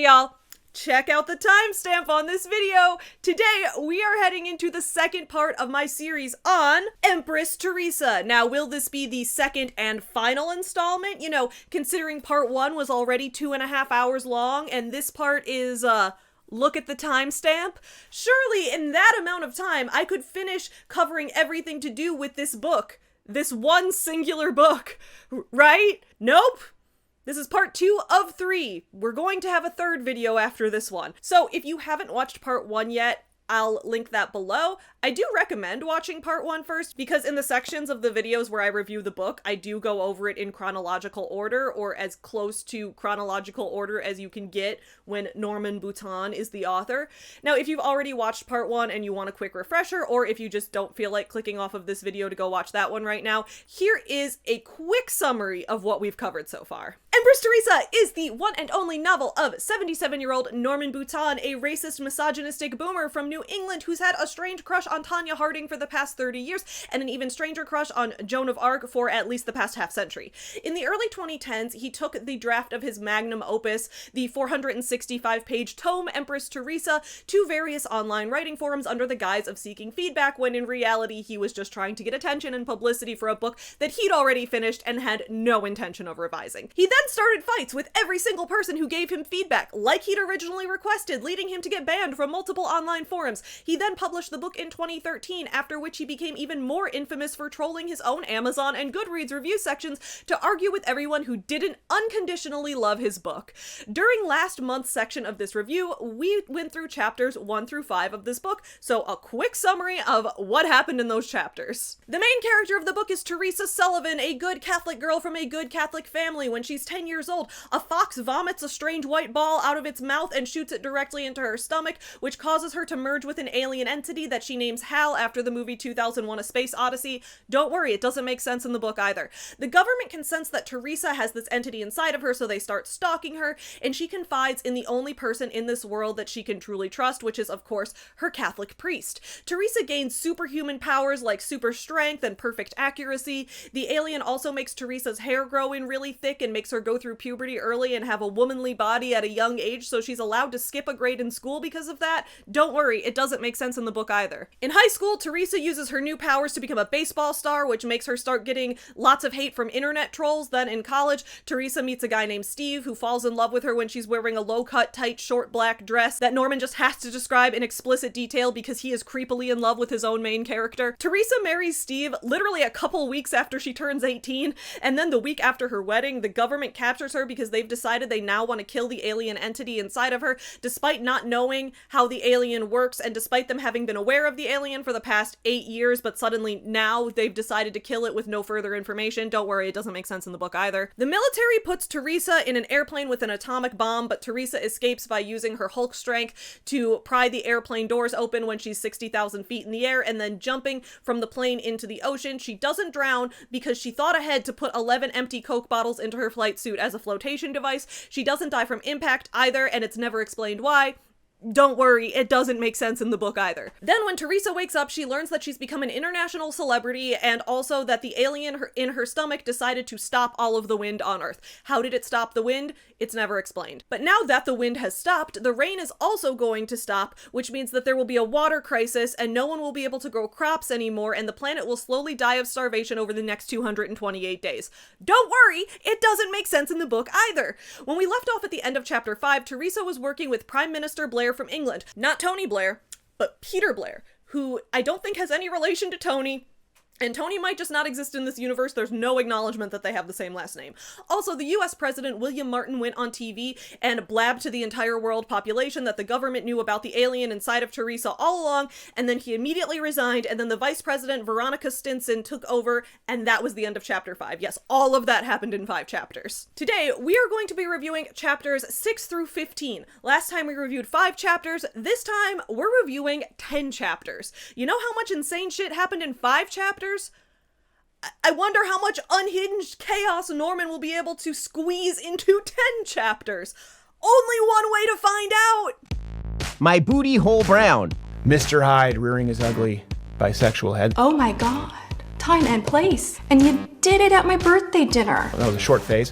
Okay, y'all. Check out the timestamp on this video. Today, we are heading into the second part of my series on Empress Theresa. Now, will this be the second and final installment? You know, considering part 1 was already 2.5 hours long, and this part is, look at the timestamp. Surely, in that amount of time, I could finish covering everything to do with this book. This one singular book, right? Nope. This is part 2 of 3. We're going to have a third video after this one. So if you haven't watched part 1 yet, I'll link that below. I do recommend watching part 1 first, because in the sections of the videos where I review the book, I do go over it in chronological order, or as close to chronological order as you can get when Norman Boutin is the author. Now, if you've already watched part 1 and you want a quick refresher, or if you just don't feel like clicking off of this video to go watch that one right now, here is a quick summary of what we've covered so far. Empress Theresa is the one and only novel of 77-year-old Norman Boutin, a racist, misogynistic boomer from New England who's had a strange crush on Tanya Harding for the past 30 years, and an even stranger crush on Joan of Arc for at least the past half-century. In the early 2010s, he took the draft of his magnum opus, the 465-page tome Empress Theresa, to various online writing forums under the guise of seeking feedback, when in reality he was just trying to get attention and publicity for a book that he'd already finished and had no intention of revising. He then started fights with every single person who gave him feedback, like he'd originally requested, leading him to get banned from multiple online forums. He then published the book in 2013, after which he became even more infamous for trolling his own Amazon and Goodreads review sections to argue with everyone who didn't unconditionally love his book. During last month's section of this review, we went through chapters 1 through 5 of this book, so a quick summary of what happened in those chapters. The main character of the book is Theresa Sullivan, a good Catholic girl from a good Catholic family. When she's 10 years old, a fox vomits a strange white ball out of its mouth and shoots it directly into her stomach, which causes her to merge with an alien entity that she names Hale after the movie 2001: A Space Odyssey. Don't worry, it doesn't make sense in the book either. The government can sense that Theresa has this entity inside of her, so they start stalking her, and she confides in the only person in this world that she can truly trust, which is, of course, her Catholic priest. Theresa gains superhuman powers like super strength and perfect accuracy. The alien also makes Theresa's hair grow in really thick and makes her go through puberty early and have a womanly body at a young age, so she's allowed to skip a grade in school because of that. Don't worry, it doesn't make sense in the book either. In high school, Theresa uses her new powers to become a baseball star, which makes her start getting lots of hate from internet trolls. Then in college, Theresa meets a guy named Steve who falls in love with her when she's wearing a low-cut, tight, short black dress that Norman just has to describe in explicit detail because he is creepily in love with his own main character. Theresa marries Steve literally a couple weeks after she turns 18, and then the week after her wedding, the government captures her because they've decided they now want to kill the alien entity inside of her, despite not knowing how the alien works, and despite them having been aware of the alien for the past 8 years, but suddenly now they've decided to kill it with no further information. Don't worry, it doesn't make sense in the book either. The military puts Theresa in an airplane with an atomic bomb, but Theresa escapes by using her Hulk strength to pry the airplane doors open when she's 60,000 feet in the air, and then jumping from the plane into the ocean. She doesn't drown because she thought ahead to put 11 empty Coke bottles into her flight suit as a flotation device. She doesn't die from impact either, and it's never explained why. Don't worry, it doesn't make sense in the book either. Then when Theresa wakes up, she learns that she's become an international celebrity, and also that the alien in her stomach decided to stop all of the wind on Earth. How did it stop the wind? It's never explained. But now that the wind has stopped, the rain is also going to stop, which means that there will be a water crisis, and no one will be able to grow crops anymore, and the planet will slowly die of starvation over the next 228 days. Don't worry, it doesn't make sense in the book either. When we left off at the end of chapter 5, Theresa was working with Prime Minister Blair from England. Not Tony Blair, but Peter Blair, who I don't think has any relation to Tony. And Tony might just not exist in this universe. There's no acknowledgement that they have the same last name. Also, the US President William Martin went on TV and blabbed to the entire world population that the government knew about the alien inside of Theresa all along, and then he immediately resigned, and then the Vice President Veronica Stinson took over, and that was the end of chapter 5. Yes, all of that happened in 5 chapters. Today, we are going to be reviewing chapters 6 through 15. Last time we reviewed 5 chapters. This time, we're reviewing 10 chapters. You know how much insane shit happened in 5 chapters? I wonder how much unhinged chaos Norman will be able to squeeze into 10 chapters. Only one way to find out! My booty hole brown. Mr. Hyde rearing his ugly bisexual head. Oh my god. Time and place. And you did it at my birthday dinner. That was a short phase.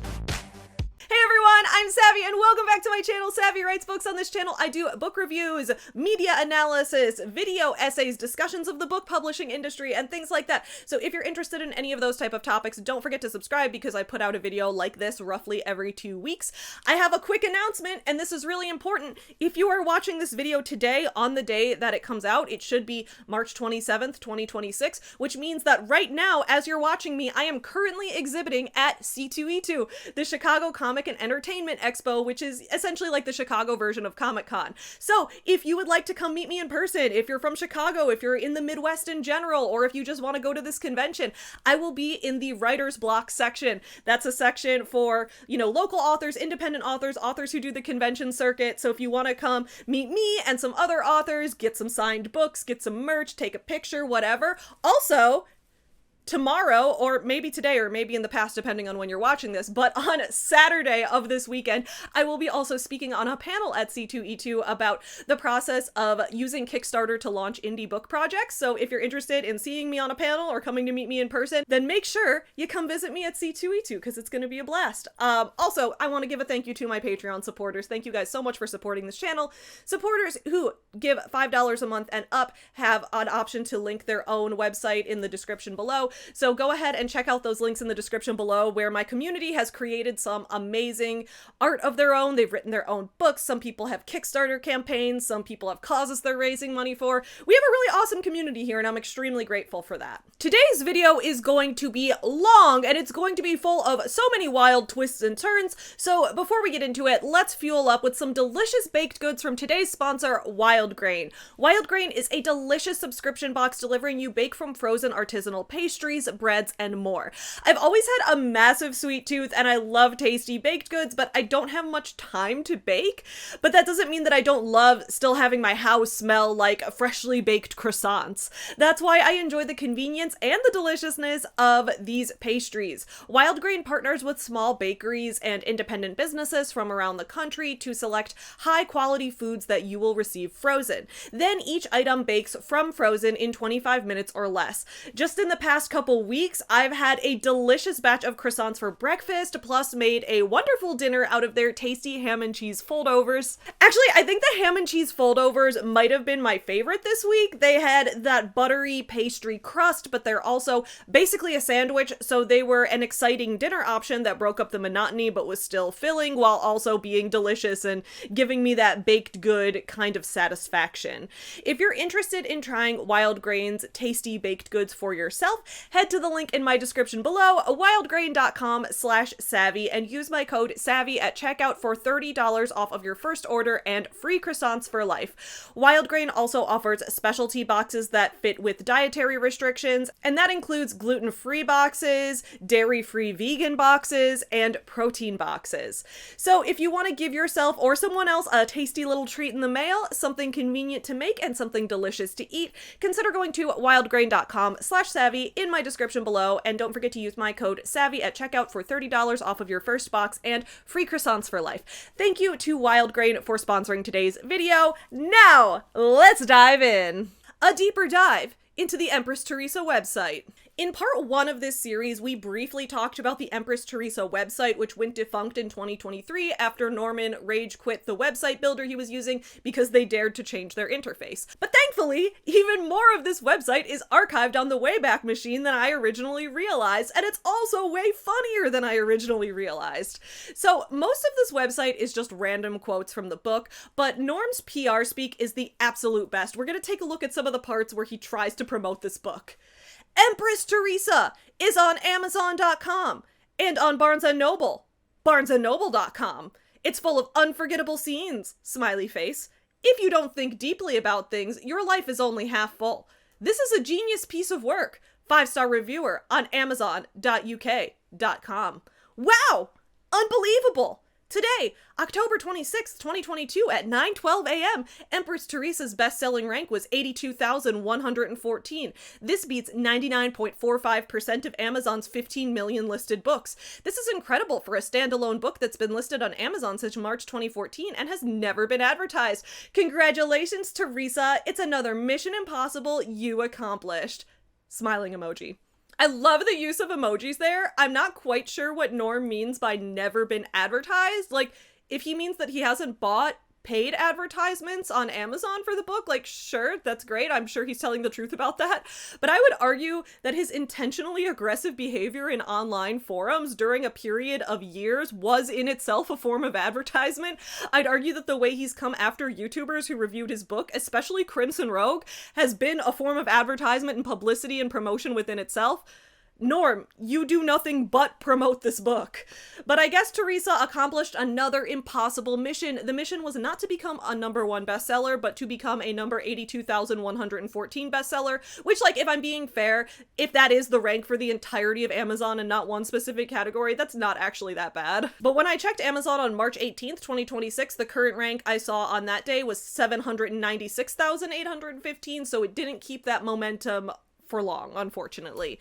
Hey everyone, I'm Savvy and Welcome back to my channel, Savvy Writes Books. On this channel, I do book reviews, media analysis, video essays, discussions of the book publishing industry, and things like that. So if you're interested in any of those type of topics, don't forget to subscribe because I put out a video like this roughly every 2 weeks. I have a quick announcement, and this is really important. If you are watching this video today on the day that it comes out, it should be March 27th, 2026, which means that right now, as you're watching me, I am currently exhibiting at C2E2, the Chicago Comic and Entertainment Expo, which is essentially like the Chicago version of Comic-Con. So if you would like to come meet me in person, if you're from Chicago, if you're in the Midwest in general, or if you just want to go to this convention, I will be in the writer's block section. That's a section for, local authors, independent authors, authors who do the convention circuit. So if you want to come meet me and some other authors, get some signed books, get some merch, take a picture, whatever. Also, tomorrow, or maybe today, or maybe in the past, depending on when you're watching this, but on Saturday of this weekend, I will be also speaking on a panel at C2E2 about the process of using Kickstarter to launch indie book projects. So if you're interested in seeing me on a panel or coming to meet me in person, then make sure you come visit me at C2E2 because it's going to be a blast. Also, I want to give a thank you to my Patreon supporters. Thank you guys so much for supporting this channel. Supporters who give $5 a month and up have an option to link their own website in the description below. So go ahead and check out those links in the description below, where my community has created some amazing art of their own. They've written their own books. Some people have Kickstarter campaigns. Some people have causes they're raising money for. We have a really awesome community here, and I'm extremely grateful for that. Today's video is going to be long, and it's going to be full of so many wild twists and turns. So before we get into it, let's fuel up with some delicious baked goods from today's sponsor, Wild Grain. Wild Grain is a delicious subscription box delivering you bake from frozen artisanal pastries, breads, and more. I've always had a massive sweet tooth and I love tasty baked goods, but I don't have much time to bake. But that doesn't mean that I don't love still having my house smell like freshly baked croissants. That's why I enjoy the convenience and the deliciousness of these pastries. Wild Grain partners with small bakeries and independent businesses from around the country to select high quality foods that you will receive frozen. Then each item bakes from frozen in 25 minutes or less. Just in the past couple weeks, I've had a delicious batch of croissants for breakfast, plus made a wonderful dinner out of their tasty ham and cheese foldovers. Actually, I think the ham and cheese foldovers might have been my favorite this week. They had that buttery pastry crust, but they're also basically a sandwich, so they were an exciting dinner option that broke up the monotony but was still filling while also being delicious and giving me that baked good kind of satisfaction. If you're interested in trying Wild Grain's tasty baked goods for yourself, head to the link in my description below, wildgrain.com/savvy, and use my code SAVVY at checkout for $30 off of your first order and free croissants for life. Wild Grain also offers specialty boxes that fit with dietary restrictions, and that includes gluten-free boxes, dairy-free vegan boxes, and protein boxes. So if you want to give yourself or someone else a tasty little treat in the mail, something convenient to make and something delicious to eat, consider going to wildgrain.com/savvy in my description below, and don't forget to use my code SAVVY at checkout for $30 off of your first box and free croissants for life. Thank you to Wild Grain for sponsoring today's video. Now, let's dive in. A deeper dive into the Empress Theresa website. In part 1 of this series, we briefly talked about the Empress Theresa website, which went defunct in 2023 after Norman rage quit the website builder he was using because they dared to change their interface. But thankfully, even more of this website is archived on the Wayback Machine than I originally realized, and it's also way funnier than I originally realized. So most of this website is just random quotes from the book, but Norm's PR speak is the absolute best. We're going to take a look at some of the parts where he tries to promote this book. Empress Theresa is on Amazon.com and on Barnes & Noble, BarnesandNoble.com. It's full of unforgettable scenes, smiley face. If you don't think deeply about things, your life is only half full. This is a genius piece of work. 5-star reviewer on Amazon.uk.com. Wow! Unbelievable! Today, October 26, 2022 at 9:12 a.m., Empress Theresa's best-selling rank was 82,114. This beats 99.45% of Amazon's 15 million listed books. This is incredible for a standalone book that's been listed on Amazon since March 2014 and has never been advertised. Congratulations, Theresa. It's another mission impossible you accomplished. Smiling emoji. I love the use of emojis there. I'm not quite sure what Norm means by never been advertised. Like, if he means that he hasn't bought paid advertisements on Amazon for the book, like, sure, that's great. I'm sure he's telling the truth about that. But I would argue that his intentionally aggressive behavior in online forums during a period of years was in itself a form of advertisement. I'd argue that the way he's come after YouTubers who reviewed his book, especially Crimson Rogue, has been a form of advertisement and publicity and promotion within itself. Norm, you do nothing but promote this book. But I guess Theresa accomplished another impossible mission. The mission was not to become a #1 bestseller, but to become a number 82,114 bestseller, which, like, if I'm being fair, if that is the rank for the entirety of Amazon and not one specific category, that's not actually that bad. But when I checked Amazon on March 18th, 2026, the current rank I saw on that day was 796,815, so it didn't keep that momentum for long, unfortunately.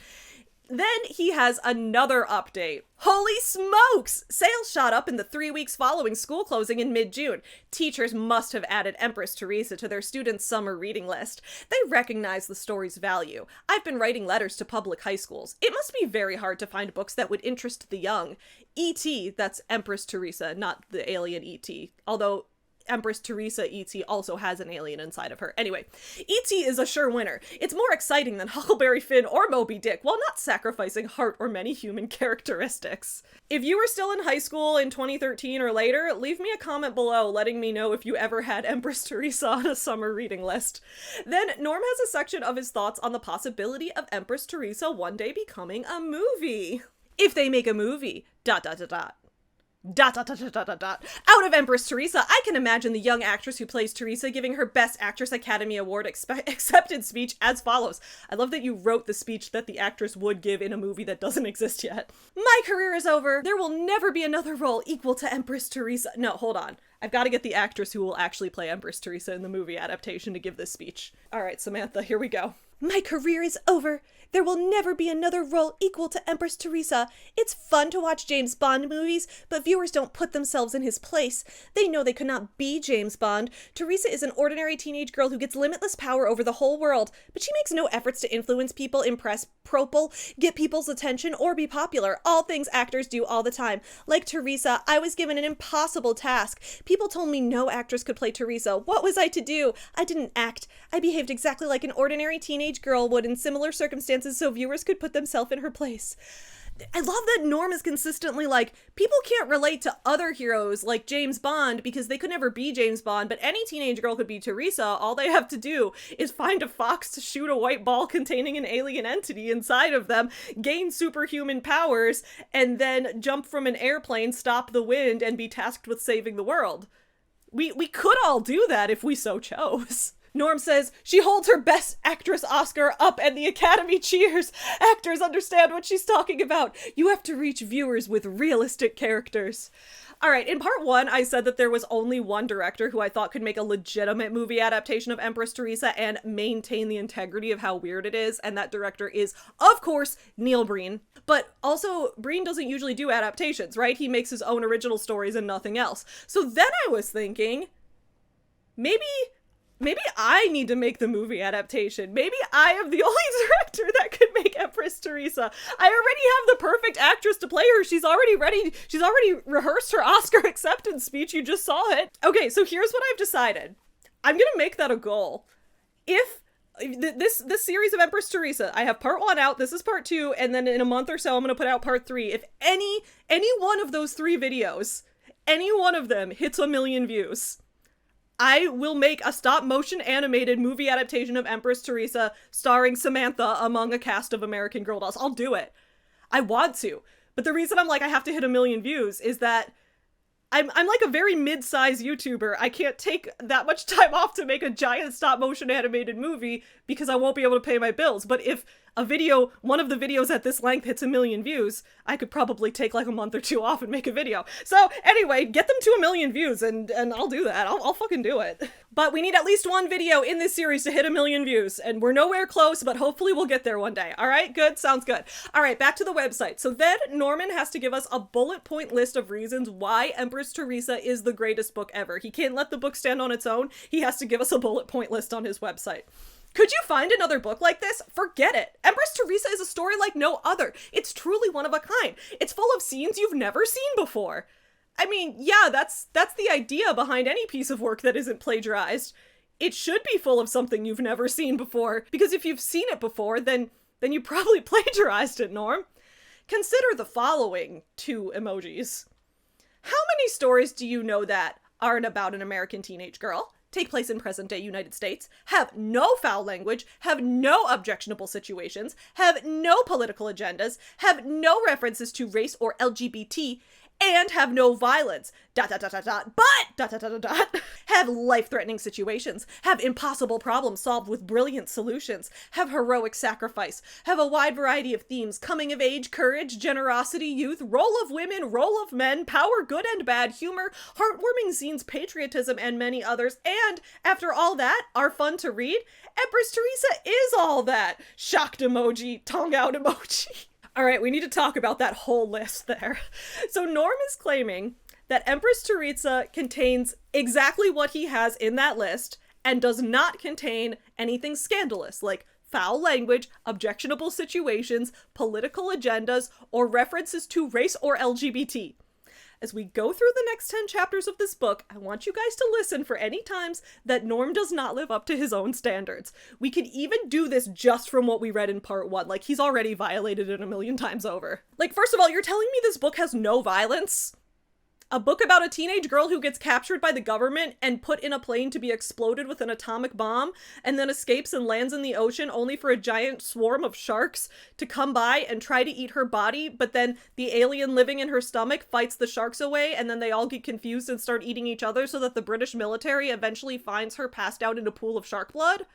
Then he has another update. Holy smokes! Sales shot up in the 3 weeks following school closing in mid-June. Teachers must have added Empress Theresa to their students' summer reading list. They recognize the story's value. I've been writing letters to public high schools. It must be very hard to find books that would interest the young. E.T., that's Empress Theresa, not the alien E.T., although Empress Theresa E.T. also has an alien inside of her. Anyway, E.T. is a sure winner. It's more exciting than Huckleberry Finn or Moby Dick, while not sacrificing heart or many human characteristics. If you were still in high school in 2013 or later, leave me a comment below letting me know if you ever had Empress Theresa on a summer reading list. Then Norm has a section of his thoughts on the possibility of Empress Theresa one day becoming a movie. If they make a movie, ... Out of Empress Theresa, I can imagine the young actress who plays Theresa giving her Best Actress Academy Award acceptance speech as follows. I love that you wrote the speech that the actress would give in a movie that doesn't exist yet. My career is over. There will never be another role equal to Empress Theresa. No, hold on. I've got to get the actress who will actually play Empress Theresa in the movie adaptation to give this speech. All right, Samantha, here we go. My career is over. There will never be another role equal to Empress Theresa. It's fun to watch James Bond movies, but viewers don't put themselves in his place. They know they could not be James Bond. Theresa is an ordinary teenage girl who gets limitless power over the whole world, but she makes no efforts to influence people, impress people, get people's attention, or be popular. All things actors do all the time. Like Theresa, I was given an impossible task. People told me no actress could play Theresa. What was I to do? I didn't act. I behaved exactly like an ordinary teenage girl would in similar circumstances so viewers could put themselves in her place. I love that Norm is consistently like, people can't relate to other heroes like James Bond because they could never be James Bond, but any teenage girl could be Theresa. All they have to do is find a fox to shoot a white ball containing an alien entity inside of them, gain superhuman powers, and then jump from an airplane, stop the wind, and be tasked with saving the world. We could all do that if we so chose. Norm says, she holds her Best Actress Oscar up and the Academy cheers. Actors understand what she's talking about. You have to reach viewers with realistic characters. All right, in part 1, I said that there was only one director who I thought could make a legitimate movie adaptation of Empress Theresa and maintain the integrity of how weird it is, and that director is, of course, Neil Breen. But also, Breen doesn't usually do adaptations, right? He makes his own original stories and nothing else. So then I was thinking, maybe I need to make the movie adaptation. Maybe I am the only director that could make Empress Theresa. I already have the perfect actress to play her. She's already ready. She's already rehearsed her Oscar acceptance speech. You just saw it. Okay, so here's what I've decided. I'm gonna make that a goal. If this series of Empress Theresa, I have part 1 out, this is part 2, and then in a month or so I'm gonna put out part 3. If any one of those 3 videos, any one of them hits 1 million views, I will make a stop-motion animated movie adaptation of Empress Theresa starring Samantha among a cast of American Girl dolls. I'll do it. I want to. But the reason I'm like, I have to hit 1 million views is that I'm like a very mid-size YouTuber. I can't take that much time off to make a giant stop-motion animated movie because I won't be able to pay my bills. But if one of the videos at this length hits 1 million views, I could probably take like a month or 2 off and make a video. So anyway, get them to 1 million views and I'll do that. I'll fucking do it. But we need at least one video in this series to hit 1 million views, and we're nowhere close, but hopefully we'll get there one day. All right, good, sounds good. All right, back to the website. So then Norman has to give us a bullet point list of reasons why Empress Theresa is the greatest book ever. He can't let the book stand on its own. He has to give us a bullet point list on his website. Could you find another book like this? Forget it. Empress Theresa is a story like no other. It's truly one of a kind. It's full of scenes you've never seen before. I mean, yeah, that's the idea behind any piece of work that isn't plagiarized. It should be full of something you've never seen before, because if you've seen it before, then you probably plagiarized it, Norm. Consider the following 2 emojis. How many stories do you know that aren't about an American teenage girl, take place in present-day United States, have no foul language, have no objectionable situations, have no political agendas, have no references to race or LGBT, and have no violence, ... but ... have life-threatening situations, have impossible problems solved with brilliant solutions, have heroic sacrifice, have a wide variety of themes, coming of age, courage, generosity, youth, role of women, role of men, power, good and bad, humor, heartwarming scenes, patriotism, and many others, and, after all that, are fun to read? Empress Theresa is all that! Shocked emoji, tongue out emoji. All right, we need to talk about that whole list there. So Norm is claiming that Empress Theresa contains exactly what he has in that list and does not contain anything scandalous, like foul language, objectionable situations, political agendas, or references to race or LGBT. As we go through the next 10 chapters of this book, I want you guys to listen for any times that Norm does not live up to his own standards. We could even do this just from what we read in part 1. Like, he's already violated it a million times over. Like, first of all, you're telling me this book has no violence? A book about a teenage girl who gets captured by the government and put in a plane to be exploded with an atomic bomb, and then escapes and lands in the ocean only for a giant swarm of sharks to come by and try to eat her body, but then the alien living in her stomach fights the sharks away, and then they all get confused and start eating each other so that the British military eventually finds her passed out in a pool of shark blood?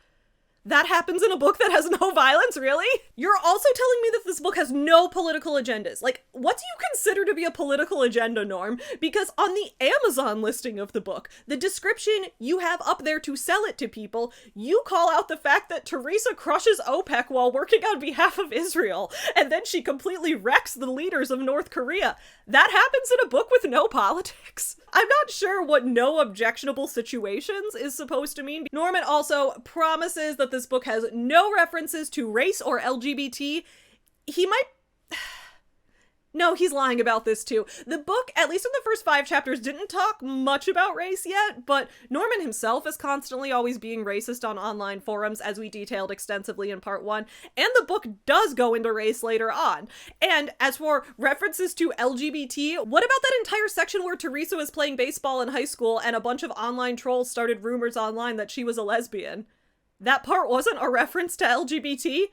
That happens in a book that has no violence, really? You're also telling me that this book has no political agendas. Like, what do you consider to be a political agenda, Norm? Because on the Amazon listing of the book, the description you have up there to sell it to people, you call out the fact that Theresa crushes OPEC while working on behalf of Israel, and then she completely wrecks the leaders of North Korea. That happens in a book with no politics. I'm not sure what no objectionable situations is supposed to mean. Norman also promises that this book has no references to race or LGBT. He might... No, he's lying about this too. The book, at least in the first 5 chapters, didn't talk much about race yet, but Norman himself is constantly always being racist on online forums, as we detailed extensively in part 1, and the book does go into race later on. And as for references to LGBT, what about that entire section where Theresa was playing baseball in high school and a bunch of online trolls started rumors online that she was a lesbian? That part wasn't a reference to LGBT?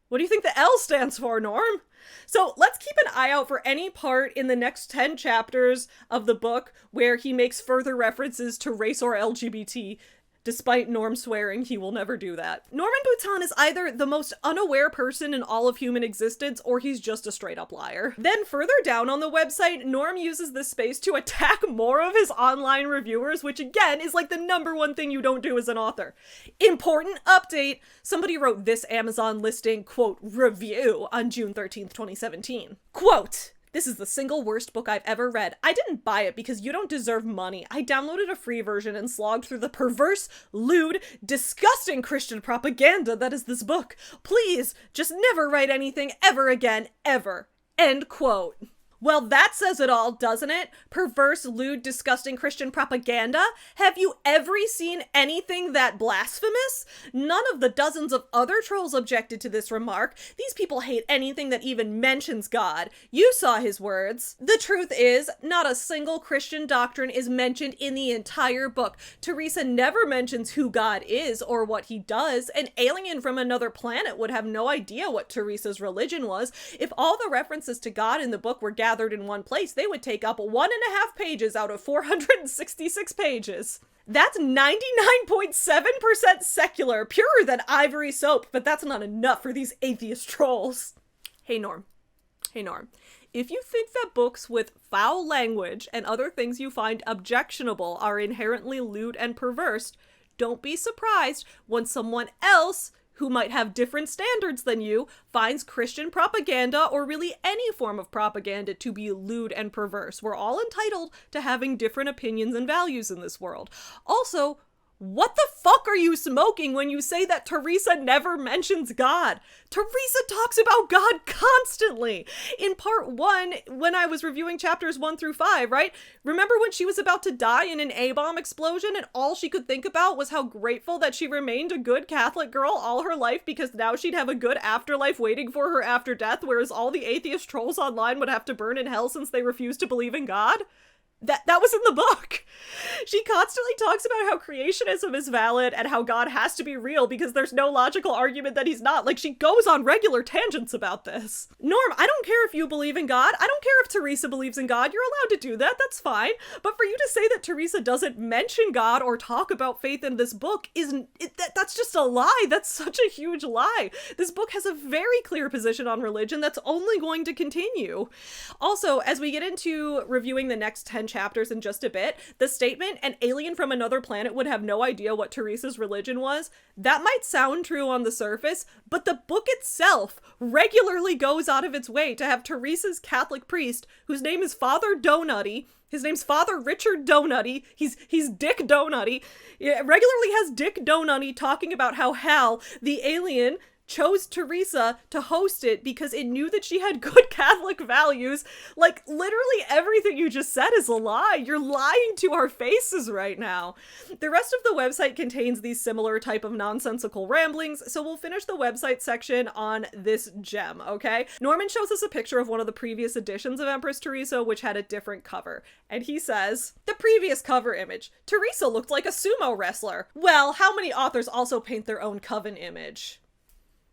What do you think the L stands for, Norm? So let's keep an eye out for any part in the next 10 chapters of the book where he makes further references to race or LGBT, despite Norm swearing he will never do that. Norman Boutin is either the most unaware person in all of human existence, or he's just a straight up liar. Then further down on the website, Norm uses this space to attack more of his online reviewers, which again is like the #1 thing you don't do as an author. Important update, somebody wrote this Amazon listing, quote, review on June 13th, 2017. Quote, "This is the single worst book I've ever read. I didn't buy it because you don't deserve money. I downloaded a free version and slogged through the perverse, lewd, disgusting Christian propaganda that is this book. Please, just never write anything ever again, ever." End quote. Well, that says it all, doesn't it? Perverse, lewd, disgusting Christian propaganda? Have you ever seen anything that blasphemous? None of the dozens of other trolls objected to this remark. These people hate anything that even mentions God. You saw his words. The truth is, not a single Christian doctrine is mentioned in the entire book. Theresa never mentions who God is or what he does. An alien from another planet would have no idea what Theresa's religion was. If all the references to God in the book were gathered in one place, they would take up 1.5 pages out of 466 pages. That's 99.7% secular, purer than ivory soap, but that's not enough for these atheist trolls. Hey Norm. If you think that books with foul language and other things you find objectionable are inherently lewd and perverse, don't be surprised when someone else who might have different standards than you finds Christian propaganda or really any form of propaganda to be lewd and perverse. We're all entitled to having different opinions and values in this world. Also, What the fuck are you smoking when you say that Theresa never mentions God? Theresa talks about God constantly. In part 1, when I was reviewing chapters 1 through 5, right? Remember when she was about to die in an A-bomb explosion and all she could think about was how grateful that she remained a good Catholic girl all her life because now she'd have a good afterlife waiting for her after death, whereas all the atheist trolls online would have to burn in hell since they refuse to believe in God? That was in the book. She constantly talks about how creationism is valid and how God has to be real because there's no logical argument that he's not. Like, she goes on regular tangents about this. Norm, I don't care if you believe in God. I don't care if Theresa believes in God. You're allowed to do that. That's fine. But for you to say that Theresa doesn't mention God or talk about faith in this book that's just a lie. That's such a huge lie. This book has a very clear position on religion that's only going to continue. Also, as we get into reviewing the next 10 chapters in just a bit, the statement, an alien from another planet would have no idea what Theresa's religion was, that might sound true on the surface, but the book itself regularly goes out of its way to have Theresa's Catholic priest, whose name is Father Donutty, his name's Father Richard Donutty, he's Dick Donutty, regularly has Dick Donutty talking about how Hal, the alien, chose Theresa to host it because it knew that she had good Catholic values. Like, literally everything you just said is a lie. You're lying to our faces right now. The rest of the website contains these similar type of nonsensical ramblings, so we'll finish the website section on this gem, okay? Norman shows us a picture of one of the previous editions of Empress Theresa, which had a different cover. And he says, the previous cover image, Theresa looked like a sumo wrestler. Well, how many authors also paint their own coven image?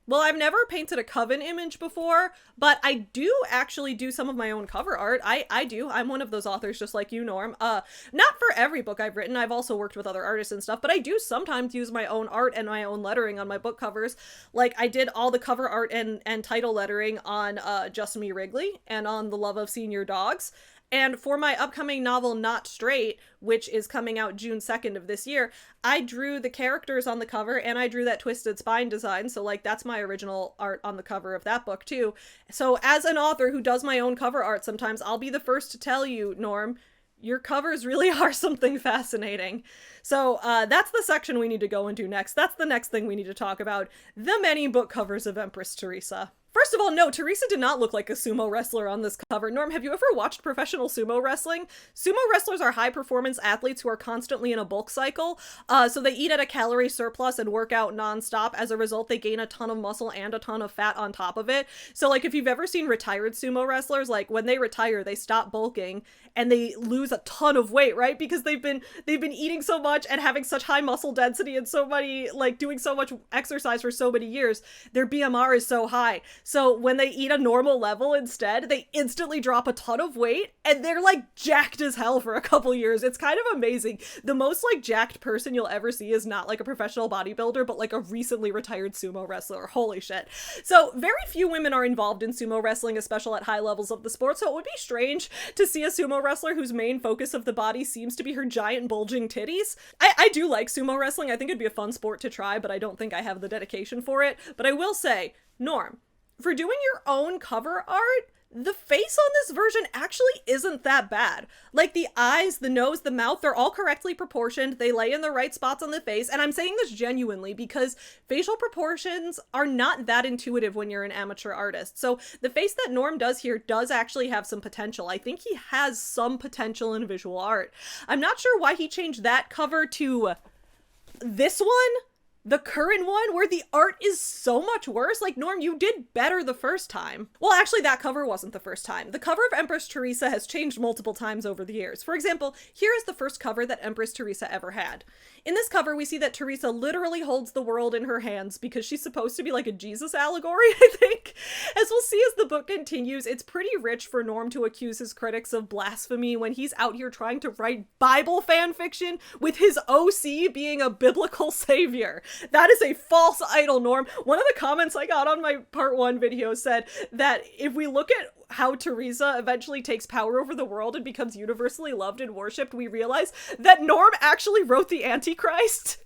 Well, I've never painted a coven image before, but I do actually do some of my own cover art. I do. I'm one of those authors just like you, Norm. Not for every book I've written. I've also worked with other artists and stuff, but I do sometimes use my own art and my own lettering on my book covers. Like, I did all the cover art and title lettering on Just Me Wrigley and on The Love of Senior Dogs. And for my upcoming novel, Not Straight, which is coming out June 2nd of this year, I drew the characters on the cover and I drew that twisted spine design. So, like, that's my original art on the cover of that book, too. So as an author who does my own cover art sometimes, I'll be the first to tell you, Norm, your covers really are something fascinating. So that's the section we need to go into next. That's the next thing we need to talk about. The many book covers of Empress Theresa. First of all, no, Theresa did not look like a sumo wrestler on this cover. Norm, have you ever watched professional sumo wrestling? Sumo wrestlers are high-performance athletes who are constantly in a bulk cycle, so they eat at a calorie surplus and work out nonstop. As a result, they gain a ton of muscle and a ton of fat on top of it. So, like, if you've ever seen retired sumo wrestlers, like, when they retire, they stop bulking and they lose a ton of weight, right? Because they've been eating so much and having such high muscle density and so many, like, doing so much exercise for so many years, their BMR is so high. So when they eat a normal level instead, they instantly drop a ton of weight and they're like jacked as hell for a couple years. It's kind of amazing. The most like jacked person you'll ever see is not like a professional bodybuilder, but like a recently retired sumo wrestler. Holy shit. So very few women are involved in sumo wrestling, especially at high levels of the sport. So it would be strange to see a sumo wrestler whose main focus of the body seems to be her giant bulging titties. I do like sumo wrestling. I think it'd be a fun sport to try, but I don't think I have the dedication for it. But I will say, Norm, for doing your own cover art, the face on this version actually isn't that bad. Like, the eyes, the nose, the mouth, they're all correctly proportioned. They lay in the right spots on the face. And I'm saying this genuinely because facial proportions are not that intuitive when you're an amateur artist. So the face that Norm does here does actually have some potential. I think he has some potential in visual art. I'm not sure why he changed that cover to this one. The current one, where the art is so much worse. Like, Norm, you did better the first time. Well, actually, that cover wasn't the first time. The cover of Empress Theresa has changed multiple times over the years. For example, here is the first cover that Empress Theresa ever had. In this cover, we see that Theresa literally holds the world in her hands because she's supposed to be like a Jesus allegory, I think. As we'll see as the book continues, it's pretty rich for Norm to accuse his critics of blasphemy when he's out here trying to write Bible fan fiction with his OC being a biblical savior. That is a false idol, Norm. One of the comments I got on my part 1 video said that if we look at how Theresa eventually takes power over the world and becomes universally loved and worshipped, we realize that Norm actually wrote the Antichrist.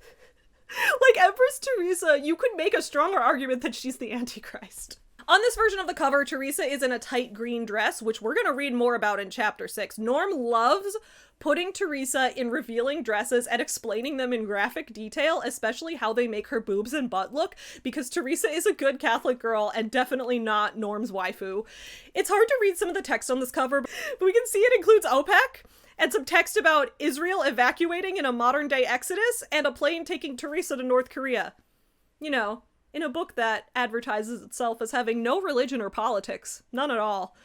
Like, Empress Theresa, you could make a stronger argument that she's the Antichrist. On this version of the cover, Theresa is in a tight green dress, which we're going to read more about in chapter 6. Norm loves putting Theresa in revealing dresses and explaining them in graphic detail, especially how they make her boobs and butt look, because Theresa is a good Catholic girl and definitely not Norm's waifu. It's hard to read some of the text on this cover, but we can see it includes OPEC and some text about Israel evacuating in a modern-day exodus and a plane taking Theresa to North Korea. You know, in a book that advertises itself as having no religion or politics. None at all.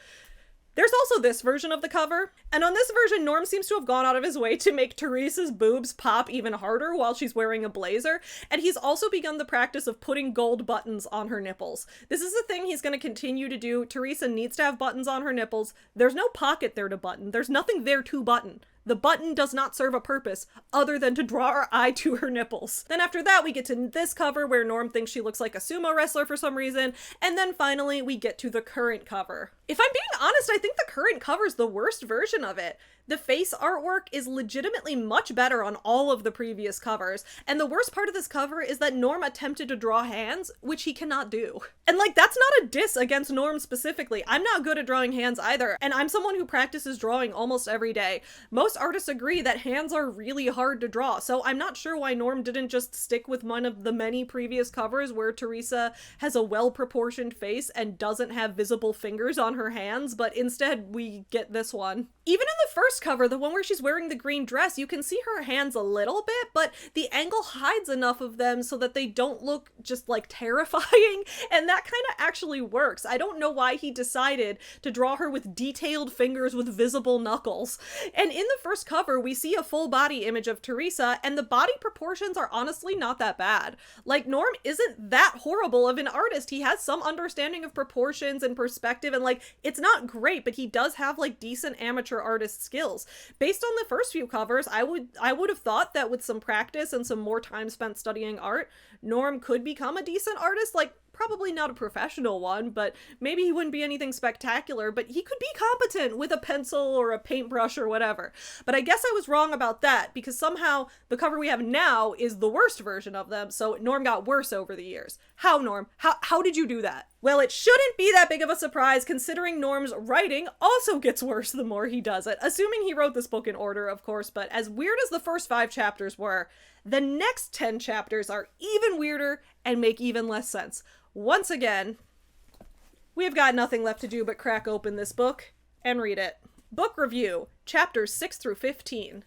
There's also this version of the cover, and on this version, Norm seems to have gone out of his way to make Theresa's boobs pop even harder while she's wearing a blazer, and he's also begun the practice of putting gold buttons on her nipples. This is a thing he's going to continue to do. Theresa needs to have buttons on her nipples. There's no pocket there to button. There's nothing there to button. The button does not serve a purpose other than to draw our eye to her nipples. Then after that, we get to this cover where Norm thinks she looks like a sumo wrestler for some reason. And then finally, we get to the current cover. If I'm being honest, I think the current cover is the worst version of it. The face artwork is legitimately much better on all of the previous covers, and the worst part of this cover is that Norm attempted to draw hands, which he cannot do. And like, that's not a diss against Norm specifically. I'm not good at drawing hands either, and I'm someone who practices drawing almost every day. Most artists agree that hands are really hard to draw, so I'm not sure why Norm didn't just stick with one of the many previous covers where Theresa has a well-proportioned face and doesn't have visible fingers on her hands, but instead we get this one. Even in the first cover, the one where she's wearing the green dress, you can see her hands a little bit, but the angle hides enough of them so that they don't look just like terrifying, and that kind of actually works. I don't know why he decided to draw her with detailed fingers with visible knuckles. And in the first cover, we see a full body image of Theresa, and the body proportions are honestly not that bad. Like, Norm isn't that horrible of an artist. He has some understanding of proportions and perspective, and like, it's not great, but he does have like decent amateur artist skills. Based on the first few covers, I would have thought that with some practice and some more time spent studying art, Norm could become a decent artist. Like, probably not a professional one, but maybe he wouldn't be anything spectacular, but he could be competent with a pencil or a paintbrush or whatever. But I guess I was wrong about that, because somehow the cover we have now is the worst version of them, so Norm got worse over the years. How, Norm? How did you do that? Well, it shouldn't be that big of a surprise, considering Norm's writing also gets worse the more he does it, assuming he wrote this book in order, of course, but as weird as the first 5 chapters were, the next 10 chapters are even weirder and make even less sense. Once again, we've got nothing left to do but crack open this book and read it. Book review, chapters 6 through 15.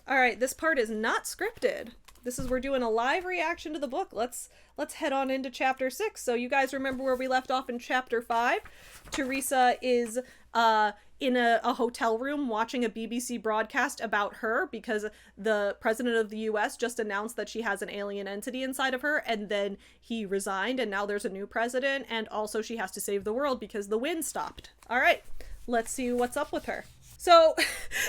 All right, this part is not scripted. We're doing a live reaction to the book. Let's head on into chapter 6. So you guys remember where we left off in chapter 5? Theresa is in a hotel room watching a BBC broadcast about her because the president of the US just announced that she has an alien entity inside of her, and then he resigned and now there's a new president, and also she has to save the world because the wind stopped. All right, let's see what's up with her. So this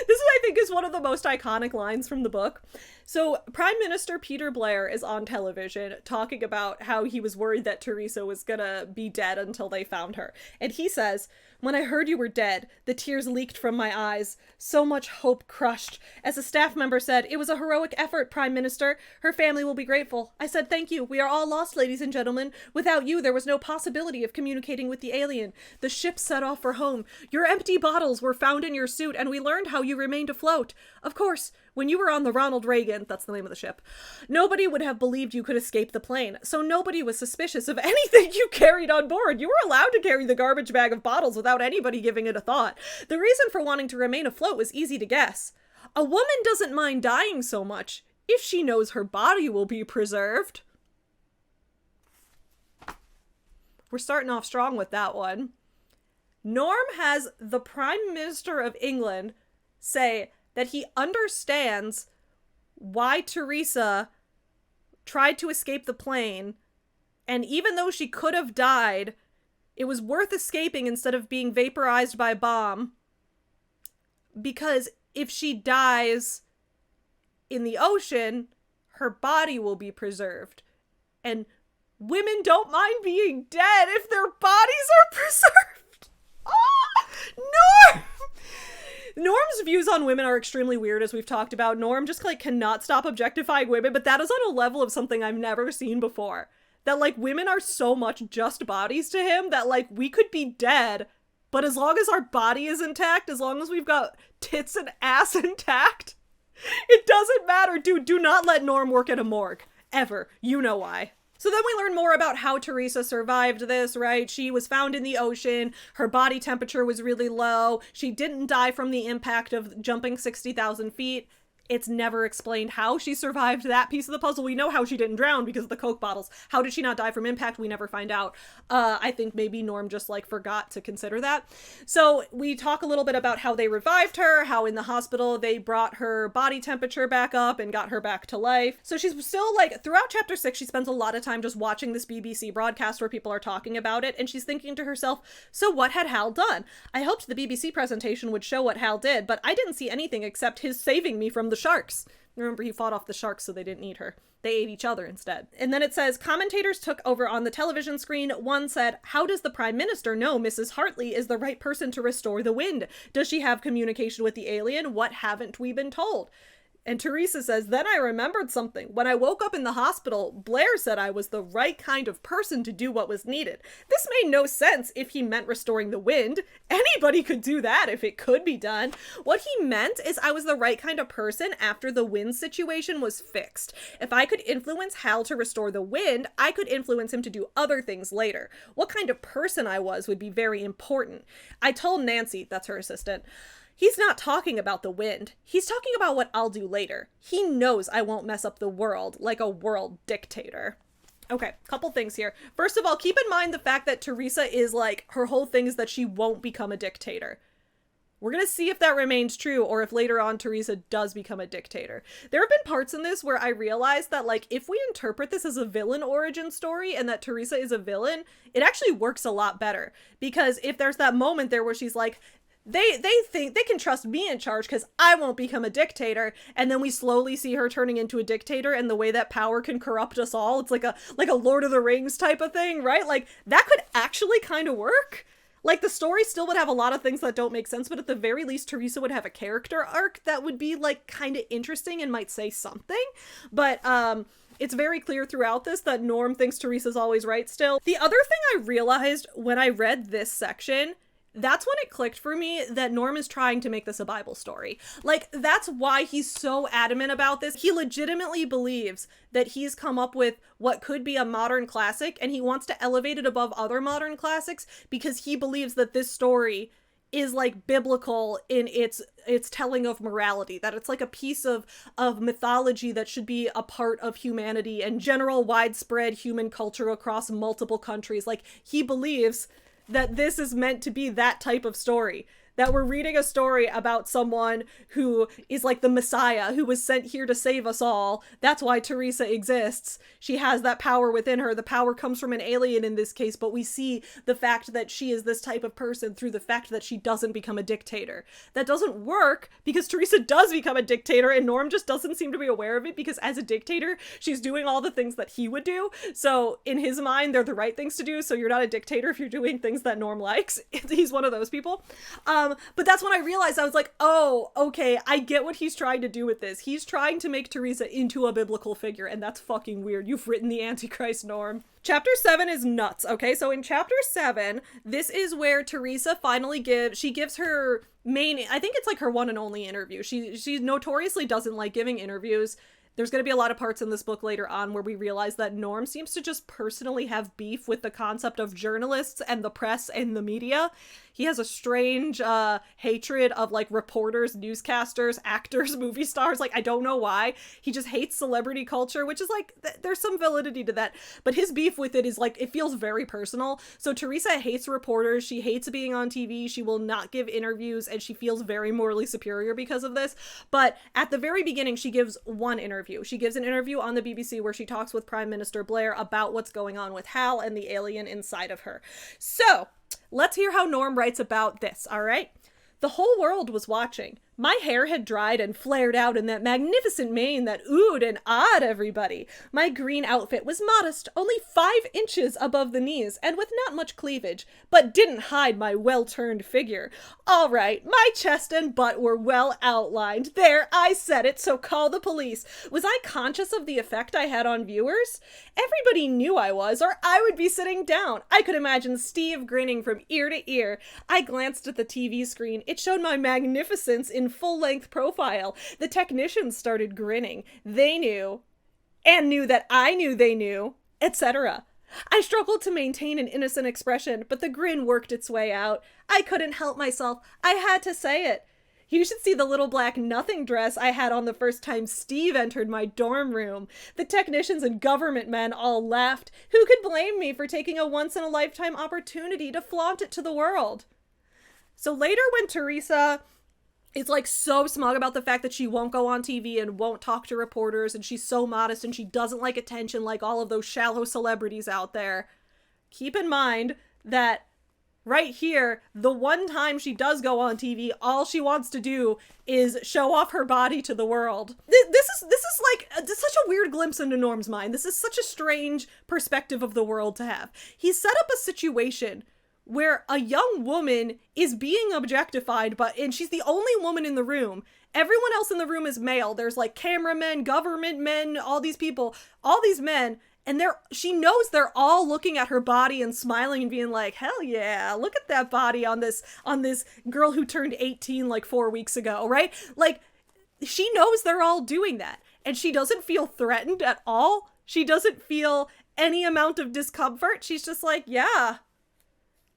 I think is one of the most iconic lines from the book. So Prime Minister Peter Blair is on television talking about how he was worried that Theresa was gonna be dead until they found her. And he says, "When I heard you were dead, the tears leaked from my eyes. So much hope crushed. As a staff member said, it was a heroic effort, Prime Minister. Her family will be grateful. I said, thank you. We are all lost, ladies and gentlemen. Without you, there was no possibility of communicating with the alien. The ship set off for home. Your empty bottles were found in your suit, and we learned how you remained afloat. Of course, when you were on the Ronald Reagan," that's the name of the ship, "nobody would have believed you could escape the plane, so nobody was suspicious of anything you carried on board. You were allowed to carry the garbage bag of bottles without anybody giving it a thought. The reason for wanting to remain afloat was easy to guess. A woman doesn't mind dying so much if she knows her body will be preserved." We're starting off strong with that one. Norm has the Prime Minister of England say that he understands why Theresa tried to escape the plane, and even though she could have died, it was worth escaping instead of being vaporized by a bomb, because if she dies in the ocean, her body will be preserved. And women don't mind being dead if their bodies are preserved. Ah! Norm! Norm's views on women are extremely weird, as we've talked about. Norm just like cannot stop objectifying women, but that is on a level of something I've never seen before. that like women are so much just bodies to him that like we could be dead, but as long as our body is intact, as long as we've got tits and ass intact, it doesn't matter. Dude, do not let Norm work at a morgue. Ever. You know why. So then we learn more about how Theresa survived this, right? She was found in the ocean. Her body temperature was really low. She didn't die from the impact of jumping 60,000 feet. It's never explained how she survived that piece of the puzzle. We know how she didn't drown because of the Coke bottles. How did she not die from impact? We never find out. I think maybe Norm just like forgot to consider that. So we talk a little bit about how they revived her, how in the hospital they brought her body temperature back up and got her back to life. So she's still like, throughout chapter 6, she spends a lot of time just watching this BBC broadcast where people are talking about it. And she's thinking to herself, so what had Hal done? I hoped the BBC presentation would show what Hal did, but I didn't see anything except his saving me from the sharks. Remember, he fought off the sharks so they didn't eat her. They ate each other instead. And then it says, commentators took over on the television screen. One said, how does the Prime Minister know Mrs. Hartley is the right person to restore the wind? Does she have communication with the alien? What haven't we been told? And Theresa says, then I remembered something. When I woke up in the hospital, Blair said I was the right kind of person to do what was needed. This made no sense if he meant restoring the wind. Anybody could do that if it could be done. What he meant is I was the right kind of person after the wind situation was fixed. If I could influence Hal to restore the wind, I could influence him to do other things later. What kind of person I was would be very important. I told Nancy, that's her assistant, he's not talking about the wind. He's talking about what I'll do later. He knows I won't mess up the world like a world dictator. Okay, couple things here. First of all, keep in mind the fact that Theresa is like, her whole thing is that she won't become a dictator. We're going to see if that remains true or if later on Theresa does become a dictator. There have been parts in this where I realized that like if we interpret this as a villain origin story and that Theresa is a villain, it actually works a lot better. Because if there's that moment there where she's like, they think they can trust me in charge because I won't become a dictator, and then we slowly see her turning into a dictator and the way that power can corrupt us all. It's like a Lord of the Rings type of thing, right? Like that could actually kind of work. Like the story still would have a lot of things that don't make sense, but at the very least Theresa would have a character arc that would be like kind of interesting and might say something. But it's very clear throughout this that Norm thinks Theresa's always right still. The other thing I realized when I read this section, that's when it clicked for me that Norm is trying to make this a Bible story. Like, that's why he's so adamant about this. He legitimately believes that he's come up with what could be a modern classic, and he wants to elevate it above other modern classics because he believes that this story is like biblical in its telling of morality, that it's like a piece of mythology that should be a part of humanity and general widespread human culture across multiple countries. Like, he believes that this is meant to be that type of story, that we're reading a story about someone who is like the Messiah, who was sent here to save us all. That's why Theresa exists. She has that power within her. The power comes from an alien in this case, but we see the fact that she is this type of person through the fact that she doesn't become a dictator. That doesn't work because Theresa does become a dictator and Norm just doesn't seem to be aware of it because as a dictator, she's doing all the things that he would do. So in his mind, they're the right things to do. So you're not a dictator if you're doing things that Norm likes. He's one of those people. But that's when I realized, I was like, oh, okay, I get what he's trying to do with this. He's trying to make Theresa into a biblical figure, and that's fucking weird. You've written the Antichrist, Norm. Chapter 7 is nuts, okay? So in chapter 7, this is where Theresa finally gives her main, I think it's like her one and only interview. She notoriously doesn't like giving interviews. There's going to be a lot of parts in this book later on where we realize that Norm seems to just personally have beef with the concept of journalists and the press and the media. He has a strange hatred of like reporters, newscasters, actors, movie stars. Like, I don't know why. He just hates celebrity culture, which is like, there's some validity to that. But his beef with it is like, it feels very personal. So Theresa hates reporters. She hates being on TV. She will not give interviews and she feels very morally superior because of this. But at the very beginning, she gives one interview. She gives an interview on the BBC where she talks with Prime Minister Blair about what's going on with Hal and the alien inside of her. So let's hear how Norm writes about this, all right? The whole world was watching. My hair had dried and flared out in that magnificent mane that oohed and awed everybody. My green outfit was modest, only 5 inches above the knees, and with not much cleavage, but didn't hide my well-turned figure. All right, my chest and butt were well outlined. There, I said it, so call the police. Was I conscious of the effect I had on viewers? Everybody knew I was, or I would be sitting down. I could imagine Steve grinning from ear to ear. I glanced at the TV screen. It showed my magnificence in full-length profile. The technicians started grinning. They knew, and knew that I knew they knew, etc. I struggled to maintain an innocent expression, but the grin worked its way out. I couldn't help myself. I had to say it. You should see the little black nothing dress I had on the first time Steve entered my dorm room. The technicians and government men all laughed. Who could blame me for taking a once-in-a-lifetime opportunity to flaunt it to the world? So later when Theresa is like so smug about the fact that she won't go on TV and won't talk to reporters, and she's so modest and she doesn't like attention like all of those shallow celebrities out there, keep in mind that right here, the one time she does go on TV, all she wants to do is show off her body to the world. This is like such a weird glimpse into Norm's mind. This is such a strange perspective of the world to have. He's set up a situation where a young woman is being objectified, and she's the only woman in the room. Everyone else in the room is male. There's like cameramen, government men, all these people, all these men, and she knows they're all looking at her body and smiling and being like, hell yeah, look at that body on this girl who turned 18 like 4 weeks ago, right? Like, she knows they're all doing that, and she doesn't feel threatened at all. She doesn't feel any amount of discomfort. She's just like, yeah,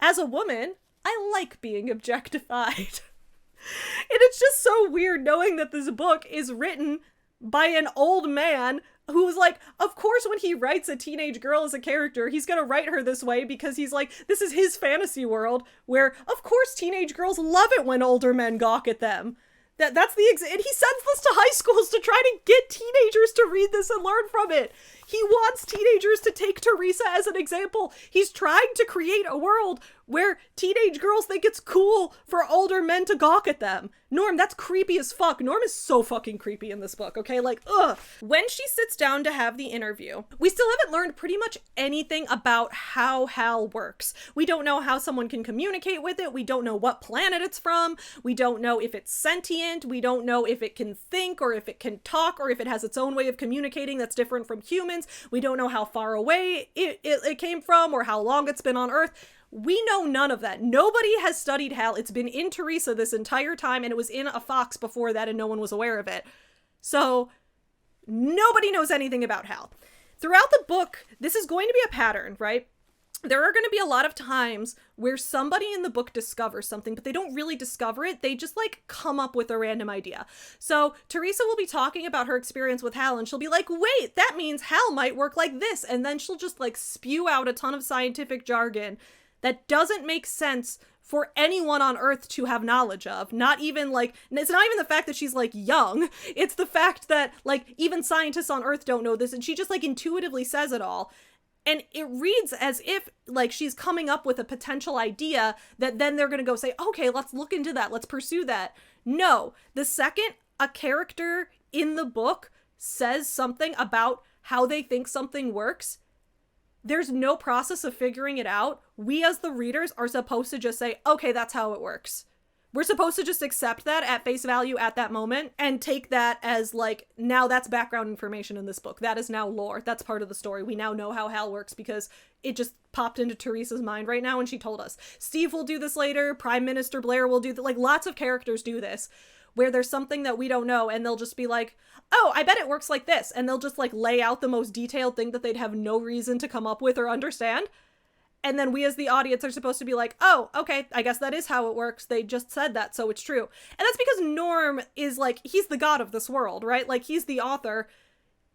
as a woman, I like being objectified. And it's just so weird knowing that this book is written by an old man who's like, of course, when he writes a teenage girl as a character, he's gonna write her this way because he's like, this is his fantasy world where, of course, teenage girls love it when older men gawk at them. That's the and he sends this to high schools to try to get teenagers to read this and learn from it. He wants teenagers to take Theresa as an example. He's trying to create a world where teenage girls think it's cool for older men to gawk at them. Norm, that's creepy as fuck. Norm is so fucking creepy in this book, okay? Like, ugh. When she sits down to have the interview, we still haven't learned pretty much anything about how Hal works. We don't know how someone can communicate with it. We don't know what planet it's from. We don't know if it's sentient. We don't know if it can think or if it can talk or if it has its own way of communicating that's different from humans. We don't know how far away it came from or how long it's been on Earth. We know none of that. Nobody has studied Hal. It's been in Theresa this entire time, and it was in a fox before that, and no one was aware of it. So nobody knows anything about Hal. Throughout the book, this is going to be a pattern, right? There are going to be a lot of times where somebody in the book discovers something, but they don't really discover it. They just like come up with a random idea. So Theresa will be talking about her experience with Hal, and she'll be like, wait, that means Hal might work like this. And then she'll just like spew out a ton of scientific jargon that doesn't make sense for anyone on Earth to have knowledge of. Not even like, it's not even the fact that she's like young. It's the fact that like even scientists on Earth don't know this, and she just like intuitively says it all. And it reads as if like she's coming up with a potential idea that then they're going to go say, okay, let's look into that. Let's pursue that. No, the second a character in the book says something about how they think something works, there's no process of figuring it out. We as the readers are supposed to just say, okay, that's how it works. We're supposed to just accept that at face value at that moment and take that as like, now that's background information in this book. That is now lore. That's part of the story. We now know how Hal works because it just popped into Theresa's mind right now and she told us. Steve will do this later. Prime Minister Blair will do that. Like lots of characters do this where there's something that we don't know and they'll just be like, oh, I bet it works like this. And they'll just like lay out the most detailed thing that they'd have no reason to come up with or understand. And then we as the audience are supposed to be like, oh, okay, I guess that is how it works. They just said that, so it's true. And that's because Norm is like, he's the god of this world, right? Like he's the author.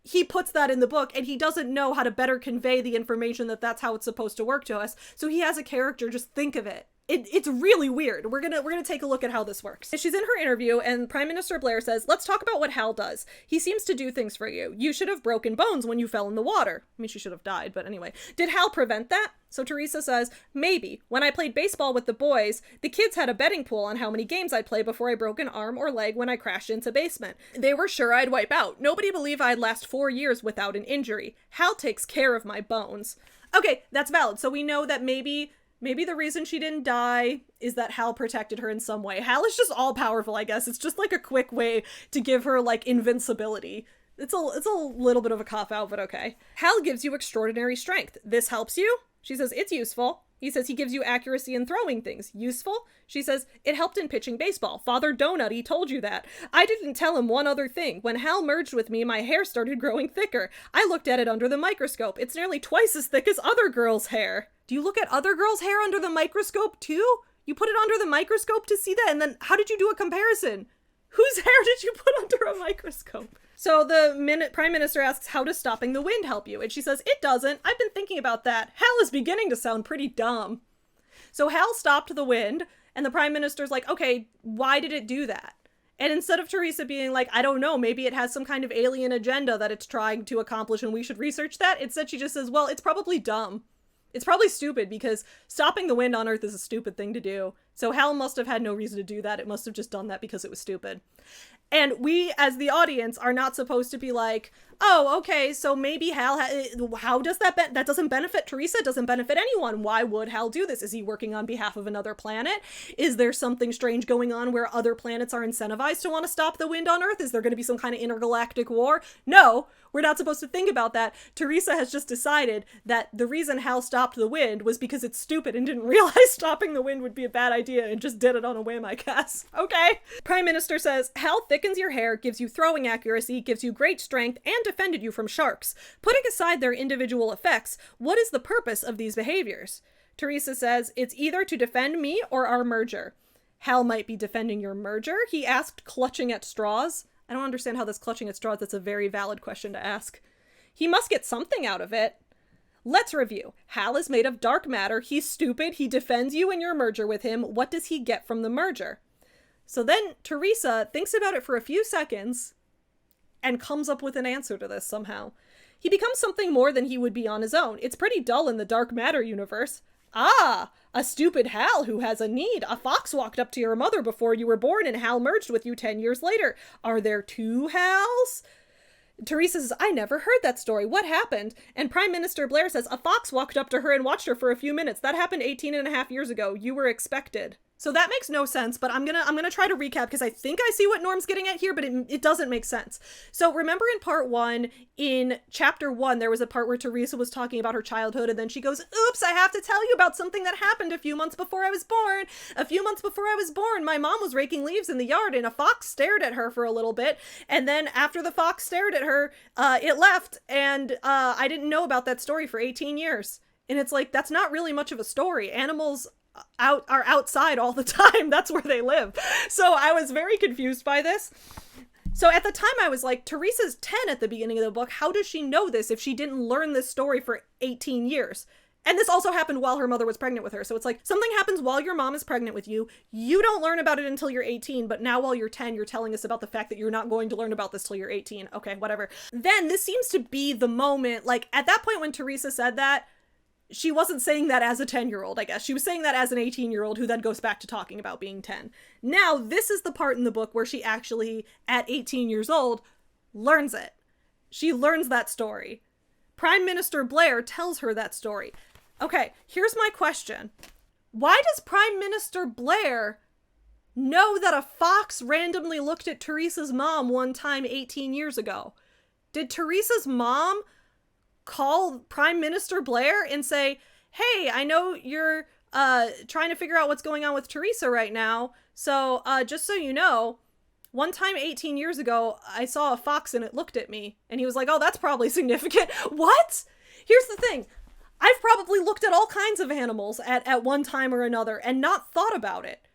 He puts that in the book and he doesn't know how to better convey the information that that's how it's supposed to work to us. So he has a character just think of it It's really weird. We're gonna take a look at how this works. She's in her interview, and Prime Minister Blair says, let's talk about what Hal does. He seems to do things for you. You should have broken bones when you fell in the water. I mean, she should have died, but anyway. Did Hal prevent that? So Theresa says, maybe. When I played baseball with the boys, the kids had a betting pool on how many games I'd play before I broke an arm or leg when I crashed into basement. They were sure I'd wipe out. Nobody believed I'd last 4 years without an injury. Hal takes care of my bones. Okay, that's valid. So we know that maybe the reason she didn't die is that Hal protected her in some way. Hal is just all powerful, I guess. It's just like a quick way to give her like invincibility. It's a little bit of a cop-out, but okay. Hal gives you extraordinary strength. This helps you? She says, it's useful. He says he gives you accuracy in throwing things. Useful? She says, it helped in pitching baseball. Father Donut, he told you that. I didn't tell him one other thing. When Hal merged with me, my hair started growing thicker. I looked at it under the microscope. It's nearly twice as thick as other girls' hair. Do you look at other girls' hair under the microscope too? You put it under the microscope to see that? And then how did you do a comparison? Whose hair did you put under a microscope? So the Prime Minister asks, how does stopping the wind help you? And she says, it doesn't. I've been thinking about that. Hal is beginning to sound pretty dumb. So Hal stopped the wind, and the Prime Minister's like, okay, why did it do that? And instead of Theresa being like, I don't know, maybe it has some kind of alien agenda that it's trying to accomplish and we should research that, instead she just says, well, it's probably dumb. It's probably stupid because stopping the wind on Earth is a stupid thing to do. So Hal must have had no reason to do that. It must have just done that because it was stupid. And we, as the audience, are not supposed to be like, oh, okay, so maybe Hal, how does that, that doesn't benefit Theresa, doesn't benefit anyone. Why would Hal do this? Is he working on behalf of another planet? Is there something strange going on where other planets are incentivized to want to stop the wind on Earth? Is there going to be some kind of intergalactic war? No, we're not supposed to think about that. Theresa has just decided that the reason Hal stopped the wind was because it's stupid and didn't realize stopping the wind would be a bad idea and just did it on a whim, I guess. Okay. Prime Minister says, Hal thickens your hair, gives you throwing accuracy, gives you great strength, and defended you from sharks. Putting aside their individual effects, what is the purpose of these behaviors? Theresa says, it's either to defend me or our merger. Hal might be defending your merger, he asked, clutching at straws. I don't understand how this clutching at straws, that's a very valid question to ask. He must get something out of it. Let's review. Hal is made of dark matter, he's stupid, he defends you in your merger with him. What does he get from the merger? So then Theresa thinks about it for a few seconds and comes up with an answer to this somehow. He becomes something more than he would be on his own. It's pretty dull in the dark matter universe. Ah, a stupid Hal who has a need. A fox walked up to your mother before you were born and Hal merged with you 10 years later. Are there two Hals? Theresa says, I never heard that story. What happened? And Prime Minister Blair says, a fox walked up to her and watched her for a few minutes. That happened 18.5 years ago. You were expected. So that makes no sense, but I'm gonna try to recap because I think I see what Norm's getting at here, but it doesn't make sense. So remember in part 1, in chapter 1, there was a part where Theresa was talking about her childhood, and then she goes, oops, I have to tell you about something that happened a few months before I was born. A few months before I was born, my mom was raking leaves in the yard, and a fox stared at her for a little bit, and then after the fox stared at her, it left, and I didn't know about that story for 18 years. And it's like, that's not really much of a story. Animals are outside all the time. That's where they live. So I was very confused by this. So at the time I was like, Theresa's 10 at the beginning of the book. How does she know this if she didn't learn this story for 18 years? And this also happened while her mother was pregnant with her. So it's like, something happens while your mom is pregnant with you. You don't learn about it until you're 18, but now while you're 10, you're telling us about the fact that you're not going to learn about this till you're 18. Okay, whatever. Then this seems to be the moment, like at that point when Theresa said that, she wasn't saying that as a 10-year-old, I guess. She was saying that as an 18-year-old who then goes back to talking about being 10. Now, this is the part in the book where she actually, at 18 years old, learns it. She learns that story. Prime Minister Blair tells her that story. Okay, here's my question. Why does Prime Minister Blair know that a fox randomly looked at Theresa's mom one time 18 years ago? Did Theresa's mom call Prime Minister Blair and say, hey, I know you're trying to figure out what's going on with Theresa right now, so just so you know, one time 18 years ago, I saw a fox and it looked at me. And he was like, oh, that's probably significant. What? Here's the thing. I've probably looked at all kinds of animals at one time or another and not thought about it.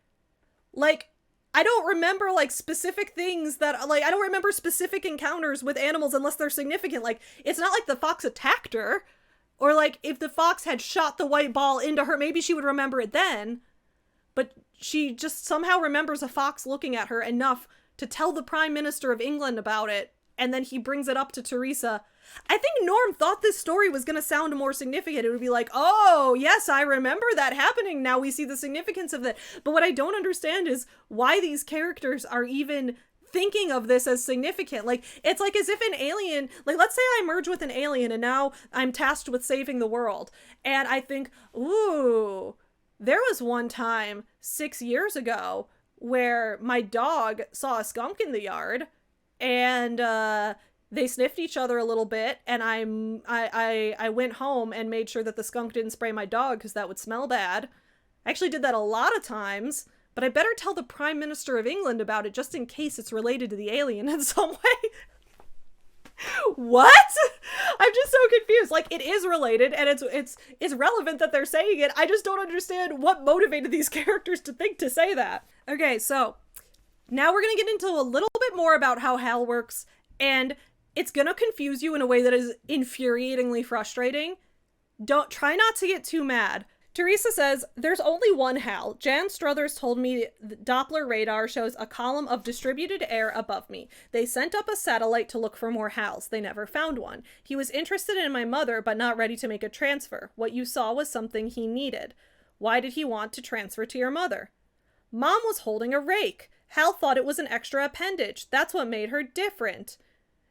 Like, I don't remember, like, specific things that, like, I don't remember specific encounters with animals unless they're significant. Like, it's not like the fox attacked her. Or, like, if the fox had shot the white ball into her, maybe she would remember it then. but she just somehow remembers a fox looking at her enough to tell the Prime Minister of England about it, and then he brings it up to Theresa. I think Norm thought this story was going to sound more significant. It would be like, oh, yes, I remember that happening. Now we see the significance of it. But what I don't understand is why these characters are even thinking of this as significant. Like, it's like as if an alien, like, let's say I merge with an alien and now I'm tasked with saving the world. And I think, ooh, there was one time 6 years ago where my dog saw a skunk in the yard, and they sniffed each other a little bit, and I went home and made sure that the skunk didn't spray my dog because that would smell bad. I actually did that a lot of times, but I better tell the Prime Minister of England about it just in case it's related to the alien in some way. What? I'm just so confused. Like, it is related, and it's relevant that they're saying it. I just don't understand what motivated these characters to think to say that. Okay, so now we're gonna get into a little bit more about how Hal works, and it's gonna confuse you in a way that is infuriatingly frustrating. Try not to get too mad. Theresa says, there's only one Hal. Jan Struthers told me the Doppler radar shows a column of distributed air above me. They sent up a satellite to look for more Hals. They never found one. He was interested in my mother, but not ready to make a transfer. What you saw was something he needed. Why did he want to transfer to your mother? Mom was holding a rake. Hal thought it was an extra appendage. That's what made her different.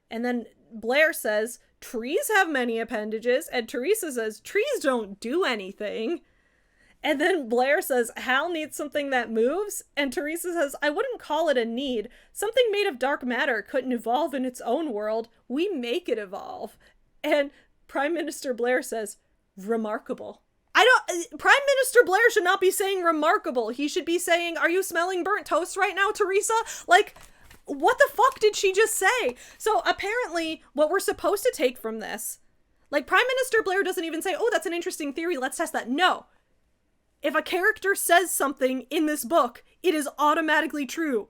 And then Blair says, trees have many appendages. And Theresa says, trees don't do anything. And then Blair says, Hal needs something that moves. And Theresa says, I wouldn't call it a need. Something made of dark matter couldn't evolve in its own world. We make it evolve. And Prime Minister Blair says, remarkable. Prime Minister Blair should not be saying remarkable. He should be saying, are you smelling burnt toast right now, Theresa? Like, what the fuck did she just say? So apparently what we're supposed to take from this, like, Prime Minister Blair doesn't even say, oh, that's an interesting theory, let's test that. No. If a character says something in this book, it is automatically true.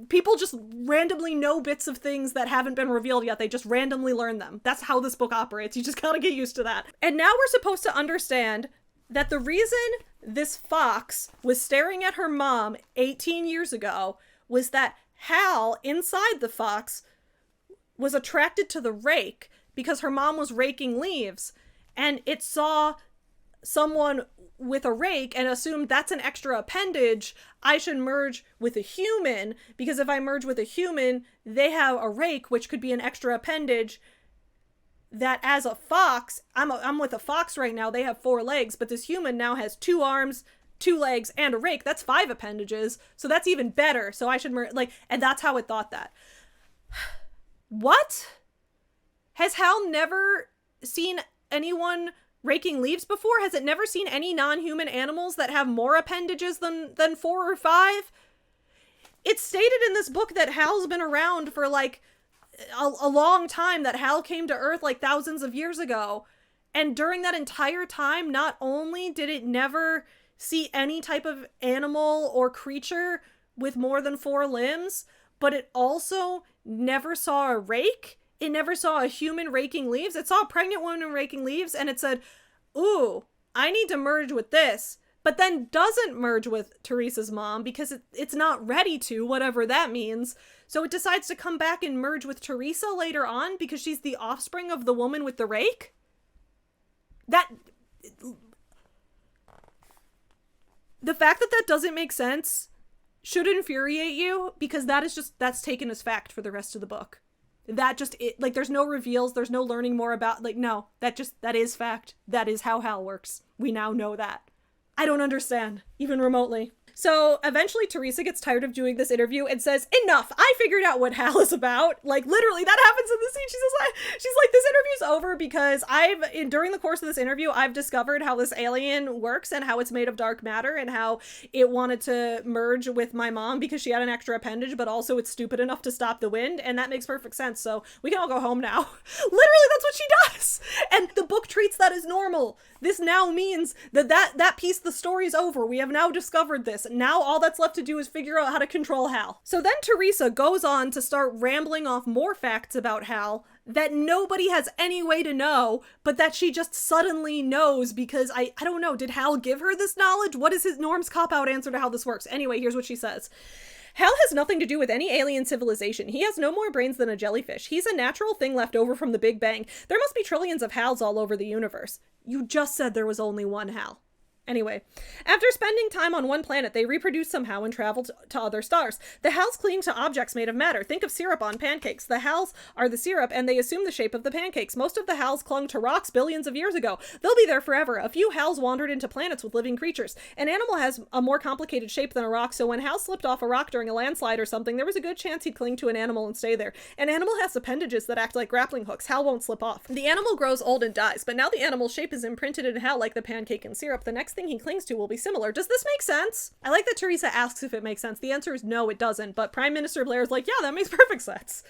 People just randomly know bits of things that haven't been revealed yet. They just randomly learn them. That's how this book operates. You just gotta get used to that. And now we're supposed to understand that the reason this fox was staring at her mom 18 years ago was that Hal, inside the fox, was attracted to the rake because her mom was raking leaves, and it saw someone with a rake and assumed that's an extra appendage. I should merge with a human, because if I merge with a human, they have a rake, which could be an extra appendage. That as a fox, I'm with a fox right now, they have 4 legs, but this human now has 2 arms, 2 legs, and a rake. That's 5 appendages, so that's even better. So I should merge, like, and that's how it thought that. What? Has Hal never seen anyone raking leaves before? Has it never seen any non-human animals that have more appendages than 4 or 5? It's stated in this book that Hal's been around for like a long time, that Hal came to Earth like thousands of years ago. And during that entire time, not only did it never see any type of animal or creature with more than 4 limbs, but it also never saw a rake. It never saw a human raking leaves. It saw a pregnant woman raking leaves, and it said, ooh, I need to merge with this. But then doesn't merge with Theresa's mom because it's not ready to, whatever that means. So it decides to come back and merge with Theresa later on because she's the offspring of the woman with the rake? The fact that that doesn't make sense should infuriate you, because that's taken as fact for the rest of the book. Like, there's no reveals, there's no learning more about, like, no, that is fact. That is how Hal works. We now know that. I don't understand, even remotely. So eventually Theresa gets tired of doing this interview and says, enough, I figured out what Hal is about. Like, literally, that happens in the scene. She's like, this interview's over because during the course of this interview, I've discovered how this alien works and how it's made of dark matter and how it wanted to merge with my mom because she had an extra appendage, but also it's stupid enough to stop the wind. And that makes perfect sense. So we can all go home now. Literally, that's what she does. And the book treats that as normal. This now means that piece of the story's over. We have now discovered this. Now all that's left to do is figure out how to control Hal. So then Theresa goes on to start rambling off more facts about Hal that nobody has any way to know, but that she just suddenly knows because I don't know, did Hal give her this knowledge? What is his Norm's cop-out answer to how this works? Anyway, here's what she says. Hal has nothing to do with any alien civilization. He has no more brains than a jellyfish. He's a natural thing left over from the Big Bang. There must be trillions of Hals all over the universe. You just said there was only one Hal. Anyway, after spending time on one planet, they reproduce somehow and travel to other stars. The Hals cling to objects made of matter. Think of syrup on pancakes. The Hals are the syrup, and they assume the shape of the pancakes. Most of the Hals clung to rocks billions of years ago. They'll be there forever. A few Hals wandered into planets with living creatures. An animal has a more complicated shape than a rock, so when Hal slipped off a rock during a landslide or something, there was a good chance he'd cling to an animal and stay there. An animal has appendages that act like grappling hooks. Hal won't slip off. The animal grows old and dies, but now the animal's shape is imprinted in Hal like the pancake and syrup. The next thing he clings to will be similar. Does this make sense? I like that Theresa asks if it makes sense. The answer is no, it doesn't, but Prime Minister Blair's like, yeah, that makes perfect sense.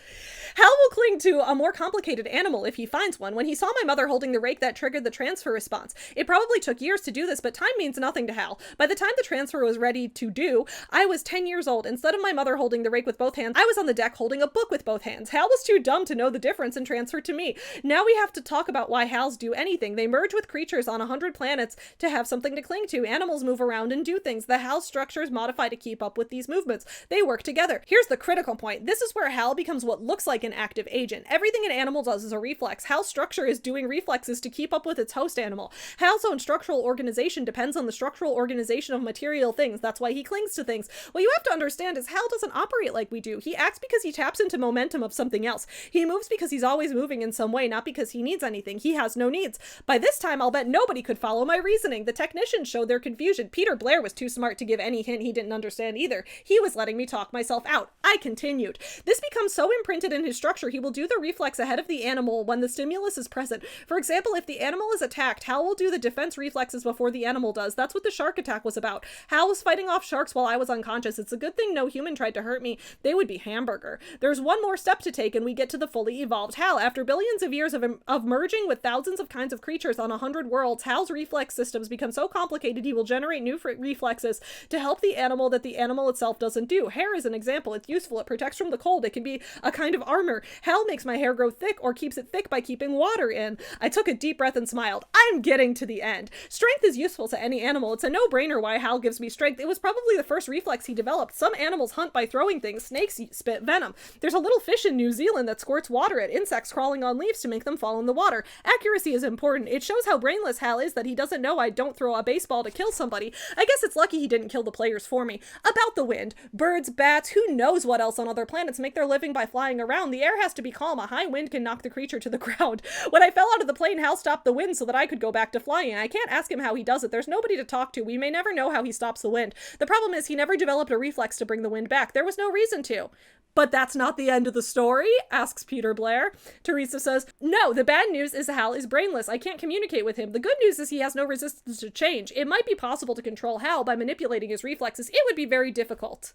Hal will cling to a more complicated animal if he finds one. When he saw my mother holding the rake, that triggered the transfer response. It probably took years to do this, but time means nothing to Hal. By the time the transfer was ready to do, I was 10 years old. Instead of my mother holding the rake with both hands, I was on the deck holding a book with both hands. Hal was too dumb to know the difference and transferred to me. Now we have to talk about why Hals do anything. They merge with creatures on 100 planets to have something to cling to. Animals move around and do things. The Hal structures modify to keep up with these movements. They work together. Here's the critical point. This is where Hal becomes what looks like an active agent. Everything an animal does is a reflex. Hal's structure is doing reflexes to keep up with its host animal. Hal's own structural organization depends on the structural organization of material things. That's why he clings to things. What you have to understand is Hal doesn't operate like we do. He acts because he taps into momentum of something else. He moves because he's always moving in some way, not because he needs anything. He has no needs. By this time, I'll bet nobody could follow my reasoning. The technicians showed their confusion. Peter Blair was too smart to give any hint he didn't understand either. He was letting me talk myself out. I continued. This becomes so imprinted in his structure, he will do the reflex ahead of the animal when the stimulus is present. For example, if the animal is attacked, Hal will do the defense reflexes before the animal does. That's what the shark attack was about. Hal was fighting off sharks while I was unconscious. It's a good thing no human tried to hurt me. They would be hamburger. There's one more step to take and we get to the fully evolved Hal. After billions of years of merging with thousands of kinds of creatures on 100 worlds, Hal's reflex systems become so complicated he will generate new reflexes to help the animal that the animal itself doesn't do. Hair is an example. It's useful. It protects from the cold. It can be a kind of armor. Hal makes my hair grow thick or keeps it thick by keeping water in. I took a deep breath and smiled. I'm getting to the end. Strength is useful to any animal. It's a no-brainer why Hal gives me strength. It was probably the first reflex he developed. Some animals hunt by throwing things. Snakes spit venom. There's a little fish in New Zealand that squirts water at insects crawling on leaves to make them fall in the water. Accuracy is important. It shows how brainless Hal is that he doesn't know I don't throw a baseball to kill somebody. I guess it's lucky he didn't kill the players for me. About the wind. Birds, bats, who knows what else on other planets make their living by flying around. The air has to be calm. A high wind can knock the creature to the ground. When I fell out of the plane, Hal stopped the wind so that I could go back to flying. I can't ask him how he does it. There's nobody to talk to. We may never know how he stops the wind. The problem is he never developed a reflex to bring the wind back. There was no reason to. But that's not the end of the story, asks Peter Blair. Theresa says, no, the bad news is Hal is brainless. I can't communicate with him. The good news is he has no resistance to change. It might be possible to control Hal by manipulating his reflexes. It would be very difficult.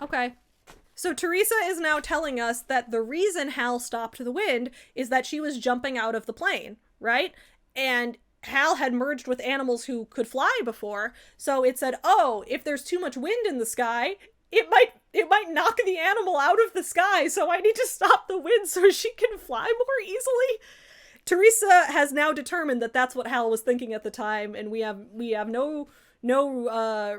Okay. So Theresa is now telling us that the reason Hal stopped the wind is that she was jumping out of the plane, right? And Hal had merged with animals who could fly before, so it said, oh, if there's too much wind in the sky, it might knock the animal out of the sky, so I need to stop the wind so she can fly more easily. Theresa has now determined that that's what Hal was thinking at the time, and we have no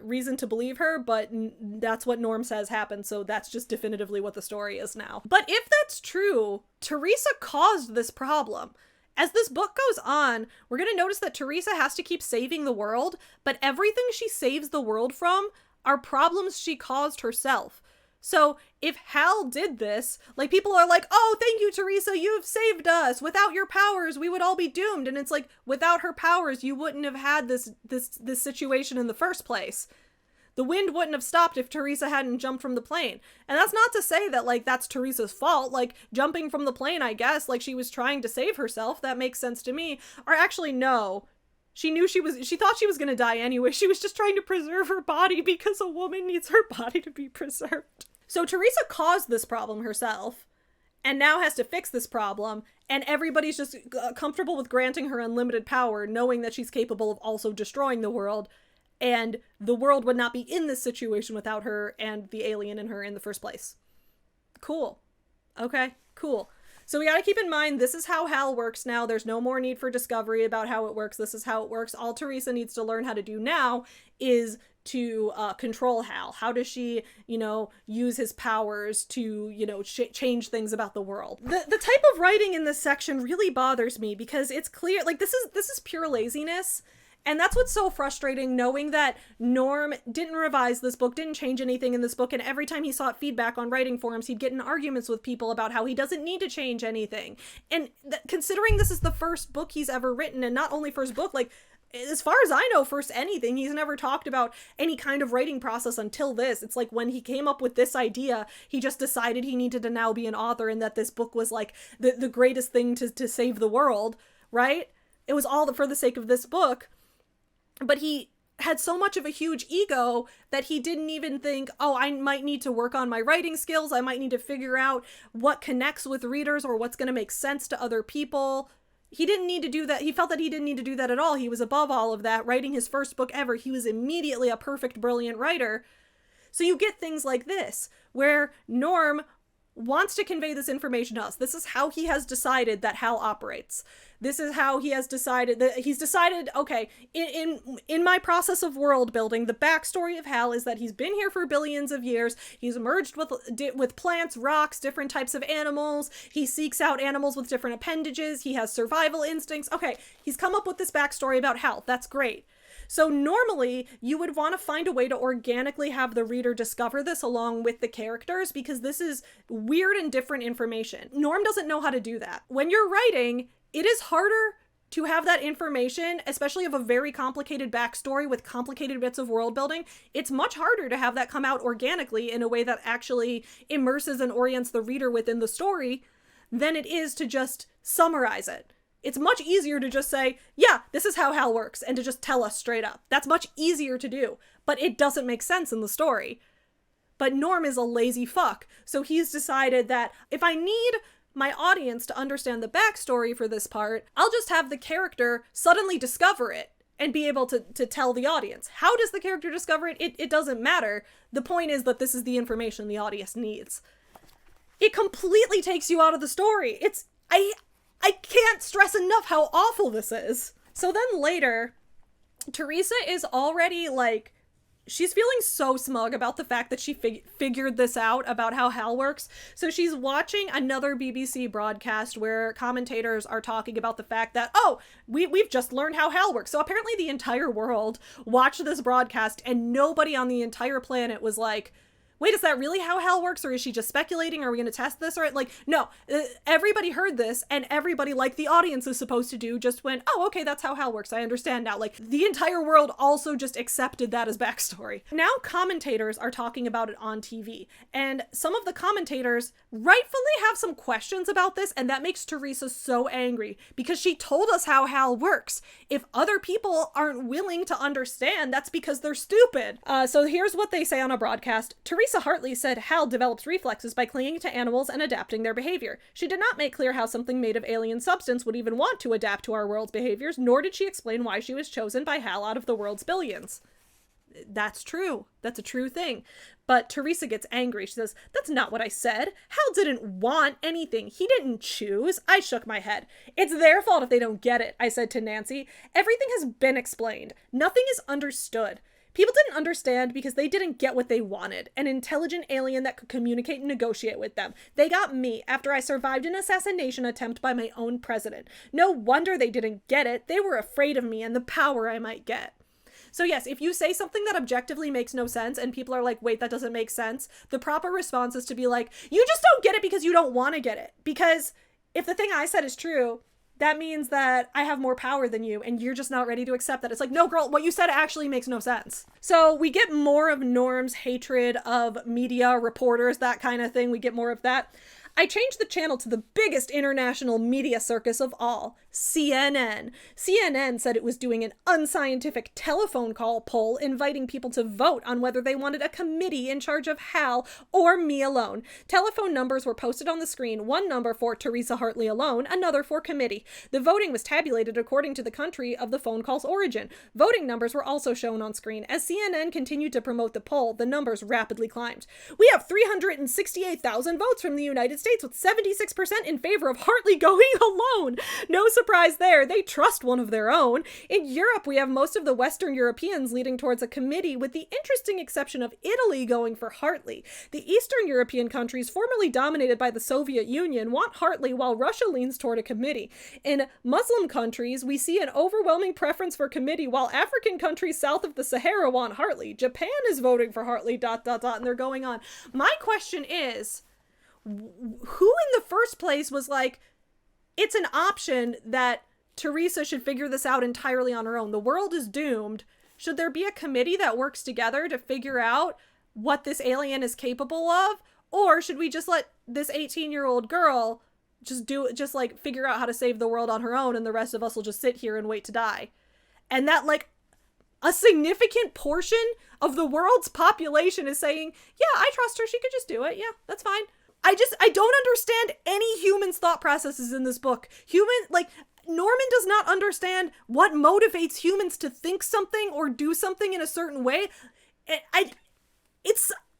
reason to believe her, but that's what Norm says happened, so that's just definitively what the story is now. But if that's true, Theresa caused this problem. As this book goes on, we're going to notice that Theresa has to keep saving the world, but everything she saves the world from are problems she caused herself. So if Hal did this, like, people are like, oh, thank you, Theresa, you've saved us. Without your powers, we would all be doomed. And it's like, without her powers, you wouldn't have had this situation in the first place. The wind wouldn't have stopped if Theresa hadn't jumped from the plane. And that's not to say that, like, that's Theresa's fault. Like, jumping from the plane, I guess, like, she was trying to save herself. That makes sense to me. Or actually, no. She thought she was gonna die anyway. She was just trying to preserve her body because a woman needs her body to be preserved. So Theresa caused this problem herself. and now has to fix this problem, and everybody's just comfortable with granting her unlimited power, knowing that she's capable of also destroying the world, and the world would not be in this situation without her and the alien in her in the first place. Cool. Okay, cool. So we gotta keep in mind, this is how Hal works now. There's no more need for discovery about how it works. This is how it works. All Theresa needs to learn how to do now is to control Hal. How does she, use his powers to, change things about the world? The type of writing in this section really bothers me because it's clear, like, this is pure laziness. And that's what's so frustrating, knowing that Norm didn't revise this book, didn't change anything in this book, and every time he sought feedback on writing forums, he'd get in arguments with people about how he doesn't need to change anything. And considering this is the first book he's ever written, and not only first book, like, as far as I know, first anything, he's never talked about any kind of writing process until this. It's like when he came up with this idea, he just decided he needed to now be an author and that this book was like the greatest thing to save the world, right? It was all for the sake of this book. But he had so much of a huge ego that he didn't even think, oh, I might need to work on my writing skills. I might need to figure out what connects with readers or what's going to make sense to other people. He didn't need to do that. He felt that he didn't need to do that at all. He was above all of that. Writing his first book ever, he was immediately a perfect, brilliant writer. So you get things like this, where Norm wants to convey this information to us. This is how he has decided that Hal operates. This is how he has decided that he's decided, okay, in my process of world building, the backstory of Hal is that he's been here for billions of years. He's merged with plants, rocks, different types of animals. He seeks out animals with different appendages. He has survival instincts. Okay, he's come up with this backstory about Hal. That's great. So normally you would want to find a way to organically have the reader discover this along with the characters, because this is weird and different information. Norm doesn't know how to do that. When you're writing, it is harder to have that information, especially of a very complicated backstory with complicated bits of world building. It's much harder to have that come out organically in a way that actually immerses and orients the reader within the story than it is to just summarize it. It's much easier to just say, yeah, this is how Hal works, and to just tell us straight up. That's much easier to do, but it doesn't make sense in the story. But Norm is a lazy fuck, so he's decided that if I need my audience to understand the backstory for this part, I'll just have the character suddenly discover it and be able to tell the audience. How does the character discover it? It doesn't matter. The point is that this is the information the audience needs. It completely takes you out of the story. I can't stress enough how awful this is. So then later, Theresa is already like, she's feeling so smug about the fact that she figured this out about how Hal works. So she's watching another BBC broadcast where commentators are talking about the fact that, oh, we've just learned how Hal works. So apparently the entire world watched this broadcast and nobody on the entire planet was like, wait, is that really how Hal works? Or is she just speculating? Are we going to test this? Or like, no, everybody heard this, and everybody, like the audience is supposed to do, just went, oh, okay, that's how Hal works. I understand now. Like, the entire world also just accepted that as backstory. Now commentators are talking about it on TV, and some of the commentators rightfully have some questions about this, and that makes Theresa so angry, because she told us how Hal works. If other people aren't willing to understand, that's because they're stupid. So here's what they say on a broadcast. Theresa Hartley said Hal develops reflexes by clinging to animals and adapting their behavior. She did not make clear how something made of alien substance would even want to adapt to our world's behaviors, nor did she explain why she was chosen by Hal out of the world's billions. That's true. That's a true thing. But Theresa gets angry. She says, that's not what I said. Hal didn't want anything. He didn't choose. I shook my head. It's their fault if they don't get it, I said to Nancy. Everything has been explained. Nothing is understood. People didn't understand because they didn't get what they wanted, an intelligent alien that could communicate and negotiate with them. They got me after I survived an assassination attempt by my own president. No wonder they didn't get it. They were afraid of me and the power I might get. So yes, if you say something that objectively makes no sense and people are like, wait, that doesn't make sense, the proper response is to be like, you just don't get it because you don't want to get it. Because if the thing I said is true, that means that I have more power than you and you're just not ready to accept that. It's like, no, girl, what you said actually makes no sense. So we get more of Norm's hatred of media, reporters, that kind of thing. We get more of that. I changed the channel to the biggest international media circus of all, CNN. CNN said it was doing an unscientific telephone call poll inviting people to vote on whether they wanted a committee in charge of Hal or me alone. Telephone numbers were posted on the screen, one number for Theresa Hartley alone, another for committee. The voting was tabulated according to the country of the phone call's origin. Voting numbers were also shown on screen. As CNN continued to promote the poll, the numbers rapidly climbed. We have 368,000 votes from the United States, with 76% in favor of Hartley going alone. No surprise there, they trust one of their own. In Europe, we have most of the Western Europeans leading towards a committee, with the interesting exception of Italy going for Hartley. The Eastern European countries, formerly dominated by the Soviet Union, want Hartley, while Russia leans toward a committee. In Muslim countries, we see an overwhelming preference for committee, while African countries south of the Sahara want Hartley. Japan is voting for Hartley, ... and they're going on. My question is, who in the first place was like, it's an option that Theresa should figure this out entirely on her own. The world is doomed. Should there be a committee that works together to figure out what this alien is capable of? Or should we just let this 18-year-old girl just like figure out how to save the world on her own, and the rest of us will just sit here and wait to die? And that, like, a significant portion of the world's population is saying, yeah, I trust her. She could just do it. Yeah, that's fine. I don't understand any human's thought processes in this book. Norman does not understand what motivates humans to think something or do something in a certain way.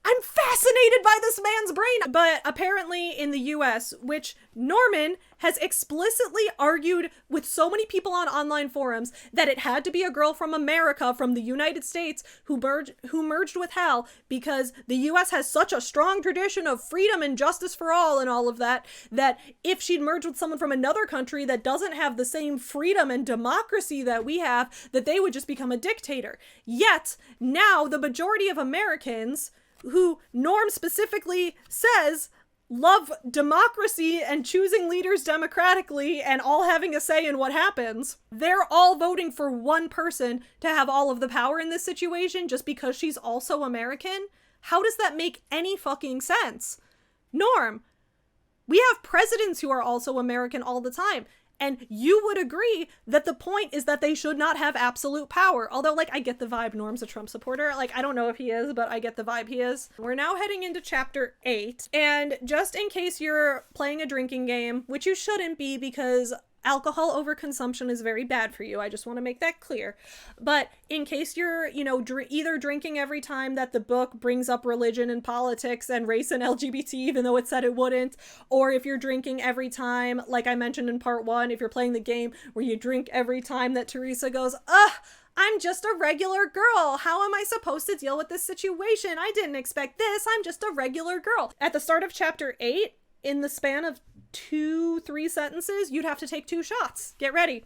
I'm fascinated by this man's brain. But apparently in the US, which Norman has explicitly argued with so many people on online forums that it had to be a girl from America, from the United States, who merged with Hal, because the US has such a strong tradition of freedom and justice for all and all of that, that if she'd merged with someone from another country that doesn't have the same freedom and democracy that we have, that they would just become a dictator. Yet, now the majority of Americans, who Norm specifically says love democracy and choosing leaders democratically and all having a say in what happens, they're all voting for one person to have all of the power in this situation just because she's also American? How does that make any fucking sense? Norm, we have presidents who are also American all the time. And you would agree that the point is that they should not have absolute power. Although, like, I get the vibe Norm's a Trump supporter. Like, I don't know if he is, but I get the vibe he is. We're now heading into chapter 8. And just in case you're playing a drinking game, which you shouldn't be because alcohol overconsumption is very bad for you. I just want to make that clear. But in case you're, either drinking every time that the book brings up religion and politics and race and LGBT, even though it said it wouldn't, or if you're drinking every time, like I mentioned in part 1, if you're playing the game where you drink every time that Theresa goes, I'm just a regular girl. How am I supposed to deal with this situation? I didn't expect this. I'm just a regular girl. At the start of chapter 8, in the span of 2-3 sentences, you'd have to take 2 shots. Get ready.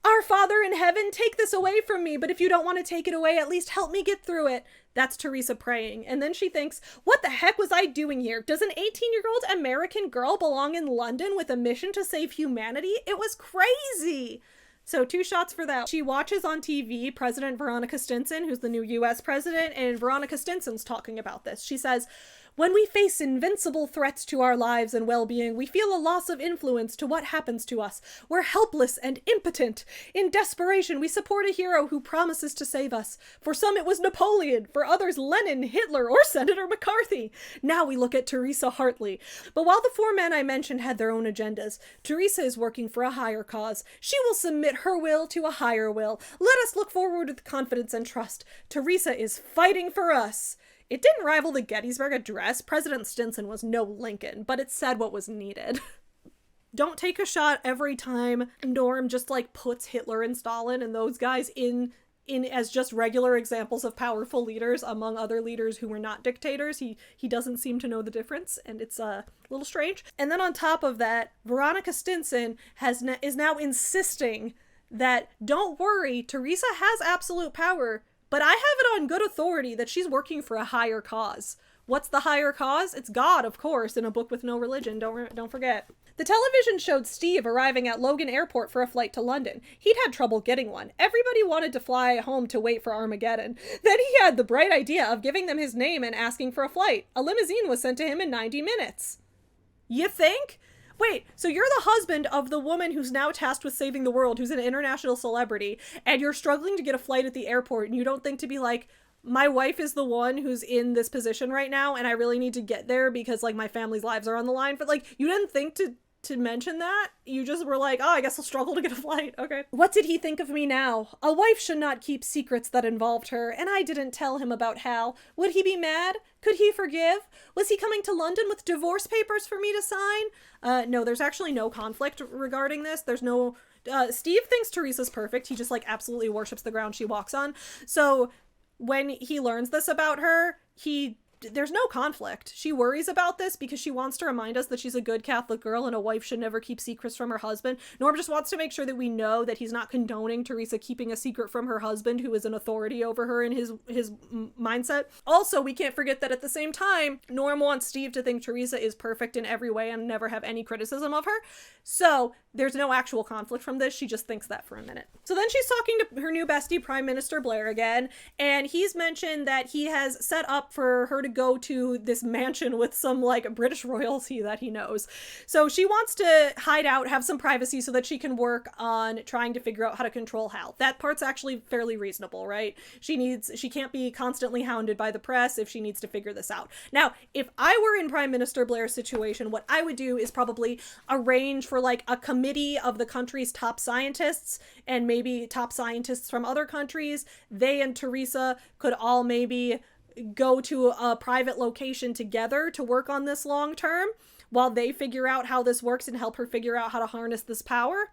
Our Father in heaven, take this away from me, but if you don't want to take it away, at least help me get through it. That's Theresa praying. And then she thinks, what the heck was I doing here? Does an 18-year-old American girl belong in London with a mission to save humanity? It was crazy. So 2 shots for that. She watches on TV President Veronica Stinson, who's the new US president, and Veronica Stinson's talking about this. She says, when we face invincible threats to our lives and well-being, we feel a loss of influence to what happens to us. We're helpless and impotent. In desperation, we support a hero who promises to save us. For some, it was Napoleon. For others, Lenin, Hitler, or Senator McCarthy. Now we look at Theresa Hartley. But while the 4 men I mentioned had their own agendas, Theresa is working for a higher cause. She will submit her will to a higher will. Let us look forward with confidence and trust. Theresa is fighting for us. It didn't rival the Gettysburg Address. President Stinson was no Lincoln, but it said what was needed. Don't take a shot every time Norm just like puts Hitler and Stalin and those guys in as just regular examples of powerful leaders among other leaders who were not dictators. He doesn't seem to know the difference, and it's a little strange. And then on top of that, Veronica Stinson is now insisting that, don't worry, Theresa has absolute power, but I have it on good authority that she's working for a higher cause. What's the higher cause? It's God, of course, in a book with no religion, don't forget. The television showed Steve arriving at Logan Airport for a flight to London. He'd had trouble getting one. Everybody wanted to fly home to wait for Armageddon. Then he had the bright idea of giving them his name and asking for a flight. A limousine was sent to him in 90 minutes. You think? Wait, so you're the husband of the woman who's now tasked with saving the world, who's an international celebrity, and you're struggling to get a flight at the airport, and you don't think to be like, my wife is the one who's in this position right now, and I really need to get there because, like, my family's lives are on the line. But, like, you didn't think to mention that. You just were like, oh, I guess I'll struggle to get a flight. Okay. What did he think of me now? A wife should not keep secrets that involved her, and I didn't tell him about Hal. Would he be mad? Could he forgive? Was he coming to London with divorce papers for me to sign? No, there's actually no conflict regarding this. There's no... Steve thinks Theresa's perfect. He just, like, absolutely worships the ground she walks on. So when he learns this about her, there's no conflict. She worries about this because she wants to remind us that she's a good Catholic girl and a wife should never keep secrets from her husband. Norm just wants to make sure that we know that he's not condoning Theresa keeping a secret from her husband, who is an authority over her in his mindset. Also, we can't forget that at the same time, Norm wants Steve to think Theresa is perfect in every way and never have any criticism of her. So there's no actual conflict from this. She just thinks that for a minute. So then she's talking to her new bestie, Prime Minister Blair, again, and he's mentioned that he has set up for her to go to this mansion with some, like, British royalty that he knows. So she wants to hide out, have some privacy so that she can work on trying to figure out how to control Hal. That part's actually fairly reasonable, right? She can't be constantly hounded by the press if she needs to figure this out. Now, if I were in Prime Minister Blair's situation, what I would do is probably arrange for, like, a committee of the country's top scientists and maybe top scientists from other countries. They and Theresa could all maybe go to a private location together to work on this long term while they figure out how this works and help her figure out how to harness this power.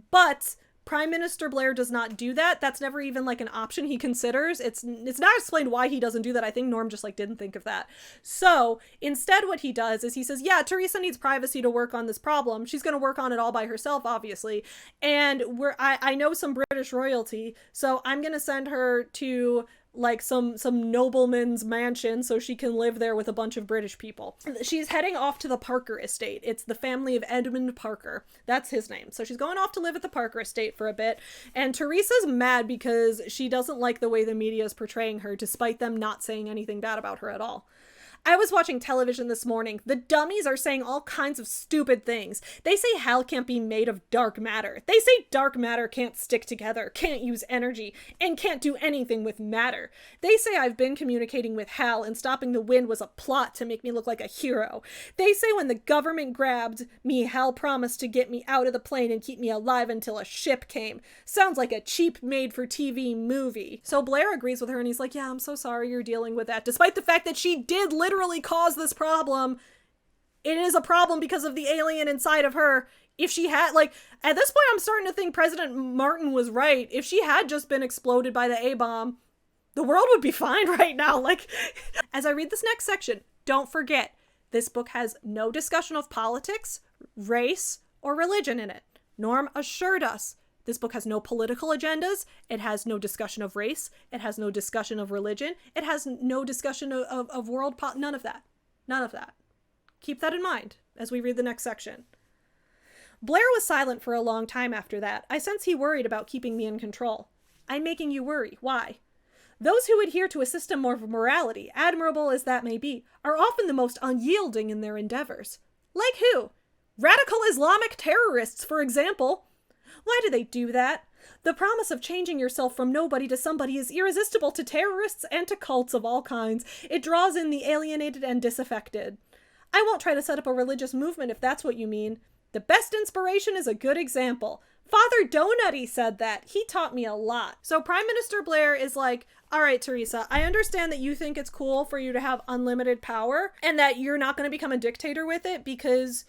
But Prime Minister Blair does not do that. That's never even, like, an option he considers. It's not explained why he doesn't do that. I think Norm just, like, didn't think of that. So instead what he does is he says, yeah, Theresa needs privacy to work on this problem. She's going to work on it all by herself, obviously. And I know some British royalty, so I'm going to send her to, like, some nobleman's mansion so she can live there with a bunch of British people. She's heading off to the Parker estate. It's the family of Edmund Parker. That's his name. So she's going off to live at the Parker estate for a bit. And Theresa's mad because she doesn't like the way the media is portraying her, despite them not saying anything bad about her at all. I was watching television this morning. The dummies are saying all kinds of stupid things. They say Hal can't be made of dark matter. They say dark matter can't stick together, can't use energy, and can't do anything with matter. They say I've been communicating with Hal and stopping the wind was a plot to make me look like a hero. They say when the government grabbed me, Hal promised to get me out of the plane and keep me alive until a ship came. Sounds like a cheap made-for-TV movie. So Blair agrees with her and he's like, yeah, I'm so sorry you're dealing with that. Despite the fact that she did literally cause this problem, it is a problem because of the alien inside of her. If she had, like, at this point I'm starting to think President Martin was right. If she had just been exploded by the A-bomb, the world would be fine right now. Like, as I read this next section, don't forget, this book has no discussion of politics, race, or religion in it. Norm assured us this book has no political agendas. It has no discussion of race. It has no discussion of religion. It has no discussion of world none of that. None of that. Keep that in mind as we read the next section. Blair was silent for a long time after that. I sense he worried about keeping me in control. I'm making you worry. Why? Those who adhere to a system of morality, admirable as that may be, are often the most unyielding in their endeavors. Like who? Radical Islamic terrorists, for example. Why do they do that? The promise of changing yourself from nobody to somebody is irresistible to terrorists and to cults of all kinds. It draws in the alienated and disaffected. I won't try to set up a religious movement if that's what you mean. The best inspiration is a good example. Father Donutty said that. He taught me a lot. So Prime Minister Blair is like, all right, Theresa, I understand that you think it's cool for you to have unlimited power and that you're not going to become a dictator with it because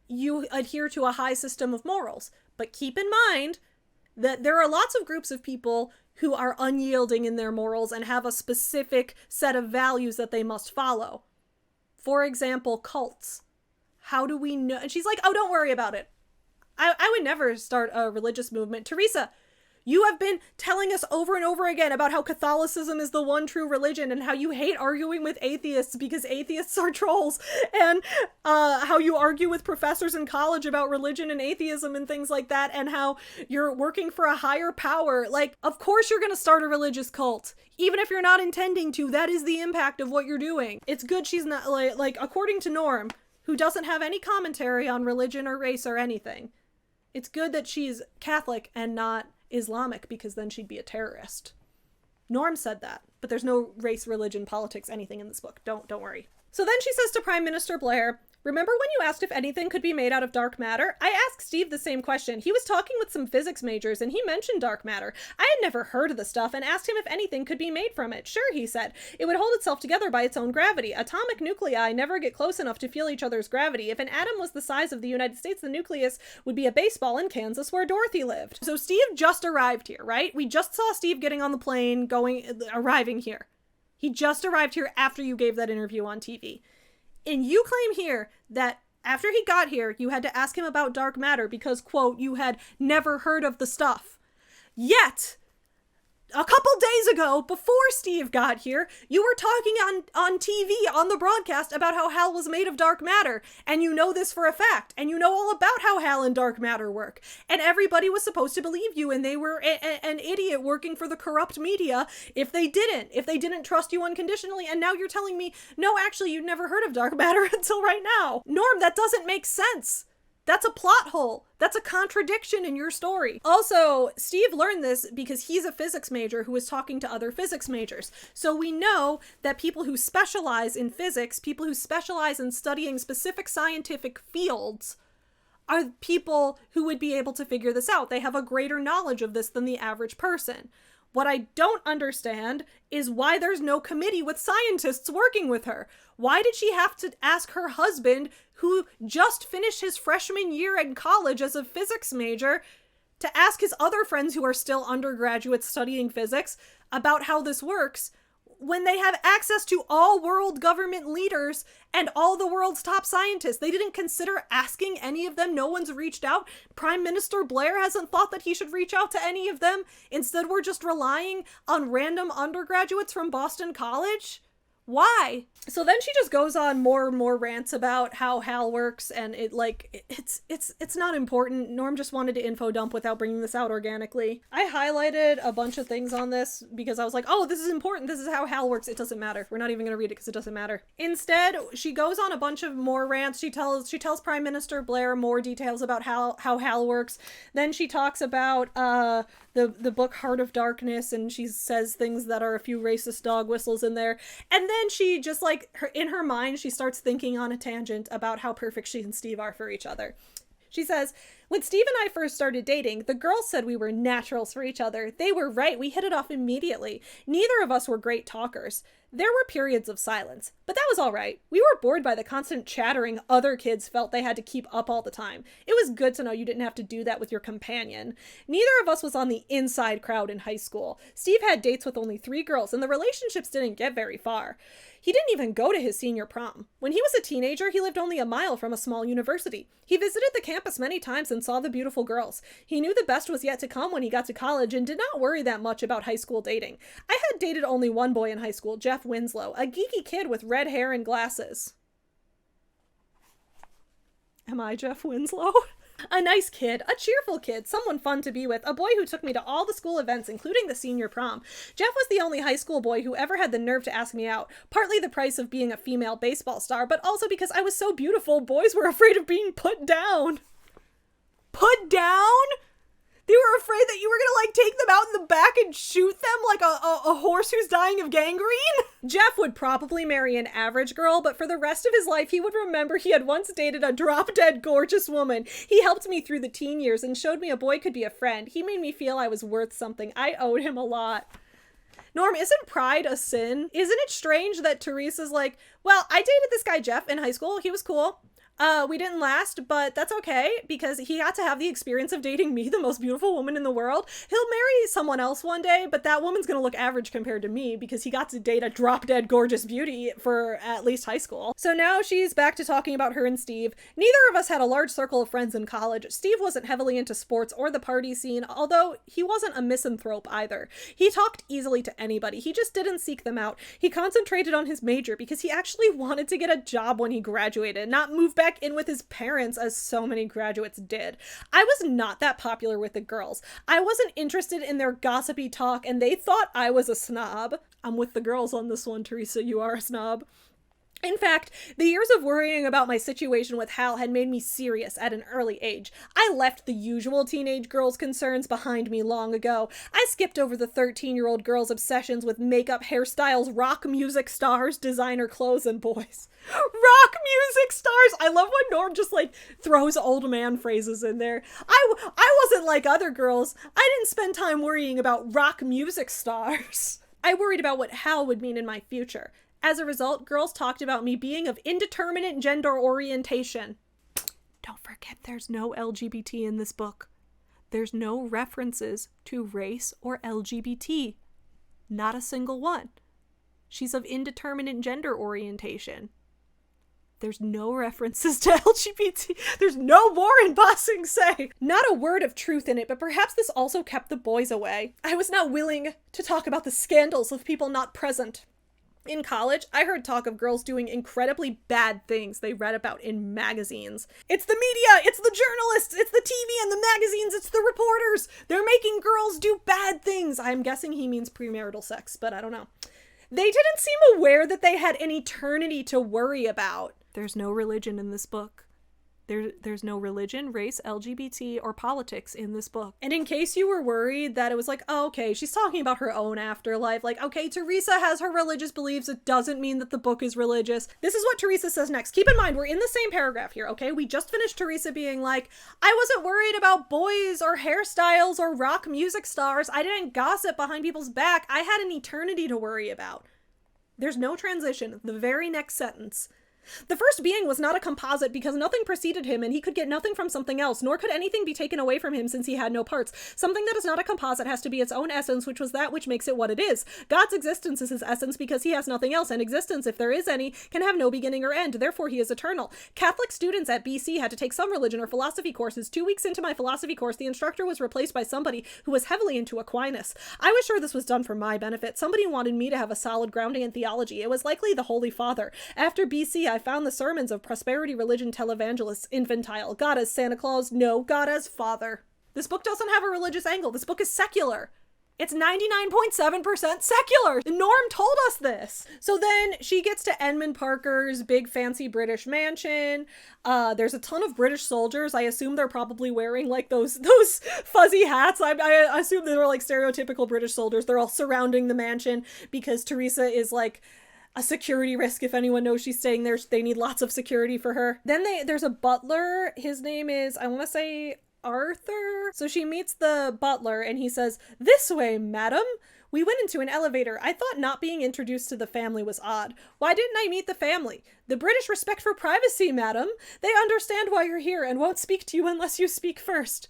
you adhere to a high system of morals. But keep in mind that there are lots of groups of people who are unyielding in their morals and have a specific set of values that they must follow. For example, cults. How do we know? And she's like, oh, don't worry about it. I would never start a religious movement. Theresa, you have been telling us over and over again about how Catholicism is the one true religion and how you hate arguing with atheists because atheists are trolls, and how you argue with professors in college about religion and atheism and things like that, and how you're working for a higher power. Like, of course you're going to start a religious cult. Even if you're not intending to, that is the impact of what you're doing. It's good she's not, like according to Norm, who doesn't have any commentary on religion or race or anything. It's good that she's Catholic and not Islamic, because then she'd be a terrorist. Norm said that, but there's no race, religion, politics, anything in this book. Don't worry. So then she says to Prime Minister Blair, remember when you asked if anything could be made out of dark matter? I asked Steve the same question. He was talking with some physics majors and he mentioned dark matter. I had never heard of the stuff and asked him if anything could be made from it. Sure, he said. It would hold itself together by its own gravity. Atomic nuclei never get close enough to feel each other's gravity. If an atom was the size of the United States, the nucleus would be a baseball in Kansas where Dorothy lived. So Steve just arrived here, right? We just saw Steve getting on the plane, arriving here. He just arrived here after you gave that interview on TV. And you claim here that after he got here, you had to ask him about dark matter because, quote, you had never heard of the stuff. Yet, a couple days ago, before Steve got here, you were talking on TV, on the broadcast, about how Hal was made of dark matter. And you know this for a fact. And you know all about how Hal and dark matter work. And everybody was supposed to believe you, and they were an idiot working for the corrupt media if they didn't trust you unconditionally. And now you're telling me, no, actually, you'd never heard of dark matter until right now. Norm, that doesn't make sense. That's a plot hole. That's a contradiction in your story. Also, Steve learned this because he's a physics major who was talking to other physics majors. So we know that people who specialize in physics, people who specialize in studying specific scientific fields, are people who would be able to figure this out. They have a greater knowledge of this than the average person. What I don't understand is why there's no committee with scientists working with her. Why did she have to ask her husband, who just finished his freshman year in college as a physics major, to ask his other friends who are still undergraduates studying physics about how this works, when they have access to all world government leaders and all the world's top scientists? They didn't consider asking any of them. No one's reached out. Prime Minister Blair hasn't thought that he should reach out to any of them. Instead, we're just relying on random undergraduates from Boston College. Why? So then she just goes on more and more rants about how Hal works, and it's not important. Norm just wanted to info dump without bringing this out organically. I highlighted a bunch of things on this because I was like, oh, this is important. This is how Hal works. It doesn't matter. We're not even going to read it because it doesn't matter. Instead, she goes on a bunch of more rants. She tells Prime Minister Blair more details about how Hal works. Then she talks about the book Heart of Darkness, and she says things that are a few racist dog whistles in there. And then she just in her mind, she starts thinking on a tangent about how perfect she and Steve are for each other. She says, when Steve and I first started dating, the girls said we were naturals for each other. They were right. We hit it off immediately. Neither of us were great talkers. There were periods of silence, but that was all right. We were bored by the constant chattering other kids felt they had to keep up all the time. It was good to know you didn't have to do that with your companion. Neither of us was on the inside crowd in high school. Steve had dates with only 3 girls, and the relationships didn't get very far. He didn't even go to his senior prom. When he was a teenager, he lived only a mile from a small university. He visited the campus many times and saw the beautiful girls. He knew the best was yet to come when he got to college and did not worry that much about high school dating. I had dated only one boy in high school, Jeff Winslow, a geeky kid with red hair and glasses. Am I Jeff Winslow? A nice kid, a cheerful kid, someone fun to be with, a boy who took me to all the school events, including the senior prom. Jeff was the only high school boy who ever had the nerve to ask me out, partly the price of being a female baseball star, but also because I was so beautiful, boys were afraid of being put down. Put down? They were afraid that you were gonna take them out in the back and shoot them like a horse who's dying of gangrene? Jeff would probably marry an average girl, but for the rest of his life, he would remember he had once dated a drop-dead gorgeous woman. He helped me through the teen years and showed me a boy could be a friend. He made me feel I was worth something. I owed him a lot. Norm, isn't pride a sin? Isn't it strange that Theresa's like, well, I dated this guy Jeff in high school. He was cool. We didn't last, but that's okay because he got to have the experience of dating me, the most beautiful woman in the world. He'll marry someone else one day, but that woman's gonna look average compared to me because he got to date a drop-dead gorgeous beauty for at least high school. So now she's back to talking about her and Steve. Neither of us had a large circle of friends in college. Steve wasn't heavily into sports or the party scene, although he wasn't a misanthrope either. He talked easily to anybody. He just didn't seek them out. He concentrated on his major because he actually wanted to get a job when he graduated, not move back in with his parents as so many graduates did. I was not that popular with the girls. I wasn't interested in their gossipy talk and they thought I was a snob. I'm with the girls on this one, Theresa. You are a snob. In fact, the years of worrying about my situation with Hal had made me serious at an early age. I left the usual teenage girls' concerns behind me long ago. I skipped over the 13-year-old girls' obsessions with makeup, hairstyles, rock music stars, designer clothes, and boys. Rock music stars! I love when Norm just like throws old man phrases in there. I wasn't like other girls. I didn't spend time worrying about rock music stars. I worried about what Hal would mean in my future. As a result, girls talked about me being of indeterminate gender orientation. Don't forget there's no LGBT in this book. There's no references to race or LGBT. Not a single one. She's of indeterminate gender orientation. There's no references to LGBT. There's no more in Bossing Say. Not a word of truth in it, but perhaps this also kept the boys away. I was not willing to talk about the scandals of people not present. In college, I heard talk of girls doing incredibly bad things they read about in magazines. It's the media, it's the journalists, it's the TV and the magazines, it's the reporters. They're making girls do bad things. I'm guessing he means premarital sex, but I don't know. They didn't seem aware that they had an eternity to worry about. There's no religion in this book. There's no religion, race, LGBT, or politics in this book. And in case you were worried that it was like, oh, okay, she's talking about her own afterlife. Like, okay, Theresa has her religious beliefs. It doesn't mean that the book is religious. This is what Theresa says next. Keep in mind, we're in the same paragraph here, okay? We just finished Theresa being like, I wasn't worried about boys or hairstyles or rock music stars. I didn't gossip behind people's back. I had an eternity to worry about. There's no transition. The very next sentence. The first being was not a composite because nothing preceded him and he could get nothing from something else, nor could anything be taken away from him since he had no parts. Something that is not a composite has to be its own essence, which was that which makes it what it is. God's existence is his essence because he has nothing else, and existence, if there is any, can have no beginning or end. Therefore, he is eternal. Catholic students at BC had to take some religion or philosophy courses. 2 weeks into my philosophy course, the instructor was replaced by somebody who was heavily into Aquinas. I was sure this was done for my benefit. Somebody wanted me to have a solid grounding in theology. It was likely the Holy Father. After BC, I found the sermons of prosperity religion televangelists infantile. God as Santa Claus? No, God as Father. This book doesn't have a religious angle. This book is secular. It's 99.7% secular. Norm told us this. So then she gets to Edmund Parker's big fancy British mansion. There's a ton of British soldiers. I assume they're probably wearing like those fuzzy hats. I assume they're like stereotypical British soldiers. They're all surrounding the mansion because Theresa is like a security risk. If anyone knows she's staying there, they need lots of security for her. Then there's a butler. His name is, I want to say Arthur. So she meets the butler and he says, "This way, madam." We went into an elevator. I thought not being introduced to the family was odd. Why didn't I meet the family? The British respect for privacy, madam. They understand why you're here and won't speak to you unless you speak first.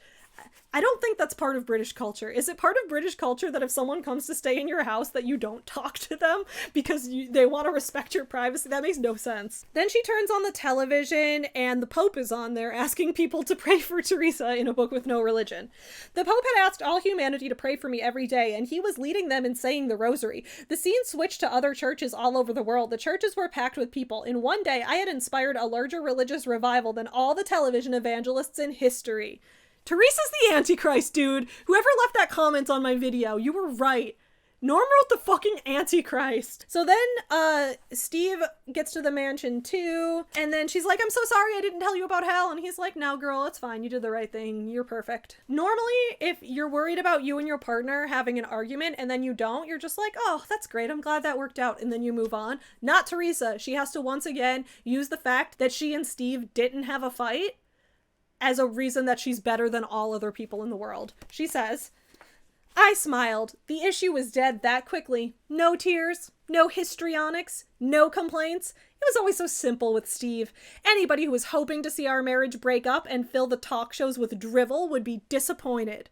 I don't think that's part of British culture. Is it part of British culture that if someone comes to stay in your house that you don't talk to them because they want to respect your privacy? That makes no sense. Then she turns on the television and the Pope is on there asking people to pray for Theresa in a book with no religion. The Pope had asked all humanity to pray for me every day, and he was leading them in saying the rosary. The scene switched to other churches all over the world. The churches were packed with people. In one day, I had inspired a larger religious revival than all the television evangelists in history. Theresa's the Antichrist, dude. Whoever left that comment on my video, you were right. Norm wrote the fucking Antichrist. So then, Steve gets to the mansion too, and then she's like, "I'm so sorry I didn't tell you about Hale," and he's like, "No, girl, it's fine. You did the right thing. You're perfect." Normally, if you're worried about you and your partner having an argument and then you don't, you're just like, "Oh, that's great. I'm glad that worked out," and then you move on. Not Theresa. She has to once again use the fact that she and Steve didn't have a fight as a reason that she's better than all other people in the world. She says, "I smiled. The issue was dead that quickly. No tears, no histrionics, no complaints. It was always so simple with Steve. Anybody who was hoping to see our marriage break up and fill the talk shows with drivel would be disappointed."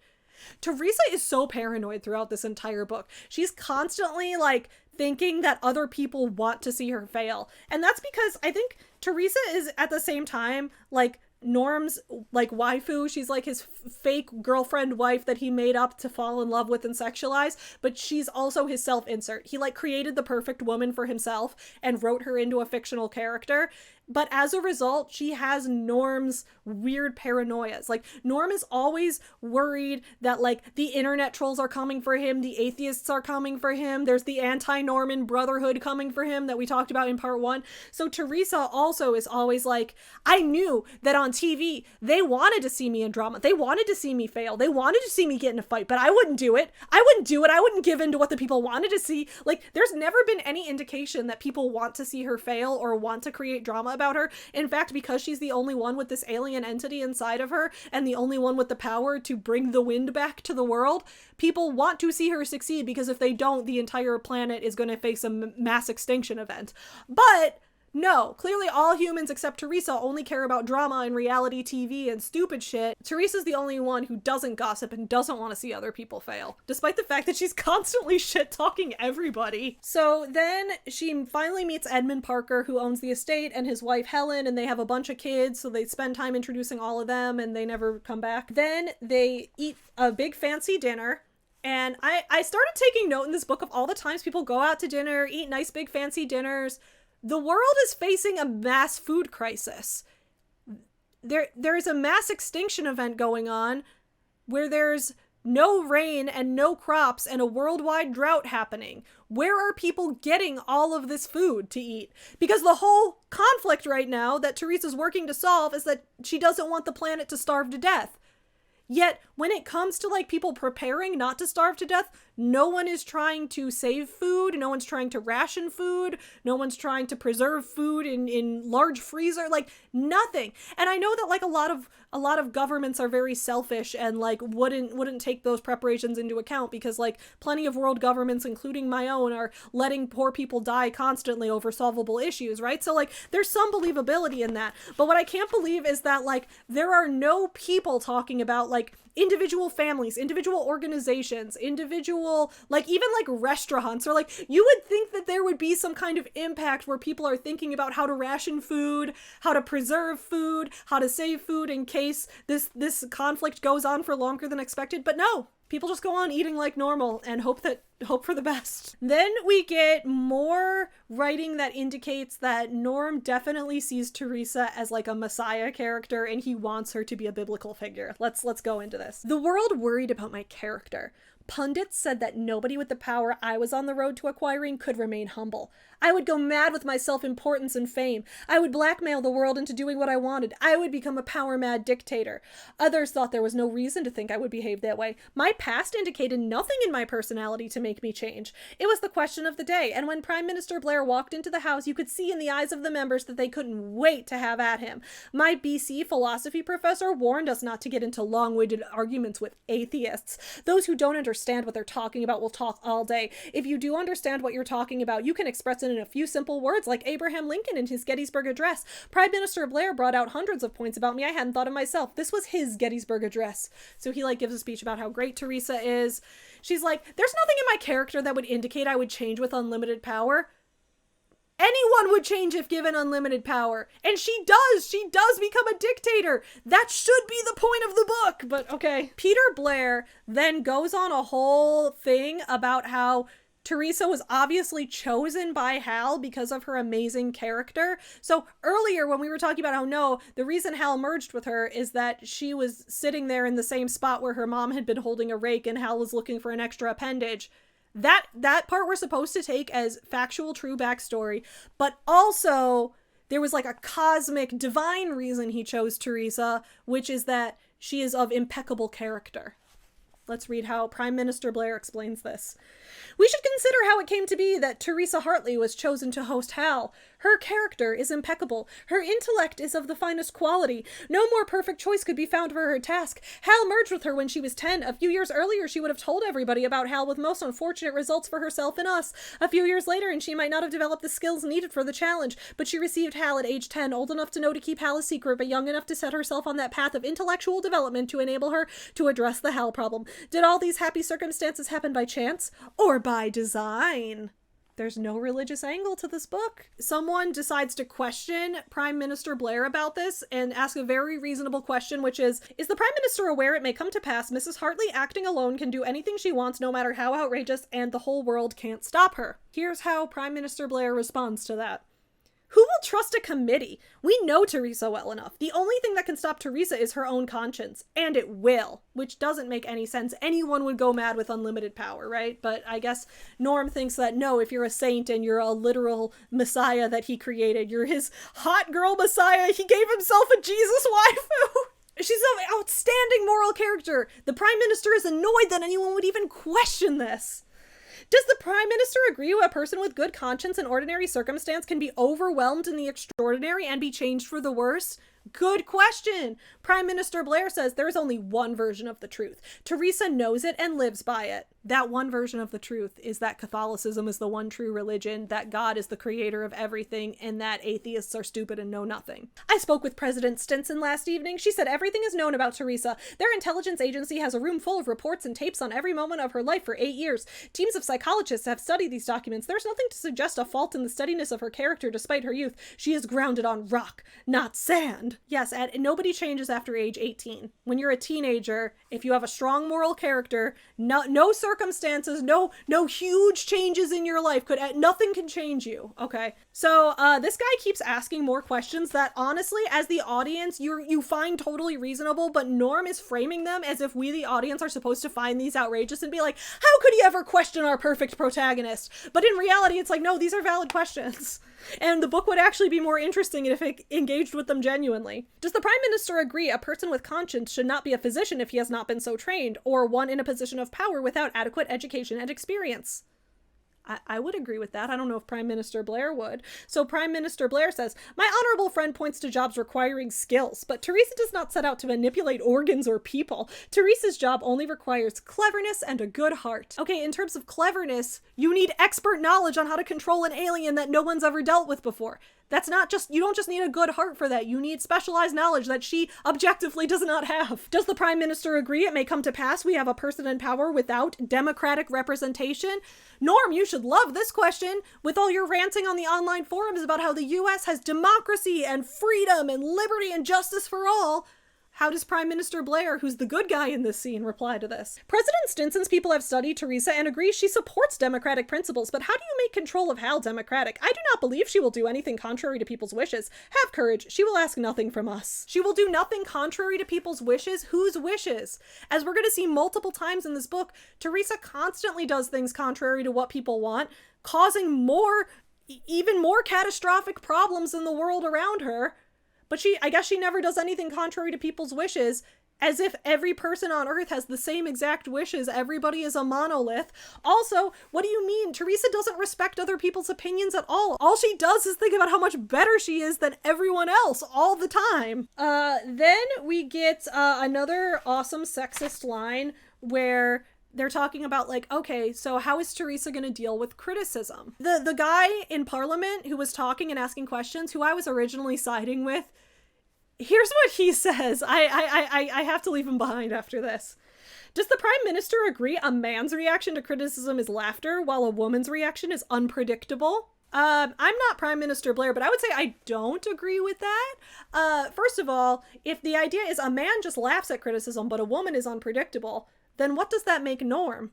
Theresa is so paranoid throughout this entire book. She's constantly like thinking that other people want to see her fail. And that's because I think Theresa is at the same time like Norm's like waifu. She's like his fake girlfriend wife that he made up to fall in love with and sexualize, but she's also his self-insert. He like created the perfect woman for himself and wrote her into a fictional character. But as a result, she has Norm's weird paranoias. Like, Norm is always worried that, like, the internet trolls are coming for him, the atheists are coming for him, there's the anti-Norman Brotherhood coming for him that we talked about in part 1. So Theresa also is always like, I knew that on TV, they wanted to see me in drama. They wanted to see me fail. They wanted to see me get in a fight, but I wouldn't do it. I wouldn't give in to what the people wanted to see. Like, there's never been any indication that people want to see her fail or want to create drama about her. In fact, because she's the only one with this alien entity inside of her and the only one with the power to bring the wind back to the world, people want to see her succeed, because if they don't, the entire planet is going to face a mass extinction event. But no, clearly all humans except Theresa only care about drama and reality TV and stupid shit. Theresa's the only one who doesn't gossip and doesn't want to see other people fail, despite the fact that she's constantly shit-talking everybody. So then she finally meets Edmund Parker, who owns the estate, and his wife Helen, and they have a bunch of kids, so they spend time introducing all of them, and they never come back. Then they eat a big fancy dinner. And I started taking note in this book of all the times people go out to dinner, eat nice big fancy dinners. The world is facing a mass food crisis. There is a mass extinction event going on where there's no rain and no crops and a worldwide drought happening. Where are people getting all of this food to eat? Because the whole conflict right now that Theresa's working to solve is that she doesn't want the planet to starve to death. Yet, when it comes to, like, people preparing not to starve to death, no one is trying to save food, no one's trying to ration food, no one's trying to preserve food in large freezer, like, nothing. And I know that, like, a lot of governments are very selfish and, like, wouldn't take those preparations into account, because, like, plenty of world governments, including my own, are letting poor people die constantly over solvable issues, right? So, like, there's some believability in that. But what I can't believe is that, like, there are no people talking about, like, individual families, individual organizations, individual, like, even, like, restaurants, or, like, you would think that there would be some kind of impact where people are thinking about how to ration food, how to preserve food, how to save food in case this conflict goes on for longer than expected. But no, people just go on eating like normal and hope for the best. Then we get more writing that indicates that Norm definitely sees Theresa as, like, a messiah character, and he wants her to be a biblical figure. Let's go into this. The world worried about my character. Pundits said that nobody with the power I was on the road to acquiring could remain humble. I would go mad with my self-importance and fame. I would blackmail the world into doing what I wanted. I would become a power-mad dictator. Others thought there was no reason to think I would behave that way. My past indicated nothing in my personality to make me change. It was the question of the day, and when Prime Minister Blair walked into the House, you could see in the eyes of the members that they couldn't wait to have at him. My BC philosophy professor warned us not to get into long-winded arguments with atheists. Those who don't understand what they're talking about will talk all day. If you do understand what you're talking about, you can express it in a few simple words, like Abraham Lincoln in his Gettysburg Address. Prime Minister Blair brought out hundreds of points about me I hadn't thought of myself. This was his Gettysburg Address. So he, like, gives a speech about how great Theresa is. She's like, there's nothing in my character that would indicate I would change with unlimited power. Anyone would change if given unlimited power. And she does. She does become a dictator. That should be the point of the book. But okay. Peter Blair then goes on a whole thing about how Theresa was obviously chosen by Hal because of her amazing character. So earlier when we were talking about how no, the reason Hal merged with her is that she was sitting there in the same spot where her mom had been holding a rake and Hal was looking for an extra appendage. That part we're supposed to take as factual true backstory, but also there was, like, a cosmic divine reason he chose Theresa, which is that she is of impeccable character. Let's read how Prime Minister Blair explains this. We should consider how it came to be that Theresa Hartley was chosen to host Hal. Her character is impeccable. Her intellect is of the finest quality. No more perfect choice could be found for her task. Hal merged with her when she was 10. A few years earlier, she would have told everybody about Hal with most unfortunate results for herself and us. A few years later, and she might not have developed the skills needed for the challenge, but she received Hal at age 10, old enough to know to keep Hal a secret, but young enough to set herself on that path of intellectual development to enable her to address the Hal problem. Did all these happy circumstances happen by chance? Or by design? There's no religious angle to this book. Someone decides to question Prime Minister Blair about this and ask a very reasonable question, which is the Prime Minister aware it may come to pass Mrs. Hartley acting alone can do anything she wants, no matter how outrageous, and the whole world can't stop her? Here's how Prime Minister Blair responds to that. Who will trust a committee? We know Theresa well enough. The only thing that can stop Theresa is her own conscience, and it will, which doesn't make any sense. Anyone would go mad with unlimited power, right? But I guess Norm thinks that, no, if you're a saint and you're a literal messiah that he created, you're his hot girl messiah, he gave himself a Jesus waifu. She's an outstanding moral character. The Prime Minister is annoyed that anyone would even question this. Does the Prime Minister agree a person with good conscience in ordinary circumstance can be overwhelmed in the extraordinary and be changed for the worse? Good question. Prime Minister Blair says there is only one version of the truth. Theresa knows it and lives by it. That one version of the truth is that Catholicism is the one true religion, that God is the creator of everything, and that atheists are stupid and know nothing. I spoke with President Stinson last evening. She said everything is known about Theresa. Their intelligence agency has a room full of reports and tapes on every moment of her life for 8 years. Teams of psychologists have studied these documents. There's nothing to suggest a fault in the steadiness of her character despite her youth. She is grounded on rock, not sand. Yes, and nobody changes after age 18. When you're a teenager, if you have a strong moral character, no circumstances, no huge changes in your life nothing can change you. Okay. So this guy keeps asking more questions that honestly, as the audience, you find totally reasonable, but Norm is framing them as if we, the audience, are supposed to find these outrageous and be like, how could he ever question our perfect protagonist? But in reality, it's like, no, these are valid questions. And the book would actually be more interesting if it engaged with them genuinely. Does the Prime Minister agree a person with conscience should not be a physician if he has not been so trained, or one in a position of power without adequate education and experience? I would agree with that. I don't know if Prime Minister Blair would. So Prime Minister Blair says, my honorable friend points to jobs requiring skills, but Theresa does not set out to manipulate organs or people. Theresa's job only requires cleverness and a good heart. Okay, in terms of cleverness, you need expert knowledge on how to control an alien that no one's ever dealt with before. That's not just, you don't just need a good heart for that. You need specialized knowledge that she objectively does not have. Does the Prime Minister agree it may come to pass we have a person in power without democratic representation? Norm, you should love this question. With all your ranting on the online forums about how the US has democracy and freedom and liberty and justice for all, how does Prime Minister Blair, who's the good guy in this scene, reply to this? President Stinson's people have studied Theresa and agree she supports democratic principles, but how do you make control of Hale democratic? I do not believe she will do anything contrary to people's wishes. Have courage. She will ask nothing from us. She will do nothing contrary to people's wishes? Whose wishes? As we're going to see multiple times in this book, Theresa constantly does things contrary to what people want, causing even more catastrophic problems in the world around her. But I guess she never does anything contrary to people's wishes, as if every person on Earth has the same exact wishes. Everybody is a monolith. Also, what do you mean? Theresa doesn't respect other people's opinions at all. All she does is think about how much better she is than everyone else all the time. Then we get another awesome sexist line where they're talking about, like, okay, so how is Theresa going to deal with criticism? The guy in Parliament who was talking and asking questions, who I was originally siding with, here's what he says. I have to leave him behind after this. Does the Prime Minister agree a man's reaction to criticism is laughter, while a woman's reaction is unpredictable? I'm not Prime Minister Blair, but I would say I don't agree with that. First of all, if the idea is a man just laughs at criticism, but a woman is unpredictable, then what does that make Norm?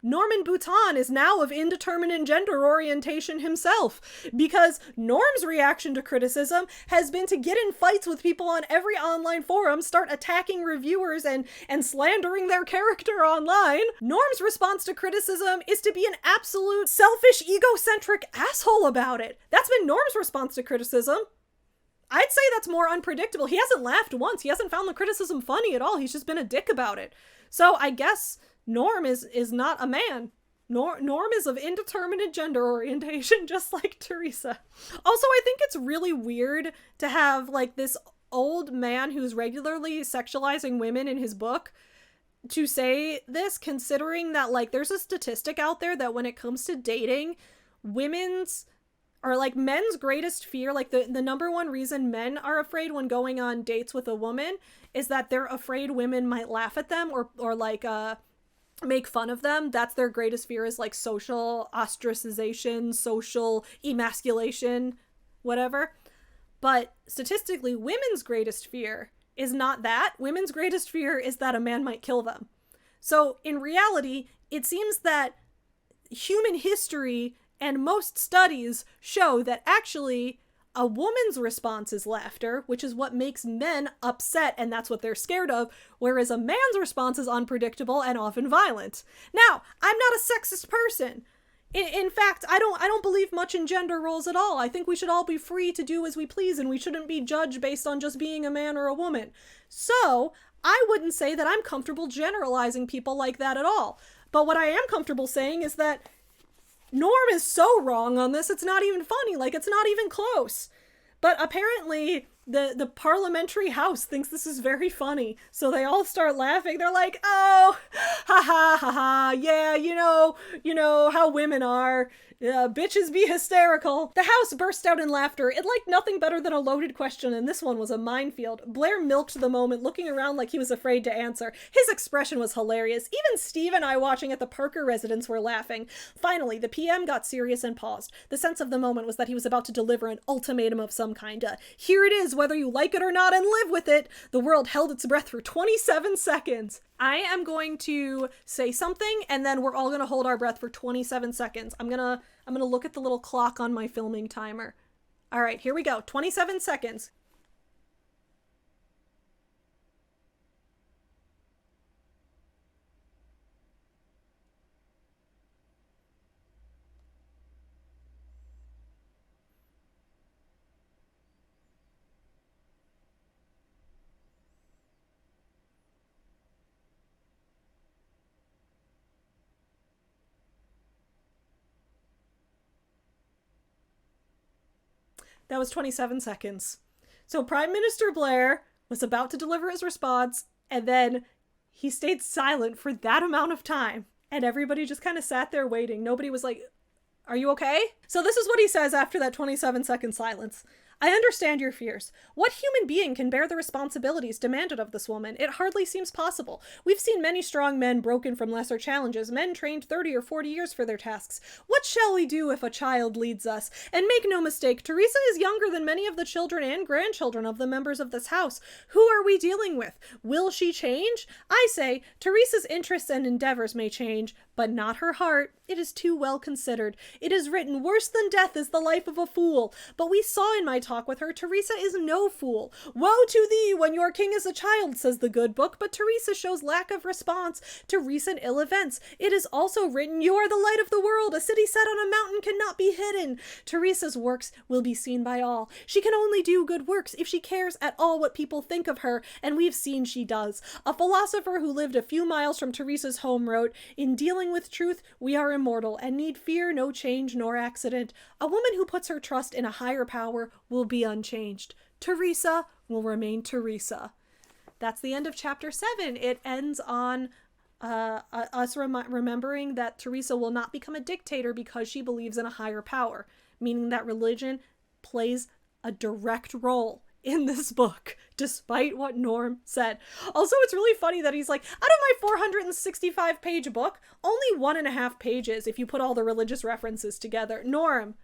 Norman Bouton is now of indeterminate gender orientation himself, because Norm's reaction to criticism has been to get in fights with people on every online forum, start attacking reviewers and slandering their character online. Norm's response to criticism is to be an absolute selfish, egocentric asshole about it. That's been Norm's response to criticism. I'd say that's more unpredictable. He hasn't laughed once. He hasn't found the criticism funny at all. He's just been a dick about it. So I guess Norm is not a man. Norm is of indeterminate gender orientation, just like Theresa. Also, I think it's really weird to have, like, this old man who's regularly sexualizing women in his book to say this, considering that, like, there's a statistic out there that when it comes to dating, men's greatest fear, like the number one reason men are afraid when going on dates with a woman is that they're afraid women might laugh at them or make fun of them. That's their greatest fear, is like social ostracization, social emasculation, whatever. But statistically, women's greatest fear is not that. Women's greatest fear is that a man might kill them. So in reality, it seems that human history and most studies show that actually A woman's response is laughter, which is what makes men upset, and that's what they're scared of, whereas a man's response is unpredictable and often violent. Now, I'm not a sexist person. In fact, I don't believe much in gender roles at all. I think we should all be free to do as we please, and we shouldn't be judged based on just being a man or a woman. So, I wouldn't say that I'm comfortable generalizing people like that at all. But what I am comfortable saying is that Norm is so wrong on this, it's not even funny. Like, it's not even close. But apparently, the parliamentary house thinks this is very funny. So they all start laughing. They're like, oh, ha ha ha ha, yeah, you know how women are. Bitches be hysterical. The house burst out in laughter. It liked nothing better than a loaded question, and this one was a minefield. Blair milked the moment, looking around like he was afraid to answer. His expression was hilarious. Even Steve and I watching at the Parker residence were laughing. Finally, the PM got serious and paused. The sense of the moment was that he was about to deliver an ultimatum of some kind. Here it is, whether you like it or not, and live with it. The world held its breath for 27 seconds. I am going to say something, and then we're all going to hold our breath for 27 seconds. I'm gonna look at the little clock on my filming timer. All right, here we go. 27 seconds. That was 27 seconds. So Prime Minister Blair was about to deliver his response, and then he stayed silent for that amount of time. And everybody just kind of sat there waiting. Nobody was like, are you okay? So this is what he says after that 27-second silence. I understand your fears. What human being can bear the responsibilities demanded of this woman? It hardly seems possible. We've seen many strong men broken from lesser challenges, men trained 30 or 40 years for their tasks. What shall we do if a child leads us? And make no mistake, Theresa is younger than many of the children and grandchildren of the members of this house. Who are we dealing with? Will she change? I say, Theresa's interests and endeavors may change, but not her heart. It is too well considered. It is written, worse than death is the life of a fool. But we saw in my talk with her, Theresa is no fool. Woe to thee when your king is a child, says the good book, but Theresa shows lack of response to recent ill events. It is also written, you are the light of the world. A city set on a mountain cannot be hidden. Theresa's works will be seen by all. She can only do good works if she cares at all what people think of her, and we've seen she does. A philosopher who lived a few miles from Theresa's home wrote, in dealing with truth, we are immortal and need fear no change nor accident. A woman who puts her trust in a higher power will be unchanged. Theresa will remain Theresa. That's the end of chapter 7. It ends on us remembering that Theresa will not become a dictator because she believes in a higher power, meaning that religion plays a direct role in this book, despite what Norm said. Also, it's really funny that he's like, out of my 465-page book, only 1.5 pages if you put all the religious references together. Norm,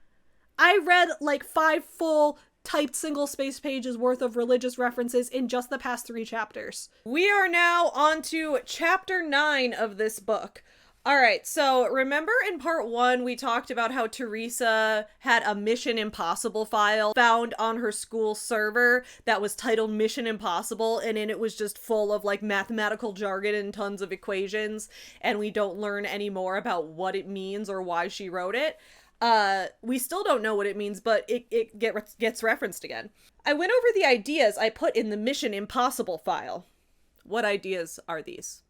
I read like 5 full typed single-space pages worth of religious references in just the past 3 chapters. We are now on to chapter 9 of this book. Alright, so remember in part 1 we talked about how Theresa had a Mission Impossible file found on her school server that was titled Mission Impossible, and in it was just full of like mathematical jargon and tons of equations, and we don't learn any more about what it means or why she wrote it. We still don't know what it means, but it gets referenced again. I went over the ideas I put in the Mission Impossible file. What ideas are these?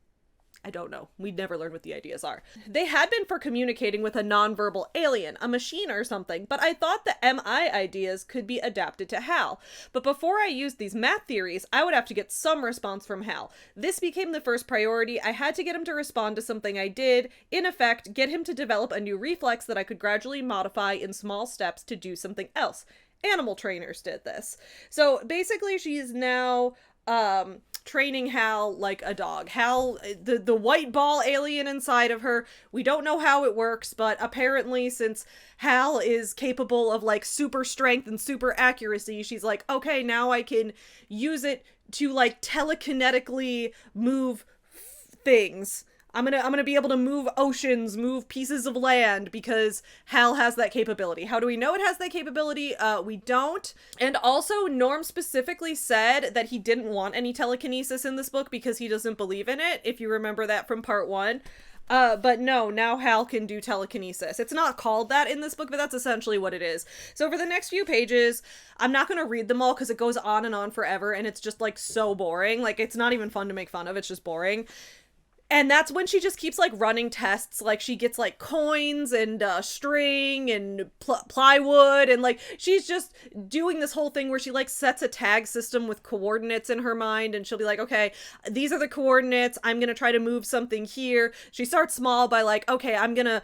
I don't know. We never learned what the ideas are. They had been for communicating with a nonverbal alien, a machine or something, but I thought the MI ideas could be adapted to Hal. But before I used these math theories, I would have to get some response from Hal. This became the first priority. I had to get him to respond to something I did, in effect, get him to develop a new reflex that I could gradually modify in small steps to do something else. Animal trainers did this. So basically she is now training Hal like a dog. Hal, the white ball alien inside of her, we don't know how it works, but apparently since Hal is capable of like super strength and super accuracy, she's like, okay, now I can use it to like telekinetically move things. I'm gonna be able to move oceans, move pieces of land, because Hal has that capability. How do we know it has that capability? We don't. And also, Norm specifically said that he didn't want any telekinesis in this book because he doesn't believe in it, if you remember that from part 1. But no, now Hal can do telekinesis. It's not called that in this book, but that's essentially what it is. So for the next few pages, I'm not going to read them all because it goes on and on forever, and it's just, like, so boring. Like, it's not even fun to make fun of. It's just boring. And that's when she just keeps, like, running tests. Like, she gets, like, coins and string and plywood. And, like, she's just doing this whole thing where she, like, sets a tag system with coordinates in her mind. And she'll be like, okay, these are the coordinates. I'm going to try to move something here. She starts small by, like, okay, I'm going to,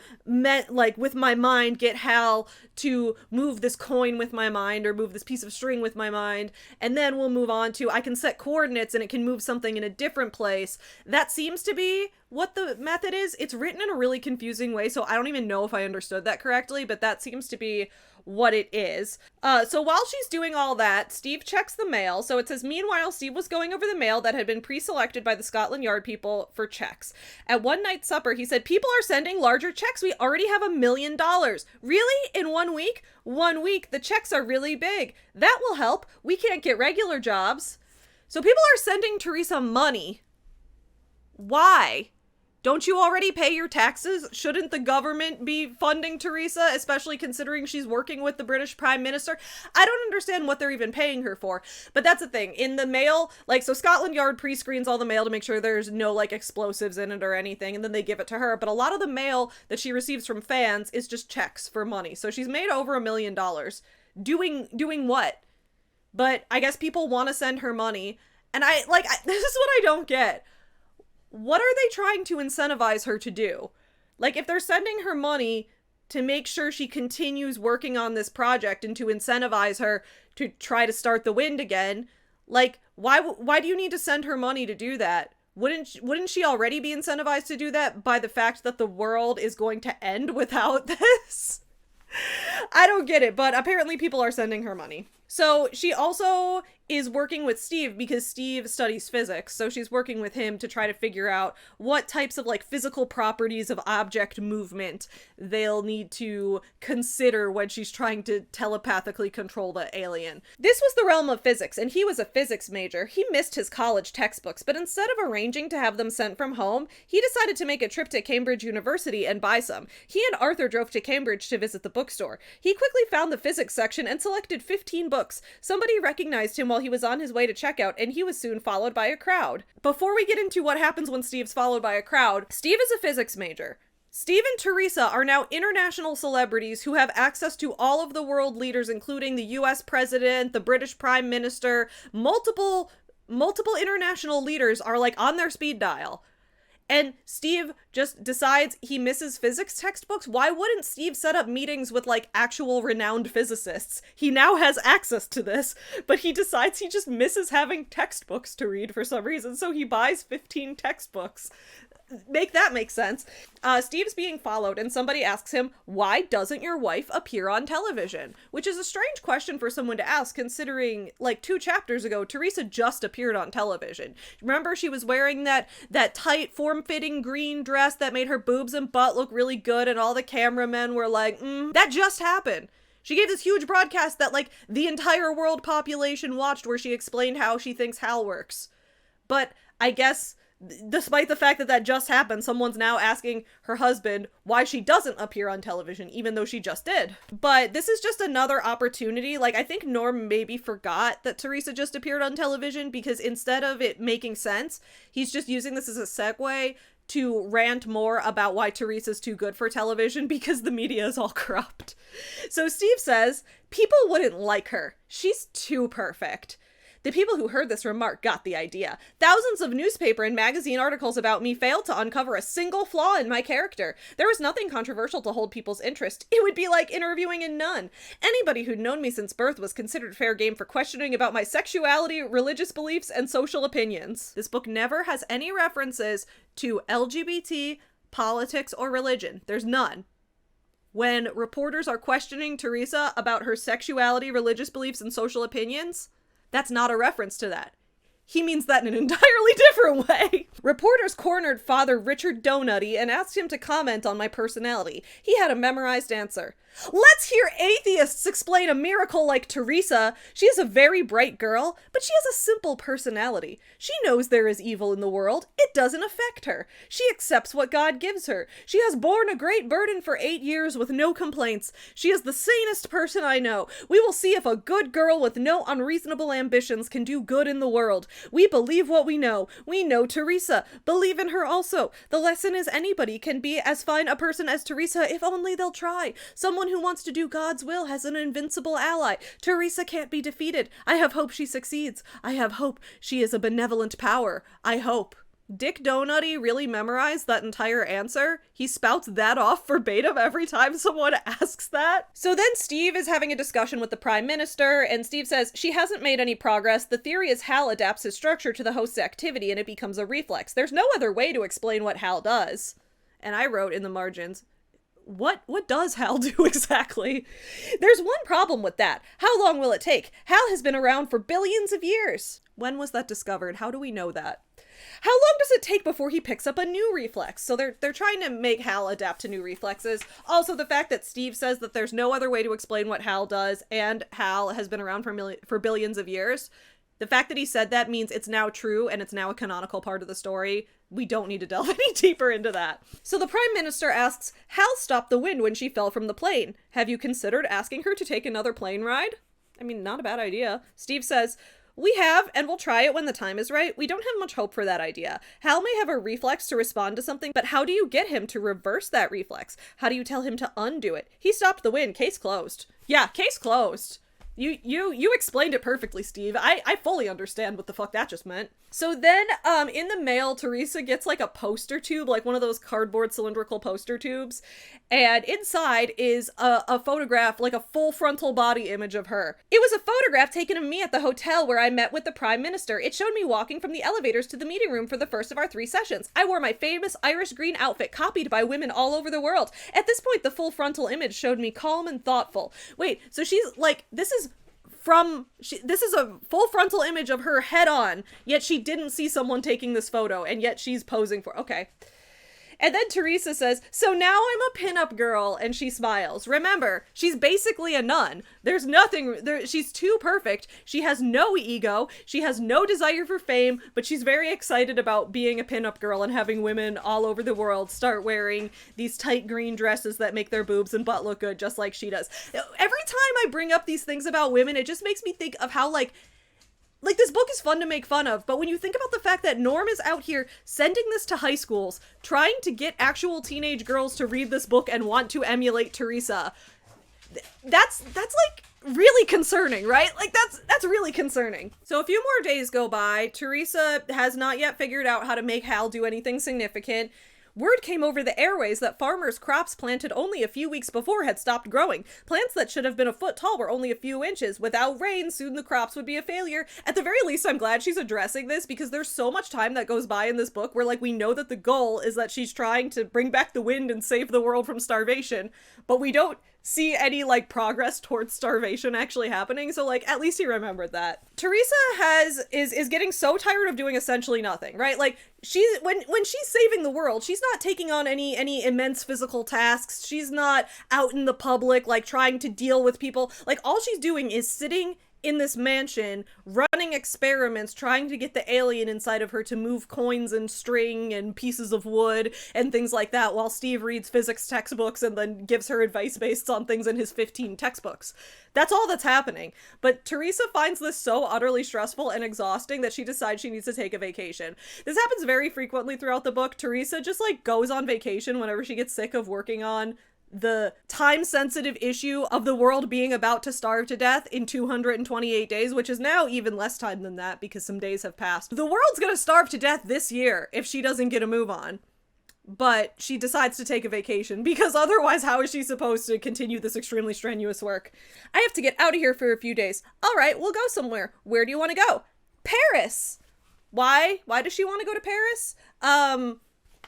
like, with my mind, get Hal to move this coin with my mind or move this piece of string with my mind. And then we'll move on to, I can set coordinates and it can move something in a different place. That seems to be what the method is. It's written in a really confusing way, so I don't even know if I understood that correctly, but that seems to be what it is. So while she's doing all that, Steve checks the mail. So it says, meanwhile, Steve was going over the mail that had been pre-selected by the Scotland Yard people for checks. At one night's supper, he said, people are sending larger checks. We already have $1 million. Really? In 1 week? 1 week. The checks are really big. That will help. We can't get regular jobs. So people are sending Theresa money. Why? Don't you already pay your taxes? Shouldn't the government be funding Theresa, especially considering she's working with the British Prime Minister? I don't understand what they're even paying her for. But that's the thing. In the mail, like, so Scotland Yard pre-screens all the mail to make sure there's no, like, explosives in it or anything, and then they give it to her. But a lot of the mail that she receives from fans is just checks for money. So she's made over $1 million. Doing what? But I guess people want to send her money. And this is what I don't get. What are they trying to incentivize her to do? Like, if they're sending her money to make sure she continues working on this project and to incentivize her to try to start the wind again, like, why do you need to send her money to do that? Wouldn't she already be incentivized to do that by the fact that the world is going to end without this? I don't get it, but apparently people are sending her money. So she also is working with Steve because Steve studies physics. So she's working with him to try to figure out what types of, like, physical properties of object movement they'll need to consider when she's trying to telepathically control the alien. This was the realm of physics, and he was a physics major. He missed his college textbooks, but instead of arranging to have them sent from home, he decided to make a trip to Cambridge University and buy some. He and Arthur drove to Cambridge to visit the bookstore. He quickly found the physics section and selected 15 books. Somebody recognized him while he was on his way to checkout, and he was soon followed by a crowd. Before we get into what happens when Steve's followed by a crowd, Steve is a physics major. Steve and Theresa are now international celebrities who have access to all of the world leaders, including the US president, the British prime minister. Multiple international leaders are, like, on their speed dial. And Steve just decides he misses physics textbooks. Why wouldn't Steve set up meetings with, like, actual renowned physicists? He now has access to this, but he decides he just misses having textbooks to read for some reason, so he buys 15 textbooks. Make that make sense. Steve's being followed, and somebody asks him, why doesn't your wife appear on television? Which is a strange question for someone to ask, considering, like, 2 chapters ago, Theresa just appeared on television. Remember, she was wearing that tight, form-fitting green dress that made her boobs and butt look really good, and all the cameramen were like, that just happened. She gave this huge broadcast that, like, the entire world population watched, where she explained how she thinks Hal works. But I guess, despite the fact that that just happened, someone's now asking her husband why she doesn't appear on television, even though she just did. But this is just another opportunity. Like, I think Norm maybe forgot that Theresa just appeared on television, because instead of it making sense, he's just using this as a segue to rant more about why Theresa's too good for television, because the media is all corrupt. So Steve says, people wouldn't like her. She's too perfect. The people who heard this remark got the idea. Thousands of newspaper and magazine articles about me failed to uncover a single flaw in my character. There was nothing controversial to hold people's interest. It would be like interviewing a nun. Anybody who'd known me since birth was considered fair game for questioning about my sexuality, religious beliefs, and social opinions. This book never has any references to LGBT, politics, or religion. There's none. When reporters are questioning Theresa about her sexuality, religious beliefs, and social opinions, that's not a reference to that. He means that in an entirely different way. Reporters cornered Father Richard Donutty and asked him to comment on my personality. He had a memorized answer. Let's hear atheists explain a miracle like Theresa. She is a very bright girl, but she has a simple personality. She knows there is evil in the world. It doesn't affect her. She accepts what God gives her. She has borne a great burden for 8 years with no complaints. She is the sanest person I know. We will see if a good girl with no unreasonable ambitions can do good in the world. We believe what we know. We know Theresa. Believe in her also. The lesson is anybody can be as fine a person as Theresa if only they'll try. Someone who wants to do God's will has an invincible ally. Theresa can't be defeated. I have hope she succeeds. I have hope she is a benevolent power. I hope. Dick Donutty really memorized that entire answer. He spouts that off verbatim every time someone asks that. So then Steve is having a discussion with the Prime Minister, and Steve says she hasn't made any progress. The theory is Hal adapts his structure to the host's activity and it becomes a reflex. There's no other way to explain what Hal does. And I wrote in the margins, what does Hal do exactly? There's one problem with that. How long will it take? Hal has been around for billions of years. When was that discovered? How do we know that? How long does it take before he picks up a new reflex? So they're trying to make Hal adapt to new reflexes. Also, the fact that Steve says that there's no other way to explain what Hal does, and Hal has been around for billions of years. The fact that he said that means it's now true and it's now a canonical part of the story. We don't need to delve any deeper into that. So the Prime Minister asks, Hal stopped the wind when she fell from the plane. Have you considered asking her to take another plane ride? I mean, not a bad idea. Steve says, we have, and we'll try it when the time is right. We don't have much hope for that idea. Hal may have a reflex to respond to something, but how do you get him to reverse that reflex? How do you tell him to undo it? He stopped the wind. Case closed. Yeah, case closed. You explained it perfectly, Steve. I fully understand what the fuck that just meant. So then, in the mail, Theresa gets like a poster tube, like one of those cardboard cylindrical poster tubes. And inside is a photograph, like a full frontal body image of her. It was a photograph taken of me at the hotel where I met with the Prime Minister. It showed me walking from the elevators to the meeting room for the first of our 3 sessions. I wore my famous Irish green outfit copied by women all over the world. At this point, the full frontal image showed me calm and thoughtful. Wait, so she's like, this is a full frontal image of her head on, yet she didn't see someone taking this photo, and yet she's posing for, okay. And then Theresa says, so now I'm a pinup girl, and she smiles. Remember, she's basically a nun. There's nothing, she's too perfect. She has no ego. She has no desire for fame, but she's very excited about being a pinup girl and having women all over the world start wearing these tight green dresses that make their boobs and butt look good, just like she does. Every time I bring up these things about women, it just makes me think of how, like this book is fun to make fun of, but when you think about the fact that Norm is out here sending this to high schools, trying to get actual teenage girls to read this book and want to emulate Theresa, that's like really concerning, right? Like that's really concerning. So a few more days go by. Theresa has not yet figured out how to make Hal do anything significant. Word came over the airways that farmers' crops planted only a few weeks before had stopped growing. Plants that should have been a foot tall were only a few inches. Without rain, soon the crops would be a failure. At the very least, I'm glad she's addressing this, because there's so much time that goes by in this book where, like, we know that the goal is that she's trying to bring back the wind and save the world from starvation, but we don't see any, like, progress towards starvation actually happening, so, like, at least he remembered that. Theresa is getting so tired of doing essentially nothing, right? Like, when she's saving the world, she's not taking on any immense physical tasks. She's not out in the public, like, trying to deal with people. Like, all she's doing is sitting in this mansion, running experiments, trying to get the alien inside of her to move coins and string and pieces of wood and things like that, while Steve reads physics textbooks and then gives her advice based on things in his 15 textbooks. That's all that's happening. But Theresa finds this so utterly stressful and exhausting that she decides she needs to take a vacation. This happens very frequently throughout the book. Theresa just, like, goes on vacation whenever she gets sick of working on the time-sensitive issue of the world being about to starve to death in 228 days, which is now even less time than that because some days have passed. The world's gonna starve to death this year if she doesn't get a move on. But she decides to take a vacation, because otherwise how is she supposed to continue this extremely strenuous work? I have to get out of here for a few days. All right, we'll go somewhere. Where do you want to go? Paris! Why? Why does she want to go to Paris?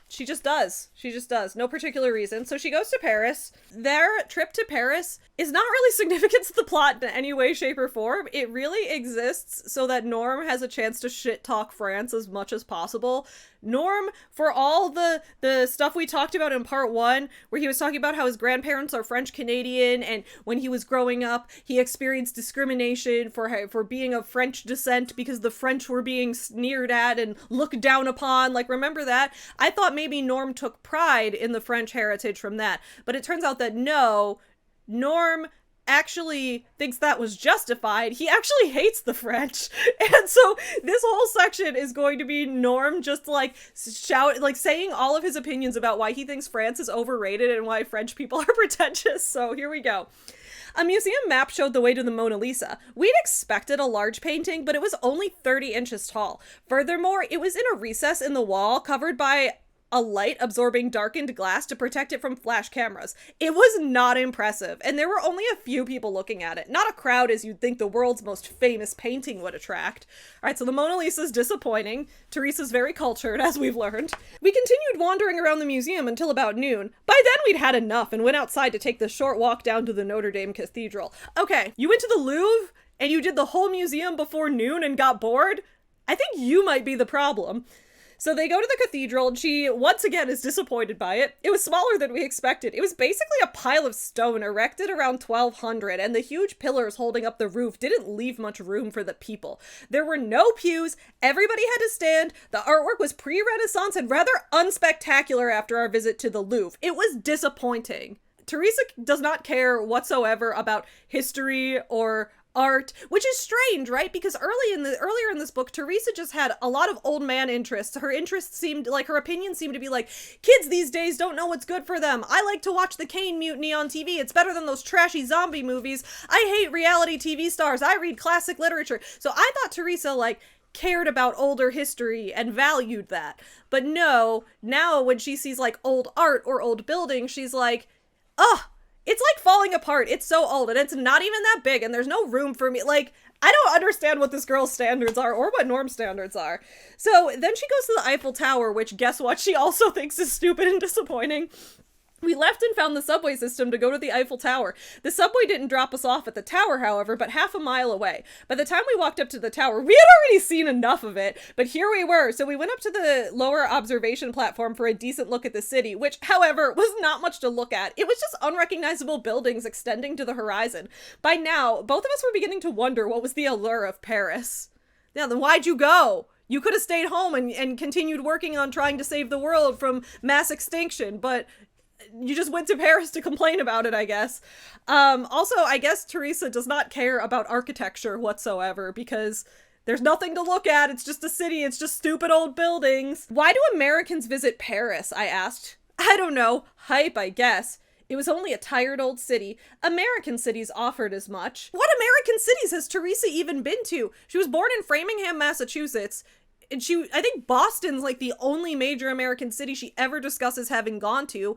She just does. She just does. No particular reason. So she goes to Paris. Their trip to Paris is not really significant to the plot in any way, shape, or form. It really exists so that Norm has a chance to shit talk France as much as possible. Norm, for all the stuff we talked about in part 1, where he was talking about how his grandparents are French Canadian, and when he was growing up, he experienced discrimination for being of French descent because the French were being sneered at and looked down upon. Like, remember that? I thought maybe Norm took pride in the French heritage from that, but it turns out that no, Norm actually thinks that was justified. He actually hates the French. And so this whole section is going to be Norm just like saying all of his opinions about why he thinks France is overrated and why French people are pretentious. So here we go. A museum map showed the way to the Mona Lisa. We'd expected a large painting, but it was only 30 inches tall. Furthermore, it was in a recess in the wall covered by a light-absorbing darkened glass to protect it from flash cameras. It was not impressive, and there were only a few people looking at it. Not a crowd as you'd think the world's most famous painting would attract. Alright, so the Mona Lisa's disappointing. Theresa's very cultured, as we've learned. We continued wandering around the museum until about noon. By then we'd had enough and went outside to take the short walk down to the Notre Dame Cathedral. Okay, you went to the Louvre, and you did the whole museum before noon and got bored? I think you might be the problem. So they go to the cathedral, and she, once again, is disappointed by it. It was smaller than we expected. It was basically a pile of stone erected around 1200, and the huge pillars holding up the roof didn't leave much room for the people. There were no pews, everybody had to stand, the artwork was pre-Renaissance and rather unspectacular after our visit to the Louvre. It was disappointing. Theresa does not care whatsoever about history or art, which is strange, right? Because earlier in this book, Theresa just had a lot of old man interests. Her interests seemed like, her opinions seemed to be like, kids these days don't know what's good for them. I like to watch the Kane Mutiny on TV. It's better than those trashy zombie movies. I hate reality TV stars. I read classic literature. So I thought Theresa, like, cared about older history and valued that. But no, now when she sees, like, old art or old buildings, she's like, ugh, it's like falling apart. It's so old and it's not even that big and there's no room for me. Like, I don't understand what this girl's standards are or what Norm's standards are. So then she goes to the Eiffel Tower, which guess what? She also thinks is stupid and disappointing. We left and found the subway system to go to the Eiffel Tower. The subway didn't drop us off at the tower, however, but half a mile away. By the time we walked up to the tower, we had already seen enough of it, but here we were. So we went up to the lower observation platform for a decent look at the city, which, however, was not much to look at. It was just unrecognizable buildings extending to the horizon. By now, both of us were beginning to wonder what was the allure of Paris. Now, then why'd you go? You could have stayed home and continued working on trying to save the world from mass extinction, but you just went to Paris to complain about it, I guess. Also, I guess Theresa does not care about architecture whatsoever because there's nothing to look at. It's just a city. It's just stupid old buildings. Why do Americans visit Paris? I asked. I don't know. Hype, I guess. It was only a tired old city. American cities offered as much. What American cities has Theresa even been to? She was born in Framingham, Massachusetts. And I think Boston's like the only major American city she ever discusses having gone to.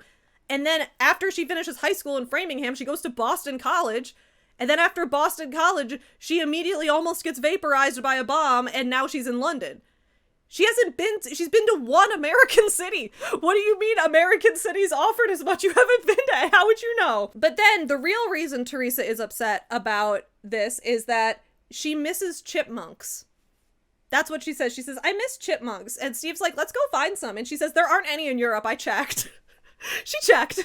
And then after she finishes high school in Framingham, she goes to Boston College. And then after Boston College, she immediately almost gets vaporized by a bomb, and now she's in London. She's been to one American city. What do you mean American cities offered as much? You haven't been to, how would you know? But then the real reason Theresa is upset about this is that she misses chipmunks. That's what she says. She says, I miss chipmunks. And Steve's like, let's go find some. And she says, there aren't any in Europe. I checked. She checked.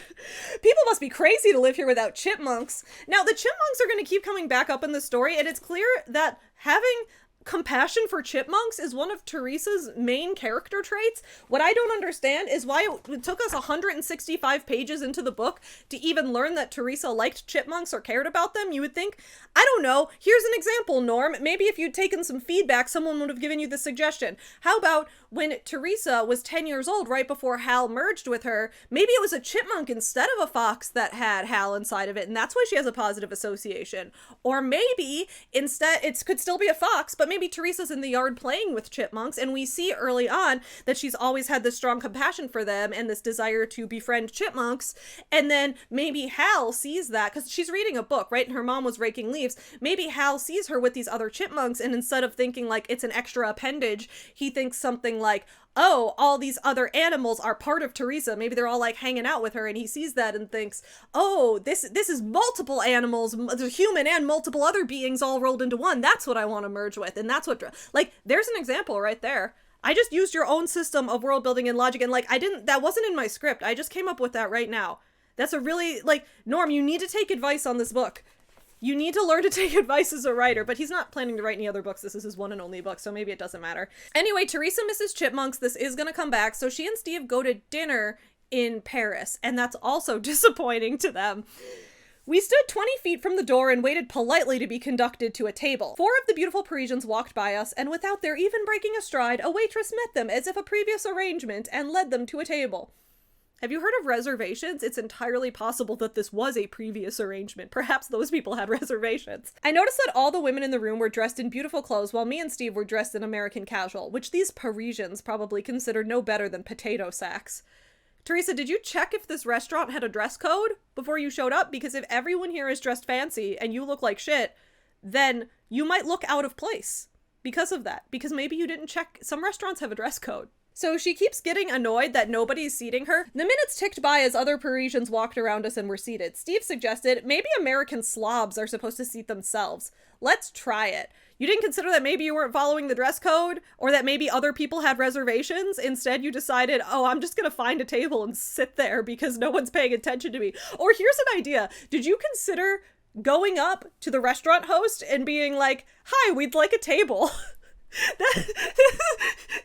People must be crazy to live here without chipmunks. Now, the chipmunks are going to keep coming back up in the story, and it's clear that having compassion for chipmunks is one of Theresa's main character traits. What I don't understand is why it took us 165 pages into the book to even learn that Theresa liked chipmunks or cared about them. You would think, I don't know, here's an example, Norm. Maybe if you'd taken some feedback, someone would have given you the suggestion. How about when Theresa was 10 years old, right before Hal merged with her, maybe it was a chipmunk instead of a fox that had Hal inside of it, and that's why she has a positive association. Or maybe instead it could still be a fox, but maybe Theresa's in the yard playing with chipmunks, and we see early on that she's always had this strong compassion for them and this desire to befriend chipmunks, and then maybe Hal sees that, because she's reading a book, right, and her mom was raking leaves. Maybe Hal sees her with these other chipmunks, and instead of thinking like it's an extra appendage, he thinks something like, oh, all these other animals are part of Theresa. Maybe they're all like hanging out with her, and he sees that and thinks, oh, this is multiple animals, human and multiple other beings all rolled into one. That's what I want to merge with. And that's what, like, there's an example right there. I just used your own system of world building and logic, and like, that wasn't in my script. I just came up with that right now. That's a really, like, Norm, you need to take advice on this book. You need to learn to take advice as a writer, but he's not planning to write any other books. This is his one and only book, so maybe it doesn't matter. Anyway, Theresa misses chipmunks. This is gonna come back, so she and Steve go to dinner in Paris, and that's also disappointing to them. We stood 20 feet from the door and waited politely to be conducted to a table. 4 of the beautiful Parisians walked by us, and without their even breaking a stride, a waitress met them as if a previous arrangement and led them to a table. Have you heard of reservations? It's entirely possible that this was a previous arrangement. Perhaps those people had reservations. I noticed that all the women in the room were dressed in beautiful clothes while me and Steve were dressed in American casual, which these Parisians probably considered no better than potato sacks. Theresa, did you check if this restaurant had a dress code before you showed up? Because if everyone here is dressed fancy and you look like shit, then you might look out of place because of that. Because maybe you didn't check. Some restaurants have a dress code. So she keeps getting annoyed that nobody's seating her. The minutes ticked by as other Parisians walked around us and were seated. Steve suggested maybe American slobs are supposed to seat themselves. Let's try it. You didn't consider that maybe you weren't following the dress code, or that maybe other people had reservations? Instead, you decided, oh, I'm just gonna find a table and sit there because no one's paying attention to me. Or here's an idea. Did you consider going up to the restaurant host and being like, hi, we'd like a table? Did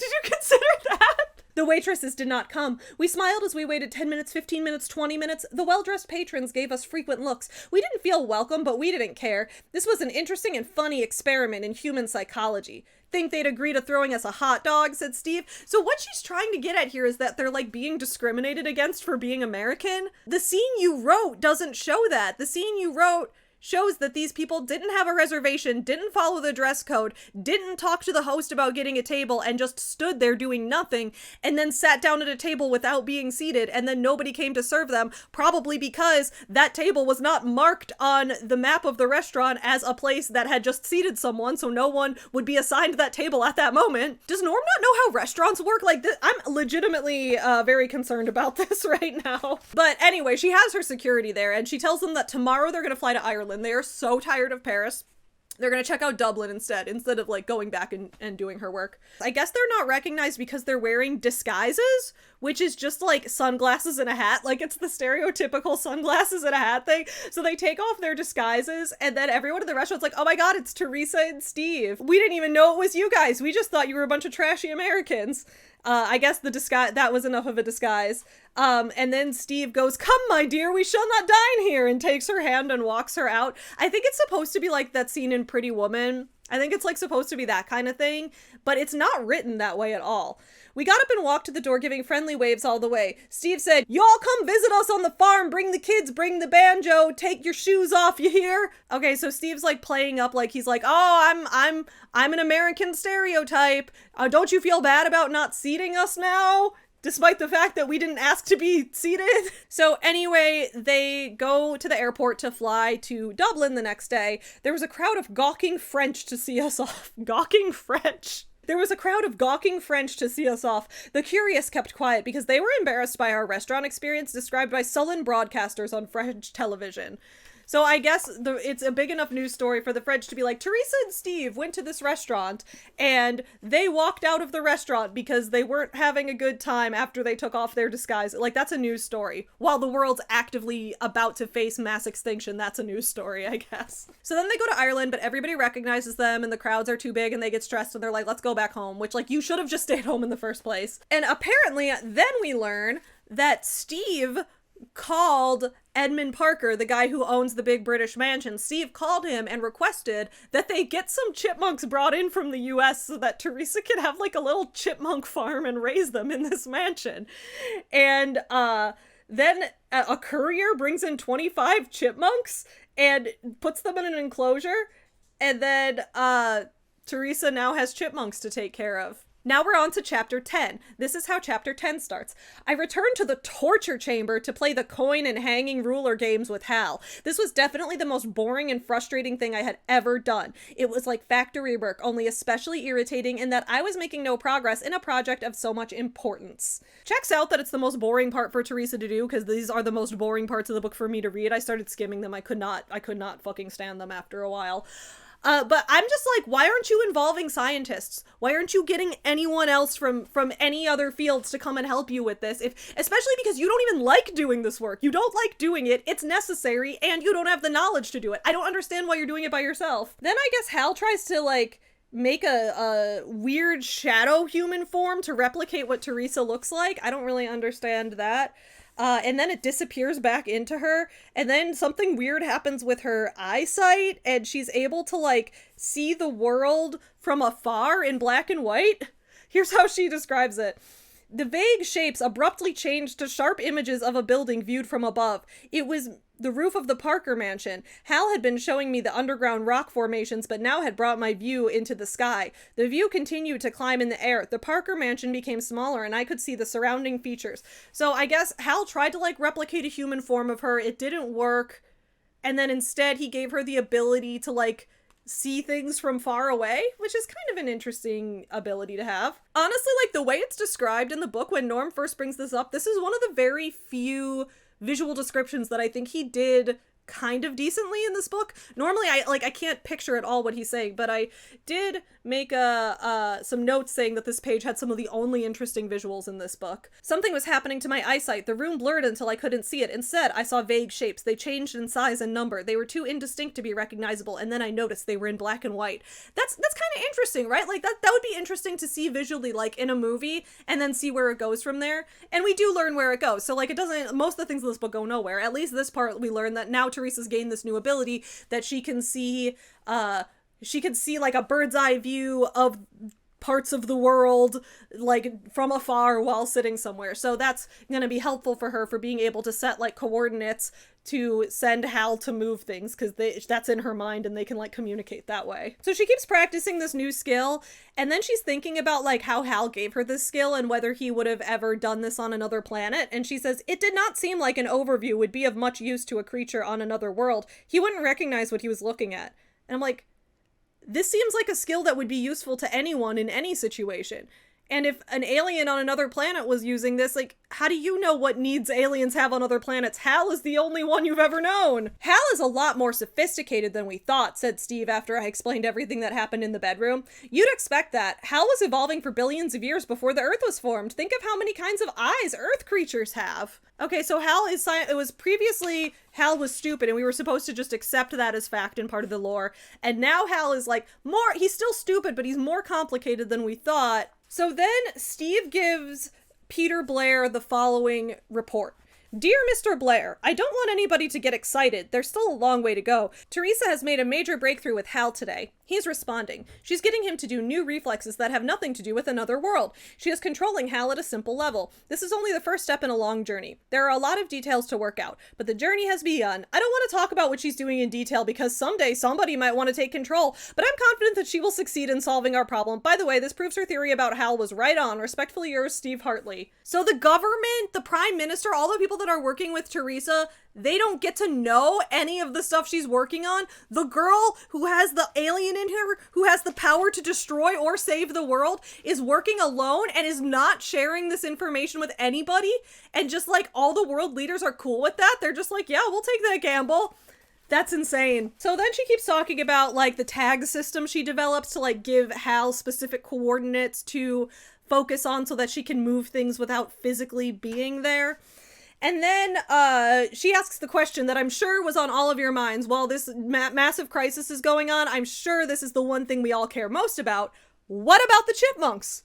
you consider that? The waitresses did not come. We smiled as we waited 10 minutes, 15 minutes, 20 minutes. The well-dressed patrons gave us frequent looks. We didn't feel welcome, but we didn't care. This was an interesting and funny experiment in human psychology. Think they'd agree to throwing us a hot dog, said Steve. So what she's trying to get at here is that they're like being discriminated against for being American. The scene you wrote doesn't show that. The scene you wrote shows that these people didn't have a reservation, didn't follow the dress code, didn't talk to the host about getting a table, and just stood there doing nothing, and then sat down at a table without being seated, and then nobody came to serve them, probably because that table was not marked on the map of the restaurant as a place that had just seated someone, so no one would be assigned that table at that moment. Does Norm not know how restaurants work? Like, I'm legitimately very concerned about this right now. But anyway, she has her security there, and she tells them that tomorrow they're gonna fly to Ireland. They are so tired of Paris. They're gonna check out Dublin instead of like going back and doing her work. I guess they're not recognized because they're wearing disguises, which is just like sunglasses and a hat. Like, it's the stereotypical sunglasses and a hat thing. So they take off their disguises, and then everyone in the restaurant's like, oh my god, it's Theresa and Steve. We didn't even know it was you guys. We just thought you were a bunch of trashy Americans. I guess the disguise, that was enough of a disguise. And then Steve goes, come, my dear, we shall not dine here, and takes her hand and walks her out. I think it's supposed to be like that scene in Pretty Woman. I think it's like supposed to be that kind of thing, but it's not written that way at all. We got up and walked to the door, giving friendly waves all the way. Steve said, y'all come visit us on the farm, bring the kids, bring the banjo, take your shoes off, you hear? Okay, so Steve's like playing up like he's like, oh, I'm an American stereotype. Don't you feel bad about not seating us now? Despite the fact that we didn't ask to be seated. So anyway, they go to the airport to fly to Dublin the next day. There was a crowd of gawking French to see us off. Gawking French. There was a crowd of gawking French to see us off. The curious kept quiet because they were embarrassed by our restaurant experience described by sullen broadcasters on French television. So I guess it's a big enough news story for the French to be like, Theresa and Steve went to this restaurant and they walked out of the restaurant because they weren't having a good time after they took off their disguise. Like, that's a news story. While the world's actively about to face mass extinction, that's a news story, I guess. So then they go to Ireland, but everybody recognizes them and the crowds are too big and they get stressed and they're like, let's go back home, which, like, you should have just stayed home in the first place. And apparently then we learn that Steve called Edmund Parker, the guy who owns the big British mansion. Steve called him and requested that they get some chipmunks brought in from the US so that Theresa could have like a little chipmunk farm and raise them in this mansion. And then a courier brings in 25 chipmunks and puts them in an enclosure. And then Theresa now has chipmunks to take care of. Now we're on to chapter 10. This is how chapter 10 starts. I returned to the torture chamber to play the coin and hanging ruler games with Hal. This was definitely the most boring and frustrating thing I had ever done. It was like factory work, only especially irritating in that I was making no progress in a project of so much importance. Checks out that it's the most boring part for Theresa to do, because these are the most boring parts of the book for me to read. I started skimming them. I could not fucking stand them after a while. But I'm just like, why aren't you involving scientists? Why aren't you getting anyone else from any other fields to come and help you with this? Especially because you don't even like doing this work. You don't like doing it. It's necessary, and you don't have the knowledge to do it. I don't understand why you're doing it by yourself. Then I guess Hal tries to, like, make a weird shadow human form to replicate what Theresa looks like. I don't really understand that. And then it disappears back into her, and then something weird happens with her eyesight, and she's able to, like, see the world from afar in black and white. Here's how she describes it. The vague shapes abruptly changed to sharp images of a building viewed from above. It was the roof of the Parker mansion. Hal had been showing me the underground rock formations, but now had brought my view into the sky. The view continued to climb in the air. The Parker mansion became smaller, and I could see the surrounding features. So I guess Hal tried to, like, replicate a human form of her. It didn't work. And then instead he gave her the ability to, like, see things from far away, which is kind of an interesting ability to have. Honestly, like, the way it's described in the book when Norm first brings this up, this is one of the very few visual descriptions that I think he did kind of decently in this book. Normally I can't picture at all what he's saying, but I did make some notes saying that this page had some of the only interesting visuals in this book. Something was happening to my eyesight. The room blurred until I couldn't see it. Instead, I saw vague shapes. They changed in size and number. They were too indistinct to be recognizable, and then I noticed they were in black and white. That's kind of interesting, right? Like, that would be interesting to see visually, like, in a movie, and then see where it goes from there. And we do learn where it goes. So, like, it doesn't, most of the things in this book go nowhere. At least this part, we learn that now Theresa's gained this new ability that she can see like a bird's eye view of parts of the world, like, from afar while sitting somewhere. So that's gonna be helpful for her for being able to set, like, coordinates to send Hal to move things, because that's in her mind and they can, like, communicate that way. So she keeps practicing this new skill, and then she's thinking about, like, how Hal gave her this skill and whether he would have ever done this on another planet, and she says, it did not seem like an overview would be of much use to a creature on another world. He wouldn't recognize what he was looking at. And I'm like, this seems like a skill that would be useful to anyone in any situation. And if an alien on another planet was using this, like, how do you know what needs aliens have on other planets? Hal is the only one you've ever known. Hal is a lot more sophisticated than we thought, said Steve after I explained everything that happened in the bedroom. You'd expect that. Hal was evolving for billions of years before the Earth was formed. Think of how many kinds of eyes Earth creatures have. Okay, so it was previously Hal was stupid and we were supposed to just accept that as fact and part of the lore. And now Hal is, like, he's still stupid, but he's more complicated than we thought. So then Steve gives Peter Blair the following report. Dear Mr. Blair, I don't want anybody to get excited. There's still a long way to go. Theresa has made a major breakthrough with Hal today. He's responding. She's getting him to do new reflexes that have nothing to do with another world. She is controlling Hal at a simple level. This is only the first step in a long journey. There are a lot of details to work out, but the journey has begun. I don't want to talk about what she's doing in detail because someday somebody might want to take control, but I'm confident that she will succeed in solving our problem. By the way, this proves her theory about Hal was right on. Respectfully yours, Steve Hartley. So the government, the prime minister, all the people that are working with Theresa, they don't get to know any of the stuff she's working on. The girl who has the alien in her, who has the power to destroy or save the world, is working alone and is not sharing this information with anybody. And just, like, all the world leaders are cool with that. They're just like, yeah, we'll take that gamble. That's insane. So then she keeps talking about, like, the tag system she develops to, like, give Hal specific coordinates to focus on so that she can move things without physically being there. And then she asks the question that I'm sure was on all of your minds while this massive crisis is going on. I'm sure this is the one thing we all care most about. What about the chipmunks?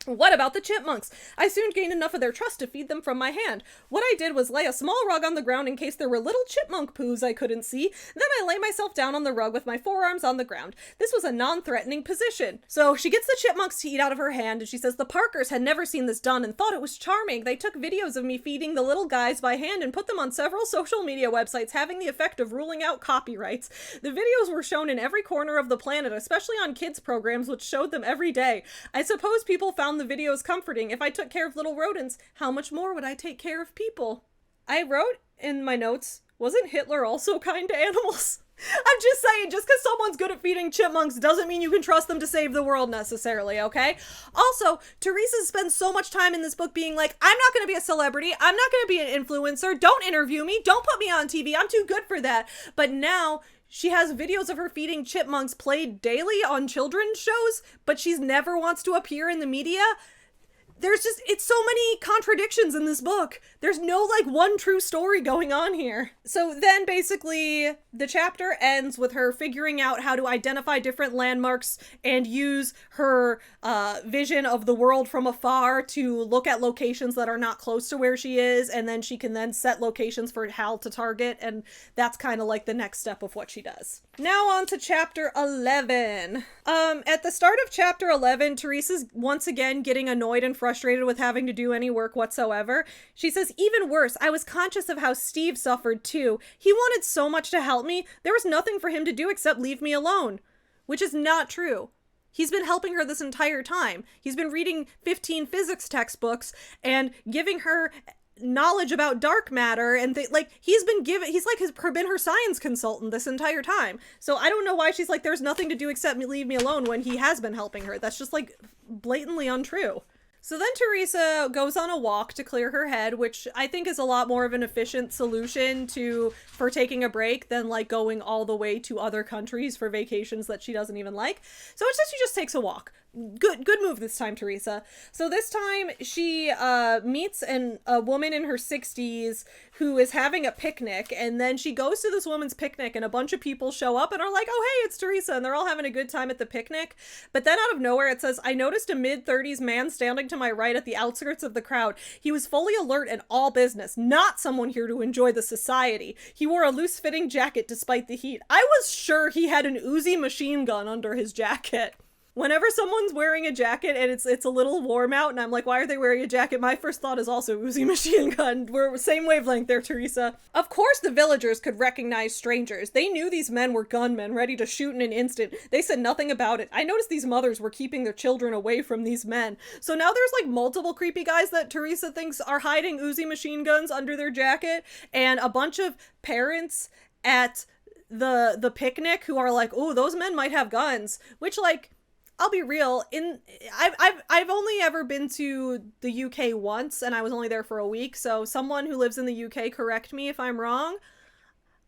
What about the chipmunks? I soon gained enough of their trust to feed them from my hand. What I did was lay a small rug on the ground in case there were little chipmunk poos I couldn't see. Then I lay myself down on the rug with my forearms on the ground. This was a non-threatening position. So she gets the chipmunks to eat out of her hand, and she says the Parkers had never seen this done and thought it was charming. They took videos of me feeding the little guys by hand and put them on several social media websites, having the effect of ruling out copyrights. The videos were shown in every corner of the planet, especially on kids' programs, which showed them every day. I suppose people found the videos comforting. If I took care of little rodents, how much more would I take care of people? I wrote in my notes, wasn't Hitler also kind to animals? I'm just saying, just because someone's good at feeding chipmunks doesn't mean you can trust them to save the world necessarily, okay? Also, Theresa spends so much time in this book being like, I'm not going to be a celebrity, I'm not going to be an influencer, don't interview me, don't put me on TV, I'm too good for that. But now she has videos of her feeding chipmunks played daily on children's shows, but she never wants to appear in the media. It's so many contradictions in this book. There's no, like, one true story going on here. So then basically the chapter ends with her figuring out how to identify different landmarks and use her vision of the world from afar to look at locations that are not close to where she is, and then she can then set locations for Hal to target, and that's kind of like the next step of what she does. Now on to chapter 11. At the start of chapter 11, Theresa's once again getting annoyed and frustrated with having to do any work whatsoever. She says, even worse, I was conscious of how Steve suffered too. He wanted so much to help me. There was nothing for him to do except leave me alone. Which is not true. He's been helping her this entire time. He's been reading 15 physics textbooks and giving her knowledge about dark matter, and he's been her science consultant this entire time. So I don't know why she's like, there's nothing to do except leave me alone, when he has been helping her. That's just like blatantly untrue. So then Theresa goes on a walk to clear her head, which I think is a lot more of an efficient solution for taking a break than like going all the way to other countries for vacations that she doesn't even like. So instead she just takes a walk. Good move this time, Theresa. So this time she meets a woman in her 60s who is having a picnic, and then she goes to this woman's picnic and a bunch of people show up and are like, oh hey, it's Theresa, and they're all having a good time at the picnic. But then out of nowhere it says, I noticed a mid-30s man standing to my right at the outskirts of the crowd. He was fully alert and all business, not someone here to enjoy the society. He wore a loose-fitting jacket despite the heat. I was sure he had an Uzi machine gun under his jacket. Whenever someone's wearing a jacket and it's a little warm out and I'm like, why are they wearing a jacket? My first thought is also Uzi machine gun. We're same wavelength there, Theresa. Of course the villagers could recognize strangers. They knew these men were gunmen, ready to shoot in an instant. They said nothing about it. I noticed these mothers were keeping their children away from these men. So now there's like multiple creepy guys that Theresa thinks are hiding Uzi machine guns under their jacket, and a bunch of parents at the picnic who are like, oh, those men might have guns, which, like, I'll be real, I've only ever been to the UK once, and I was only there for a week, so someone who lives in the UK, correct me if I'm wrong.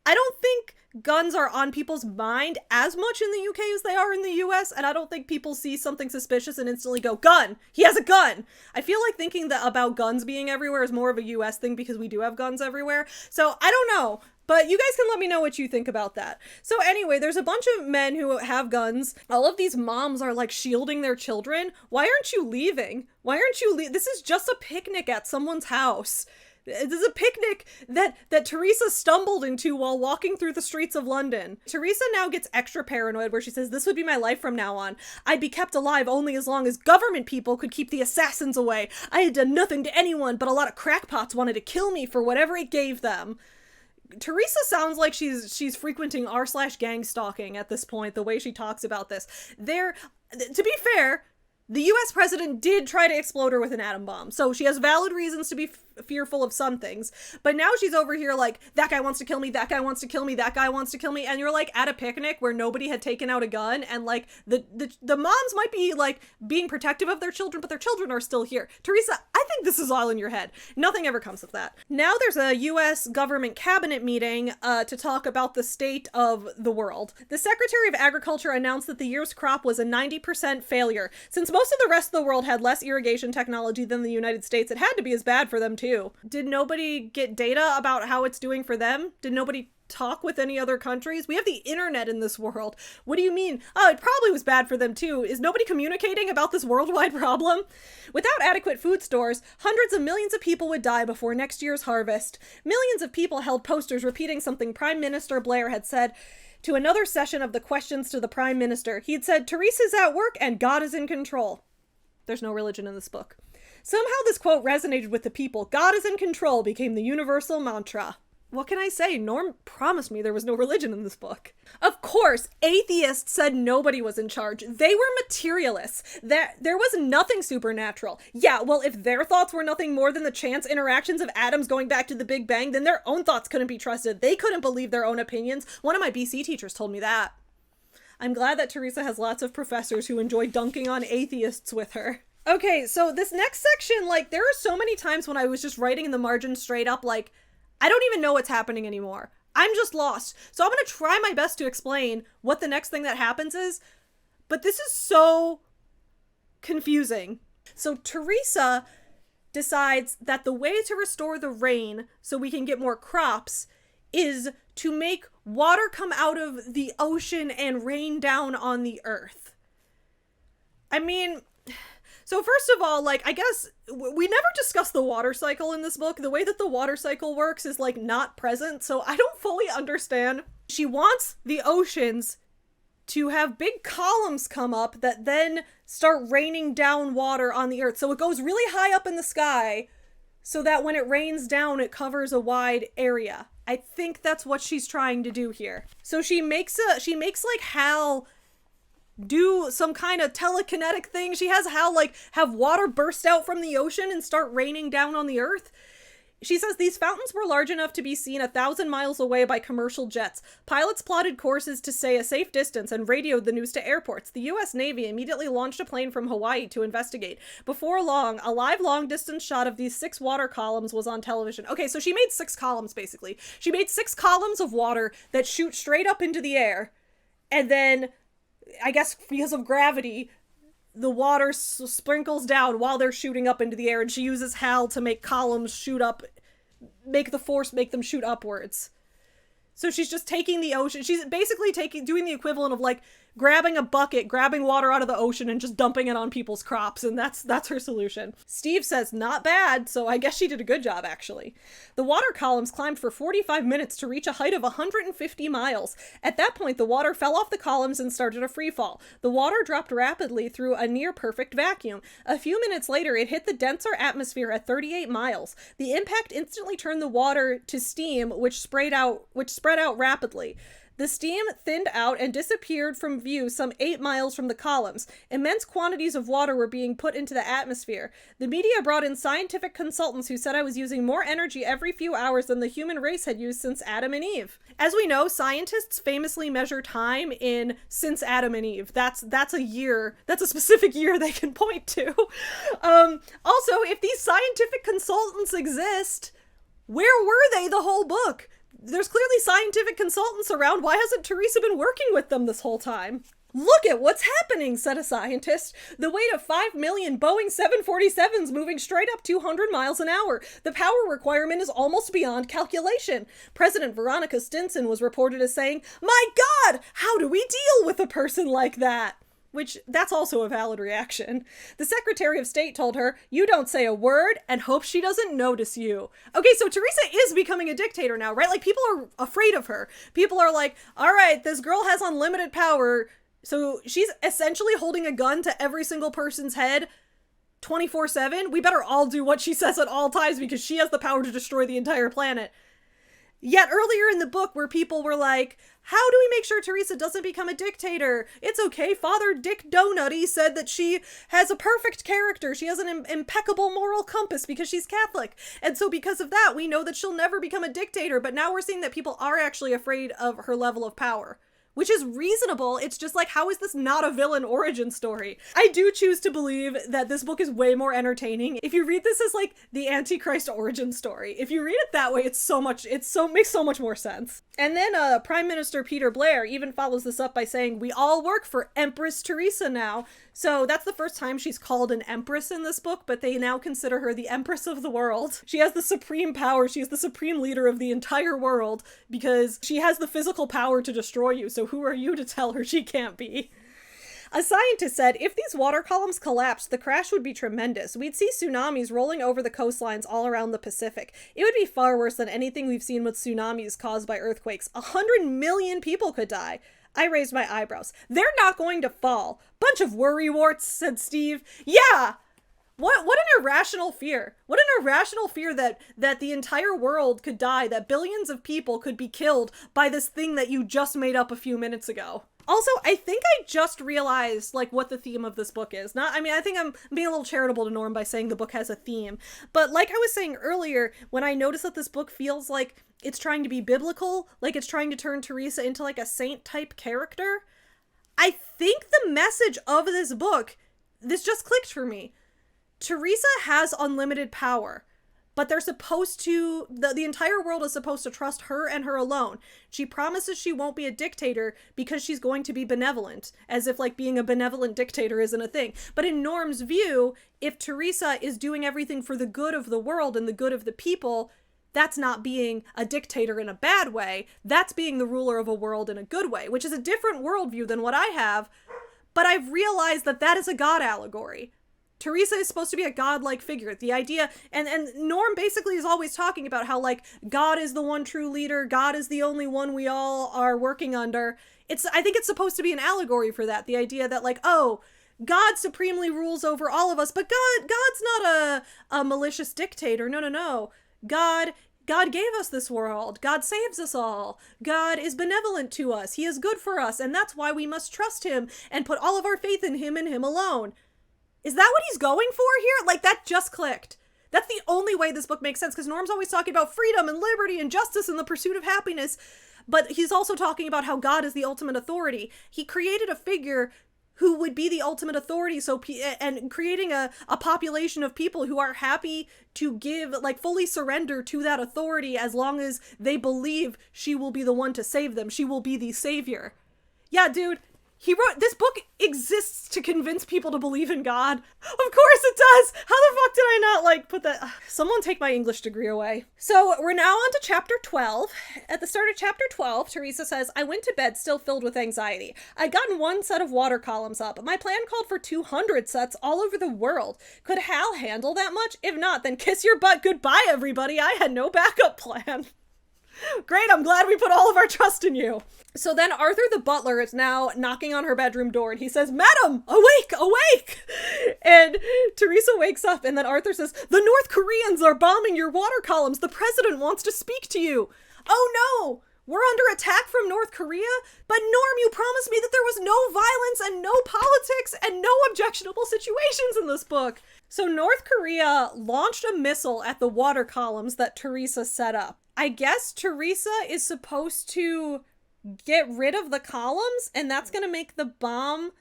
I don't think guns are on people's mind as much in the UK as they are in the US, and I don't think people see something suspicious and instantly go, gun! He has a gun! I feel like thinking that about guns being everywhere is more of a US thing because we do have guns everywhere, so I don't know. But you guys can let me know what you think about that. So anyway, there's a bunch of men who have guns. All of these moms are like shielding their children. Why aren't you leaving? Why aren't you leaving? This is just a picnic at someone's house. This is a picnic that Theresa stumbled into while walking through the streets of London. Theresa now gets extra paranoid where she says, this would be my life from now on. I'd be kept alive only as long as government people could keep the assassins away. I had done nothing to anyone, but a lot of crackpots wanted to kill me for whatever it gave them. Theresa sounds like she's frequenting r/gang stalking at this point, the way she talks about this. To be fair, the US president did try to explode her with an atom bomb, so she has valid reasons to be fearful of some things, but now she's over here like, that guy wants to kill me, that guy wants to kill me, that guy wants to kill me, and you're like at a picnic where nobody had taken out a gun, and like the moms might be like being protective of their children, but their children are still here. Theresa, I think this is all in your head. Nothing ever comes of that. Now there's a US government cabinet meeting to talk about the state of the world. The Secretary of Agriculture announced that the year's crop was a 90% failure. Since most of the rest of the world had less irrigation technology than the United States, it had to be as bad for them too. Did nobody get data about how it's doing for them? Did nobody talk with any other countries? We have the internet in this world. What do you mean? Oh, it probably was bad for them too. Is nobody communicating about this worldwide problem? Without adequate food stores, hundreds of millions of people would die before next year's harvest. Millions of people held posters repeating something Prime Minister Blair had said to another session of the questions to the Prime Minister. He'd said, "Theresa's at work and God is in control." There's no religion in this book. Somehow this quote resonated with the people. God is in control became the universal mantra. What can I say? Norm promised me there was no religion in this book. Of course, atheists said nobody was in charge. They were materialists. That there was nothing supernatural. Yeah, well, if their thoughts were nothing more than the chance interactions of atoms going back to the Big Bang, then their own thoughts couldn't be trusted. They couldn't believe their own opinions. One of my BC teachers told me that. I'm glad that Theresa has lots of professors who enjoy dunking on atheists with her. Okay, so this next section, like, there are so many times when I was just writing in the margin straight up, like, I don't even know what's happening anymore. I'm just lost. So I'm going to try my best to explain what the next thing that happens is, but this is so confusing. So Theresa decides that the way to restore the rain so we can get more crops is to make water come out of the ocean and rain down on the earth. I mean, so first of all, like, I guess we never discussed the water cycle in this book. The way that the water cycle works is, like, not present, so I don't fully understand. She wants the oceans to have big columns come up that then start raining down water on the earth. So it goes really high up in the sky so that when it rains down, it covers a wide area. I think that's what she's trying to do here. So she makes like Hal do some kind of telekinetic thing. She has Hal like have water burst out from the ocean and start raining down on the earth. She says these fountains were large enough to be seen 1,000 miles away by commercial jets. Pilots plotted courses to stay a safe distance and radioed the news to airports. The U.S. Navy immediately launched a plane from Hawaii to investigate. Before long, a live long-distance shot of these 6 water columns was on television. Okay, so she made 6 columns, basically. She made 6 columns of water that shoot straight up into the air, and then, I guess because of gravity, the water sprinkles down while they're shooting up into the air, and she uses Hal to make columns shoot up, make the force make them shoot upwards. So she's just taking the ocean. She's basically doing the equivalent of like grabbing a bucket, grabbing water out of the ocean and just dumping it on people's crops. And that's her solution. Steve says not bad. So I guess she did a good job, actually. The water columns climbed for 45 minutes to reach a height of 150 miles. At that point, the water fell off the columns and started a free fall. The water dropped rapidly through a near perfect vacuum. A few minutes later, it hit the denser atmosphere at 38 miles. The impact instantly turned the water to steam, which spread out rapidly. The steam thinned out and disappeared from view some 8 miles from the columns. Immense quantities of water were being put into the atmosphere. The media brought in scientific consultants who said I was using more energy every few hours than the human race had used since Adam and Eve. As we know, scientists famously measure time in since Adam and Eve. That's a year. That's a specific year they can point to. Also, if these scientific consultants exist, where were they the whole book? There's clearly scientific consultants around. Why hasn't Theresa been working with them this whole time? Look at what's happening, said a scientist. The weight of 5 million Boeing 747s moving straight up 200 miles an hour. The power requirement is almost beyond calculation. President Veronica Stinson was reported as saying, "My God, how do we deal with a person like that?" Which, that's also a valid reaction. The Secretary of State told her, "You don't say a word and hope she doesn't notice you." Okay, so Theresa is becoming a dictator now, right? Like, people are afraid of her. People are like, all right, this girl has unlimited power. So she's essentially holding a gun to every single person's head 24/7. We better all do what she says at all times because she has the power to destroy the entire planet. Yet earlier in the book where people were like, how do we make sure Theresa doesn't become a dictator? It's okay. Father Dick Donutty said that she has a perfect character. She has an impeccable moral compass because she's Catholic. And so because of that, we know that she'll never become a dictator. But now we're seeing that people are actually afraid of her level of power, which is reasonable. It's just like, how is this not a villain origin story? I do choose to believe that this book is way more entertaining. If you read this as like the Antichrist origin story, if you read it that way, makes so much more sense. And then Prime Minister Peter Blair even follows this up by saying, "We all work for Empress Theresa now." So that's the first time she's called an Empress in this book, but they now consider her the Empress of the world. She has the supreme power. She is the supreme leader of the entire world because she has the physical power to destroy you. So who are you to tell her she can't be? A scientist said, if these water columns collapsed, the crash would be tremendous. We'd see tsunamis rolling over the coastlines all around the Pacific. It would be far worse than anything we've seen with tsunamis caused by earthquakes. 100 million people could die. I raised my eyebrows. They're not going to fall. Bunch of worrywarts, said Steve. Yeah! What an irrational fear. What an irrational fear that the entire world could die, that billions of people could be killed by this thing that you just made up a few minutes ago. Also, I think I just realized, like, what the theme of this book is. I think I'm being a little charitable to Norm by saying the book has a theme. But like I was saying earlier, when I noticed that this book feels like it's trying to be biblical, like it's trying to turn Theresa into, like, a saint-type character, I think the message of this book, this just clicked for me. Theresa has unlimited power. But they're supposed to, the entire world is supposed to trust her and her alone. She promises she won't be a dictator because she's going to be benevolent, as if like being a benevolent dictator isn't a thing. But in Norm's view, if Theresa is doing everything for the good of the world and the good of the people, that's not being a dictator in a bad way. That's being the ruler of a world in a good way, which is a different worldview than what I have. But I've realized that that is a God allegory. Theresa is supposed to be a godlike figure. The idea, and Norm basically is always talking about how, like, God is the one true leader, God is the only one we all are working under. I think it's supposed to be an allegory for that. The idea that, like, oh, God supremely rules over all of us, but God's not a malicious dictator. No. God gave us this world. God saves us all. God is benevolent to us. He is good for us, and that's why we must trust him and put all of our faith in him and him alone. Is that what he's going for here? Like, that just clicked. That's the only way this book makes sense, because Norm's always talking about freedom and liberty and justice and the pursuit of happiness, but he's also talking about how God is the ultimate authority. He created a figure who would be the ultimate authority, and creating a population of people who are happy to give, like, fully surrender to that authority as long as they believe she will be the one to save them. She will be the savior. Yeah, dude. This book exists to convince people to believe in God. Of course it does! How the fuck did I not, like, put that? Someone take my English degree away. So, we're now on to chapter 12. At the start of chapter 12, Theresa says, I went to bed still filled with anxiety. I'd gotten one set of water columns up. My plan called for 200 sets all over the world. Could Hal handle that much? If not, then kiss your butt goodbye, everybody. I had no backup plan. Great, I'm glad we put all of our trust in you. So then Arthur the butler is now knocking on her bedroom door and he says, Madam, awake, awake! And Theresa wakes up and then Arthur says, the North Koreans are bombing your water columns. The president wants to speak to you. Oh no! We're under attack from North Korea? But Norm, you promised me that there was no violence and no politics and no objectionable situations in this book. So North Korea launched a missile at the water columns that Theresa set up. I guess Theresa is supposed to get rid of the columns, and that's going to make the bomb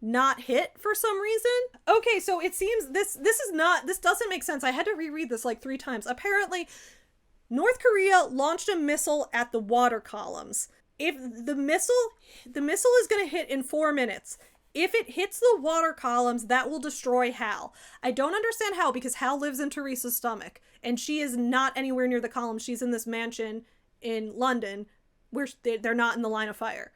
not hit for some reason. Okay, so it seems this doesn't make sense. I had to reread this like 3 times. Apparently, North Korea launched a missile at the water columns. If the missile is going to hit in 4 minutes. If it hits the water columns, that will destroy Hal. I don't understand how, because Hal lives in Theresa's stomach, and she is not anywhere near the columns. She's in this mansion in London where they're not in the line of fire.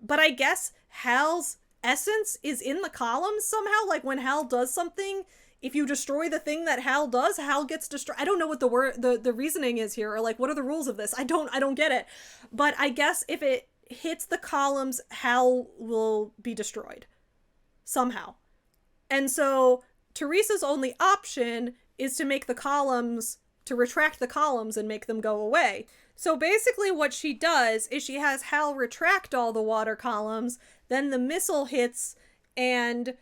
But I guess Hal's essence is in the columns somehow. Like when Hal does something, if you destroy the thing that Hal does, Hal gets destroyed. I don't know what the reasoning is here, or like what are the rules of this? I don't get it. But I guess if it hits the columns, Hal will be destroyed somehow. And so Theresa's only option is to retract the columns and make them go away. So basically what she does is she has Hal retract all the water columns, then the missile hits and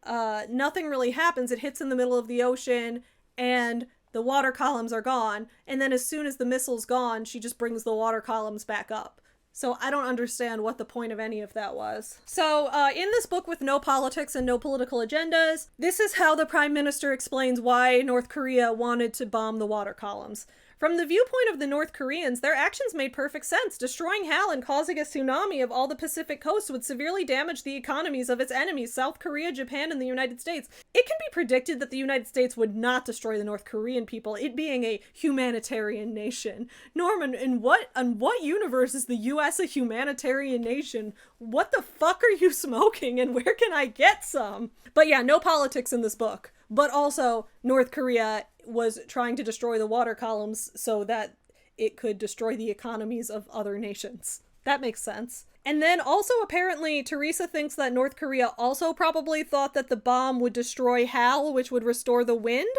nothing really happens. It hits in the middle of the ocean and the water columns are gone. And then as soon as the missile's gone, she just brings the water columns back up. So I don't understand what the point of any of that was. So in this book with no politics and no political agendas, this is how the Prime Minister explains why North Korea wanted to bomb the water columns. From the viewpoint of the North Koreans, their actions made perfect sense. Destroying Hale and causing a tsunami of all the Pacific coast would severely damage the economies of its enemies, South Korea, Japan, and the United States. It can be predicted that the United States would not destroy the North Korean people, it being a humanitarian nation. Norman, in what universe is the US a humanitarian nation? What the fuck are you smoking, and where can I get some? But yeah, no politics in this book. But also, North Korea was trying to destroy the water columns so that it could destroy the economies of other nations. That makes sense. And then also apparently Theresa thinks that North Korea also probably thought that the bomb would destroy Hale, which would restore the wind.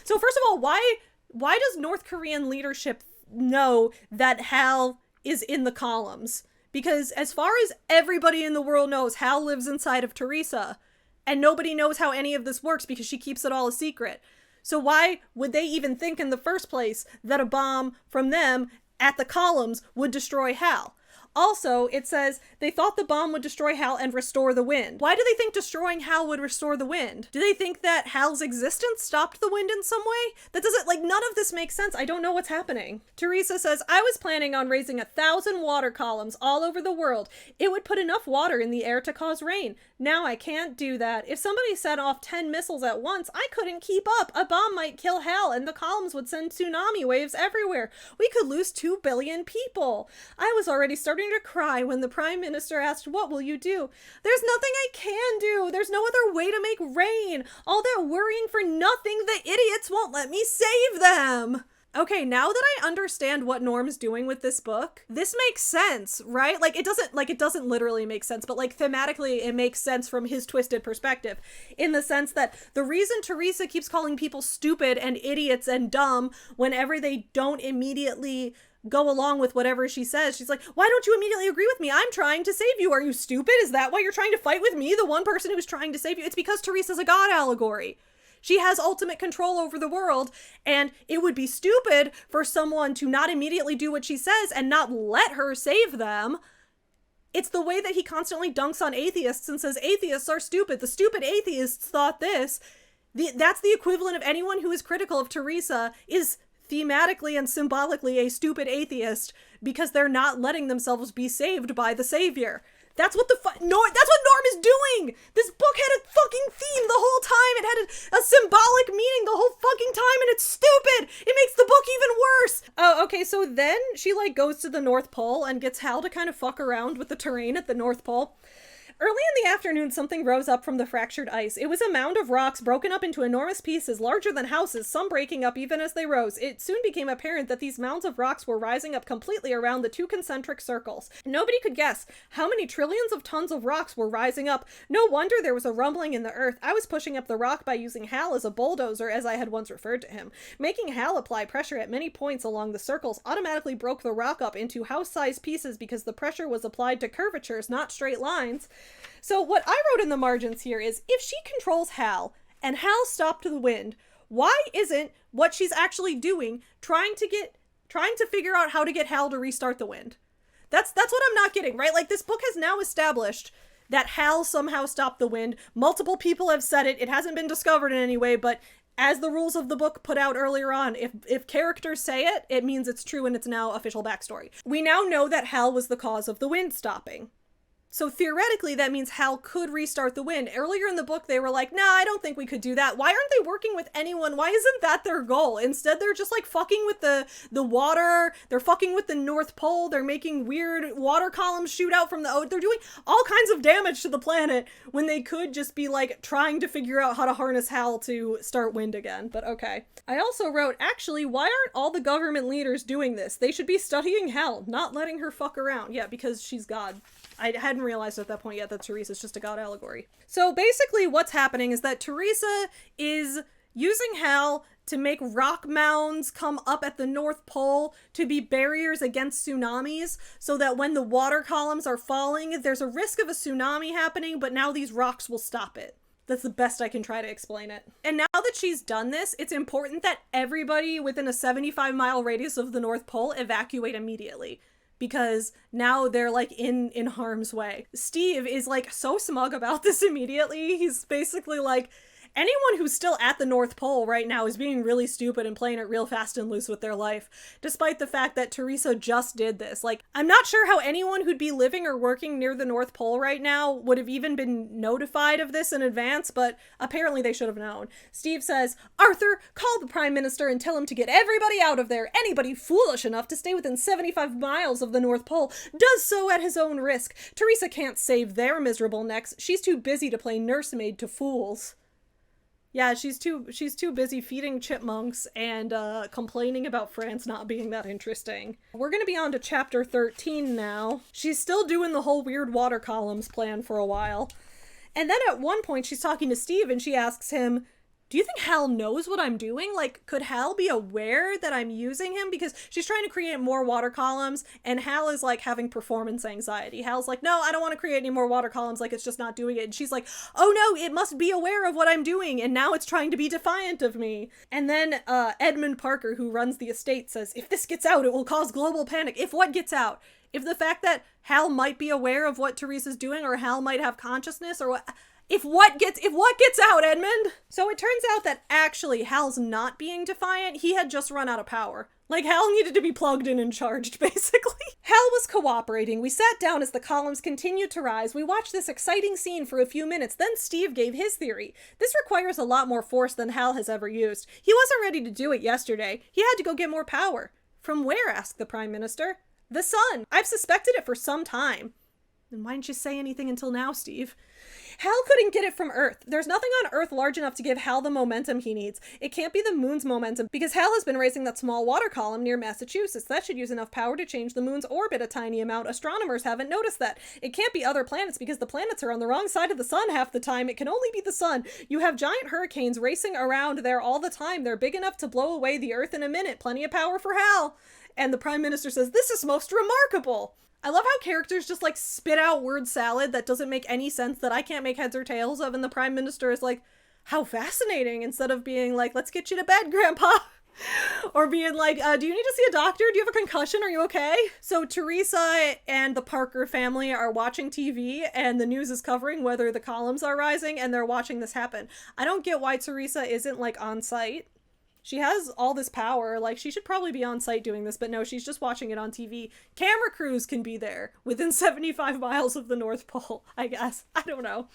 So first of all, why does North Korean leadership know that Hale is in the columns? Because as far as everybody in the world knows, Hale lives inside of Theresa, and nobody knows how any of this works because she keeps it all a secret. So why would they even think in the first place that a bomb from them at the columns would destroy Hale? Also, it says they thought the bomb would destroy Hale and restore the wind. Why do they think destroying Hale would restore the wind? Do they think that Hale's existence stopped the wind in some way? That doesn't, none of this makes sense. I don't know what's happening. Theresa says, I was planning on raising 1,000 water columns all over the world. It would put enough water in the air to cause rain. Now I can't do that. If somebody set off 10 missiles at once, I couldn't keep up. A bomb might kill Hale and the columns would send tsunami waves everywhere. We could lose 2 billion people. I was already starting to cry when the Prime Minister asked, what will you do? There's nothing I can do. There's no other way to make rain. All that worrying for nothing. The idiots won't let me save them. Okay, now that I understand what Norm's doing with this book, this makes sense, right? It doesn't literally make sense, but thematically it makes sense from his twisted perspective, in the sense that the reason Theresa keeps calling people stupid and idiots and dumb whenever they don't immediately go along with whatever she says, she's like, why don't you immediately agree with me? I'm trying to save you. Are you stupid? Is that why you're trying to fight with me, the one person who's trying to save you? It's because Theresa's a god allegory. She has ultimate control over the world, and it would be stupid for someone to not immediately do what she says and not let her save them. It's the way that he constantly dunks on atheists and says atheists are stupid. The stupid atheists thought this. That's the equivalent of anyone who is critical of Theresa is thematically and symbolically a stupid atheist because they're not letting themselves be saved by the savior. That's what that's what Norm is doing! This book had a fucking theme the whole time! It had a symbolic meaning the whole fucking time, and it's stupid! It makes the book even worse! Oh, okay, so then she, goes to the North Pole and gets Hal to kind of fuck around with the terrain at the North Pole. Early in the afternoon, something rose up from the fractured ice. It was a mound of rocks broken up into enormous pieces, larger than houses, some breaking up even as they rose. It soon became apparent that these mounds of rocks were rising up completely around the 2 concentric circles. Nobody could guess how many trillions of tons of rocks were rising up. No wonder there was a rumbling in the earth. I was pushing up the rock by using Hal as a bulldozer, as I had once referred to him. Making Hal apply pressure at many points along the circles automatically broke the rock up into house-sized pieces because the pressure was applied to curvatures, not straight lines. So what I wrote in the margins here is, if she controls Hal, and Hal stopped the wind, why isn't what she's actually doing trying to figure out how to get Hal to restart the wind? That's what I'm not getting, right? This book has now established that Hal somehow stopped the wind. Multiple people have said it. It hasn't been discovered in any way, but as the rules of the book put out earlier on, if characters say it, it means it's true and it's now official backstory. We now know that Hal was the cause of the wind stopping. So theoretically, that means Hal could restart the wind. Earlier in the book, they were like, nah, I don't think we could do that. Why aren't they working with anyone? Why isn't that their goal? Instead, they're just fucking with the water. They're fucking with the North Pole. They're making weird water columns shoot out from the they're doing all kinds of damage to the planet when they could just be trying to figure out how to harness Hal to start wind again. But okay. I also wrote, actually, why aren't all the government leaders doing this? They should be studying Hal, not letting her fuck around. Yeah, because she's God. I hadn't realized at that point yet that Theresa's just a god allegory. So basically what's happening is that Theresa is using Hal to make rock mounds come up at the North Pole to be barriers against tsunamis, so that when the water columns are falling, there's a risk of a tsunami happening, but now these rocks will stop it. That's the best I can try to explain it. And now that she's done this, it's important that everybody within a 75-mile radius of the North Pole evacuate immediately, because now they're in harm's way. Steve is so smug about this immediately. He's basically anyone who's still at the North Pole right now is being really stupid and playing it real fast and loose with their life, despite the fact that Theresa just did this. Like, I'm not sure how anyone who'd be living or working near the North Pole right now would have even been notified of this in advance, but apparently they should have known. Steve says, Arthur, call the Prime Minister and tell him to get everybody out of there. Anybody foolish enough to stay within 75 miles of the North Pole does so at his own risk. Theresa can't save their miserable necks. She's too busy to play nursemaid to fools. Yeah, she's too busy feeding chipmunks and complaining about France not being that interesting. We're gonna be on to chapter 13 now. She's still doing the whole weird water columns plan for a while. And then at one point she's talking to Steve and she asks him, do you think Hal knows what I'm doing? Like, could Hal be aware that I'm using him? Because she's trying to create more water columns, and Hal is, like, having performance anxiety. Hal's like, no, I don't want to create any more water columns, like, it's just not doing it. And she's like, oh no, it must be aware of what I'm doing, and now it's trying to be defiant of me. And then Edmund Parker, who runs the estate, says, if this gets out, it will cause global panic. If what gets out? If the fact that Hal might be aware of what Theresa's doing, or Hal might have consciousness, or what... If what gets out, Edmund? So it turns out that actually Hal's not being defiant. He had just run out of power. Like, Hal needed to be plugged in and charged, basically. Hal was cooperating. We sat down as the columns continued to rise. We watched this exciting scene for a few minutes. Then Steve gave his theory. This requires a lot more force than Hal has ever used. He wasn't ready to do it yesterday. He had to go get more power. From where? Asked the Prime Minister. The sun. I've suspected it for some time. Then why didn't you say anything until now, Steve? Hal couldn't get it from Earth. There's nothing on Earth large enough to give Hal the momentum he needs. It can't be the moon's momentum because Hal has been raising that small water column near Massachusetts. That should use enough power to change the moon's orbit a tiny amount. Astronomers haven't noticed that. It can't be other planets because the planets are on the wrong side of the sun half the time. It can only be the sun. You have giant hurricanes racing around there all the time. They're big enough to blow away the Earth in a minute. Plenty of power for Hal. And the Prime Minister says, this is most remarkable. I love how characters just, like, spit out word salad that doesn't make any sense, that I can't make heads or tails of, and the Prime Minister is like, how fascinating, instead of being like, let's get you to bed, Grandpa. Or being like, do you need to see a doctor? Do you have a concussion? Are you okay? So Theresa and the Parker family are watching TV, and the news is covering whether the columns are rising, and they're watching this happen. I don't get why Theresa isn't, like, on site. She has all this power, like, she should probably be on site doing this, but no, she's just watching it on TV. Camera crews can be there within 75 miles of the North Pole, I guess. I don't know.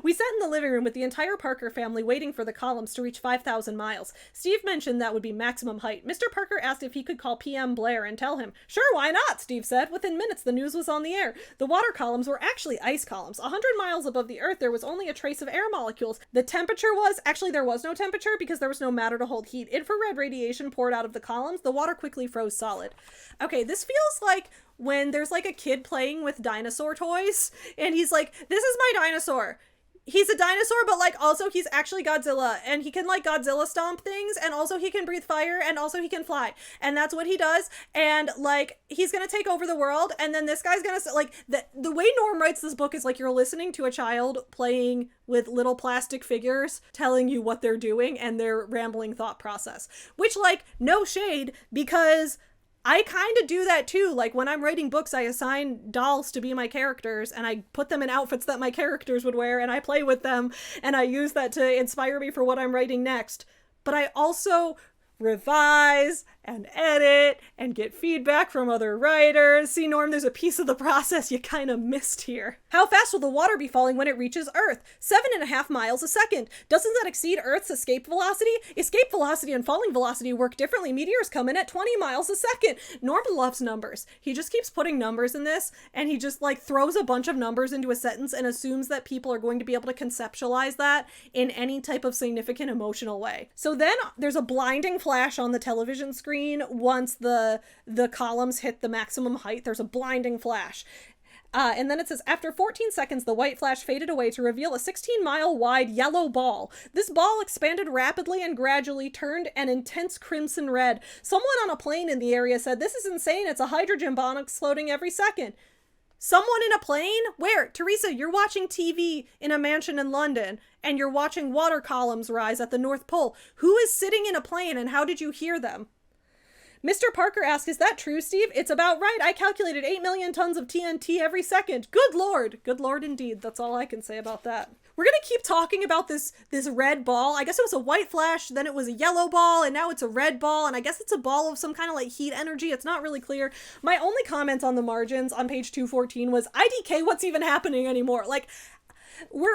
We sat in the living room with the entire Parker family waiting for the columns to reach 5,000 miles. Steve mentioned that would be maximum height. Mr. Parker asked if he could call PM Blair and tell him. Sure, why not? Steve said. Within minutes, the news was on the air. The water columns were actually ice columns. 100 miles above the Earth, there was only a trace of air molecules. The temperature was, actually there was no temperature because there was no matter to hold heat. Infrared radiation poured out of the columns. The water quickly froze solid. Okay, this feels like when there's like a kid playing with dinosaur toys and he's like, this is my dinosaur. He's a dinosaur, but like also he's actually Godzilla, and he can like Godzilla stomp things, and also he can breathe fire, and also he can fly, and that's what he does. And like he's gonna take over the world, and then this guy's gonna like the way Norm writes this book is like you're listening to a child playing with little plastic figures telling you what they're doing and their rambling thought process, which like no shade, because I kind of do that too. Like when I'm writing books, I assign dolls to be my characters and I put them in outfits that my characters would wear and I play with them and I use that to inspire me for what I'm writing next. But I also revise and edit and get feedback from other writers. See, Norm, there's a piece of the process you kind of missed here. How fast will the water be falling when it reaches Earth? 7.5 miles a second. Doesn't that exceed Earth's escape velocity? Escape velocity and falling velocity work differently. Meteors come in at 20 miles a second. Norm loves numbers. He just keeps putting numbers in this, and he just like throws a bunch of numbers into a sentence and assumes that people are going to be able to conceptualize that in any type of significant emotional way. So then there's a blinding flash on the television screen once the columns hit the maximum height. There's a blinding flash. And then it says, after 14 seconds, the white flash faded away to reveal a 16-mile wide yellow ball. This ball expanded rapidly and gradually turned an intense crimson red. Someone on a plane in the area said, this is insane. It's a hydrogen bomb exploding every second. Someone in a plane? Where? Theresa, you're watching TV in a mansion in London, and you're watching water columns rise at the North Pole. Who is sitting in a plane, and how did you hear them? Mr. Parker asked, is that true, Steve? It's about right. I calculated 8 million tons of TNT every second. Good Lord. Good Lord indeed. That's all I can say about that. we're gonna keep talking about this red ball. I guess it was a white flash, then it was a yellow ball, and now it's a red ball, and I guess it's a ball of some kind of like heat energy. It's not really clear. My only comment on the margins on page 214 was, IDK, what's even happening anymore? Like, we're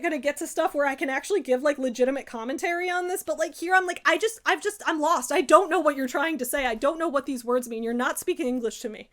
gonna get to stuff where I can actually give like legitimate commentary on this, but like here I'm like, I'm lost. I don't know what you're trying to say. I don't know what these words mean. You're not speaking English to me.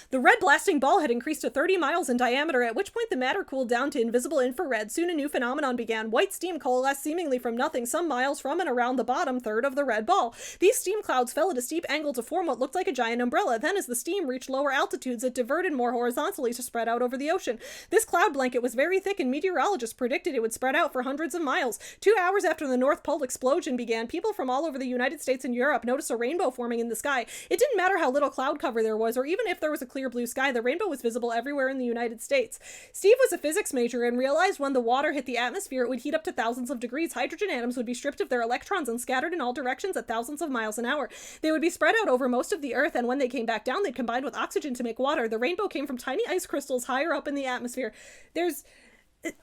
The red blasting ball had increased to 30 miles in diameter, at which point the matter cooled down to invisible infrared. Soon a new phenomenon began. White steam coalesced seemingly from nothing some miles from and around the bottom third of the red ball. These steam clouds fell at a steep angle to form what looked like a giant umbrella. Then as the steam reached lower altitudes, it diverted more horizontally to spread out over the ocean. This cloud blanket was very thick, and meteorologists predicted it would spread out for hundreds of miles. 2 hours after the North Pole explosion began, people from all over the United States and Europe noticed a rainbow forming in the sky. It didn't matter how little cloud cover there was, or even if there was a clear blue sky, the rainbow was visible everywhere in the United States. Steve was a physics major and realized when the water hit the atmosphere, it would heat up to thousands of degrees. Hydrogen atoms would be stripped of their electrons and scattered in all directions at thousands of miles an hour. They would be spread out over most of the Earth, and when they came back down, they'd combine with oxygen to make water. The rainbow came from tiny ice crystals higher up in the atmosphere.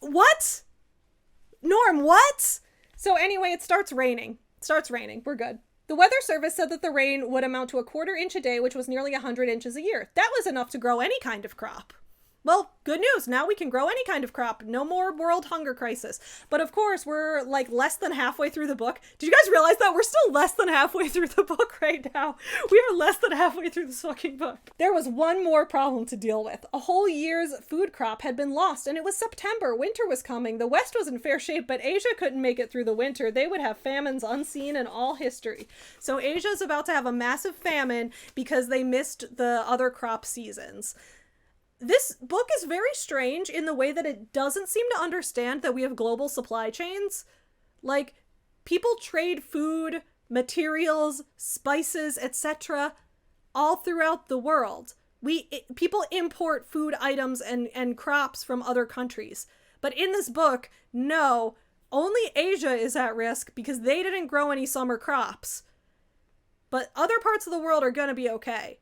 What? Norm, what? So anyway, it starts raining. We're good. The Weather Service said that the rain would amount to a 1/4 inch a day, which was nearly 100 inches a year. That was enough to grow any kind of crop. Well, good news. Now we can grow any kind of crop. No more world hunger crisis. But of course, we're like less than halfway through the book. Did you guys realize that? We're still less than halfway through the book right now. We are less than halfway through this fucking book. There was one more problem to deal with. A whole year's food crop had been lost, and it was September. Winter was coming. The West was in fair shape, but Asia couldn't make it through the winter. They would have famines unseen in all history. So Asia's about to have a massive famine because they missed the other crop seasons. This book is very strange in the way that it doesn't seem to understand that we have global supply chains. Like, people trade food, materials, spices, etc. all throughout the world. People import food items and crops from other countries. But in this book, no, only Asia is at risk because they didn't grow any summer crops. But other parts of the world are gonna be okay.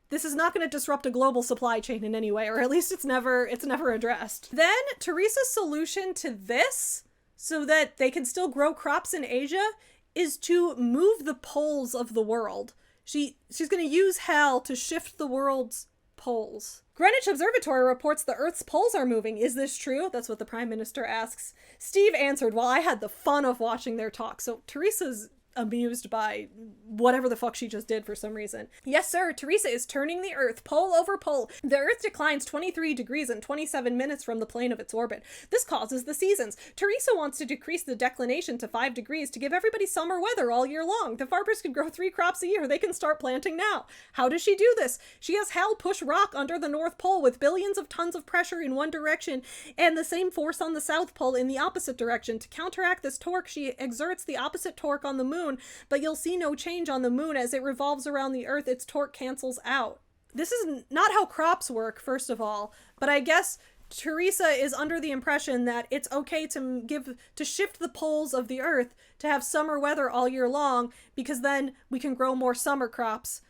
This is not going to disrupt a global supply chain in any way, or at least it's never addressed. Then Theresa's solution to this, so that they can still grow crops in Asia, is to move the poles of the world. She's going to use Hale to shift the world's poles. Greenwich Observatory reports the Earth's poles are moving. Is this true? That's what the Prime Minister asks. Steve answered, while I had the fun of watching their talk. So Theresa's amused by whatever the fuck she just did for some reason. Yes, sir, Theresa is turning the Earth pole over pole. The Earth declines 23 degrees and 27 minutes from the plane of its orbit. This causes the seasons. Theresa wants to decrease the declination to 5 degrees to give everybody summer weather all year long. The farmers can grow 3 crops a year. They can start planting now. How does she do this? She has Hal push rock under the North Pole with billions of tons of pressure in one direction and the same force on the South Pole in the opposite direction. To counteract this torque, she exerts the opposite torque on the moon, but you'll see no change on the moon as it revolves around the Earth. Its torque cancels out. This is not how crops work, first of all, but I guess Theresa is under the impression that it's okay to shift the poles of the Earth to have summer weather all year long, because then we can grow more summer crops.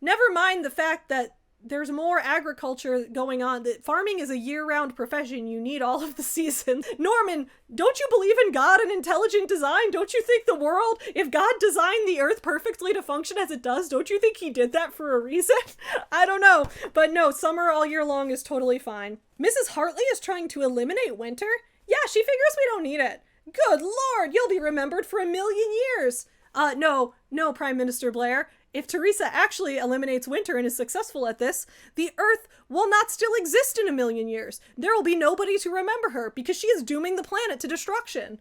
Never mind the fact that there's more agriculture going on, that farming is a year-round profession. You need all of the seasons. Norman, don't you believe in God and intelligent design? Don't you think the world, if God designed the Earth perfectly to function as it does, don't you think he did that for a reason? I don't know, but no, summer all year long is totally fine. Mrs. Hartley is trying to eliminate winter? Yeah, she figures we don't need it. Good Lord, you'll be remembered for 1,000,000 years. No, Prime Minister Blair. If Theresa actually eliminates winter and is successful at this, the Earth will not still exist in 1,000,000 years. There will be nobody to remember her because she is dooming the planet to destruction.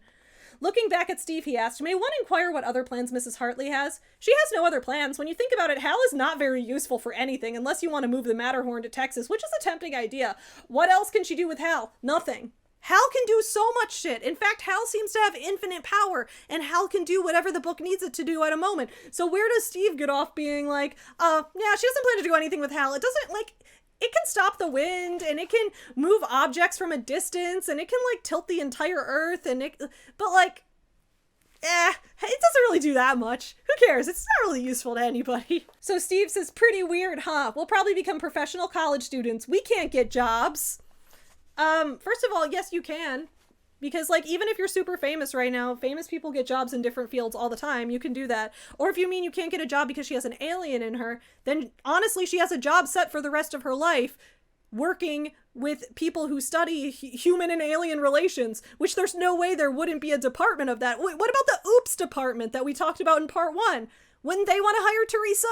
Looking back at Steve, he asked, may one inquire what other plans Mrs. Hartley has? She has no other plans. When you think about it, Hal is not very useful for anything unless you want to move the Matterhorn to Texas, which is a tempting idea. What else can she do with Hal? Nothing. Hal can do so much shit. In fact, Hal seems to have infinite power, and Hal can do whatever the book needs it to do at a moment. So where does Steve get off being like, yeah, she doesn't plan to do anything with Hal. It doesn't, like, it can stop the wind, and it can move objects from a distance, and it can, like, tilt the entire Earth, but, like, it doesn't really do that much. Who cares? It's not really useful to anybody. So Steve says, pretty weird, huh? We'll probably become professional college students. We can't get jobs. First of all, yes, you can. Because, like, even if you're super famous right now, famous people get jobs in different fields all the time. You can do that. Or if you mean you can't get a job because she has an alien in her, then honestly, she has a job set for the rest of her life working with people who study human and alien relations, which there's no way there wouldn't be a department of that. What about the Oops department that we talked about in part 1? Wouldn't they want to hire Theresa?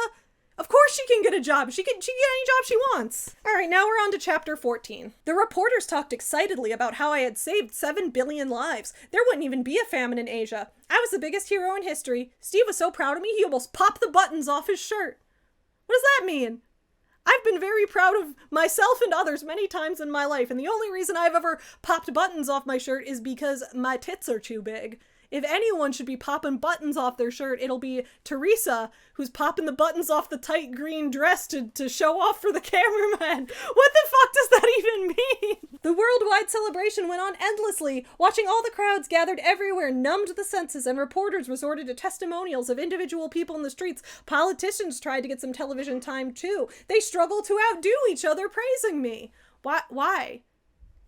Of course she can get a job. She can get any job she wants. All right, now we're on to chapter 14. The reporters talked excitedly about how I had saved 7 billion lives. There wouldn't even be a famine in Asia. I was the biggest hero in history. Steve was so proud of me, he almost popped the buttons off his shirt. What does that mean? I've been very proud of myself and others many times in my life, and the only reason I've ever popped buttons off my shirt is because my tits are too big. If anyone should be popping buttons off their shirt, it'll be Theresa, who's popping the buttons off the tight green dress to show off for the cameraman. What the fuck does that even mean? The worldwide celebration went on endlessly. Watching all the crowds gathered everywhere numbed the senses, and reporters resorted to testimonials of individual people in the streets. Politicians tried to get some television time too. They struggled to outdo each other praising me. Why?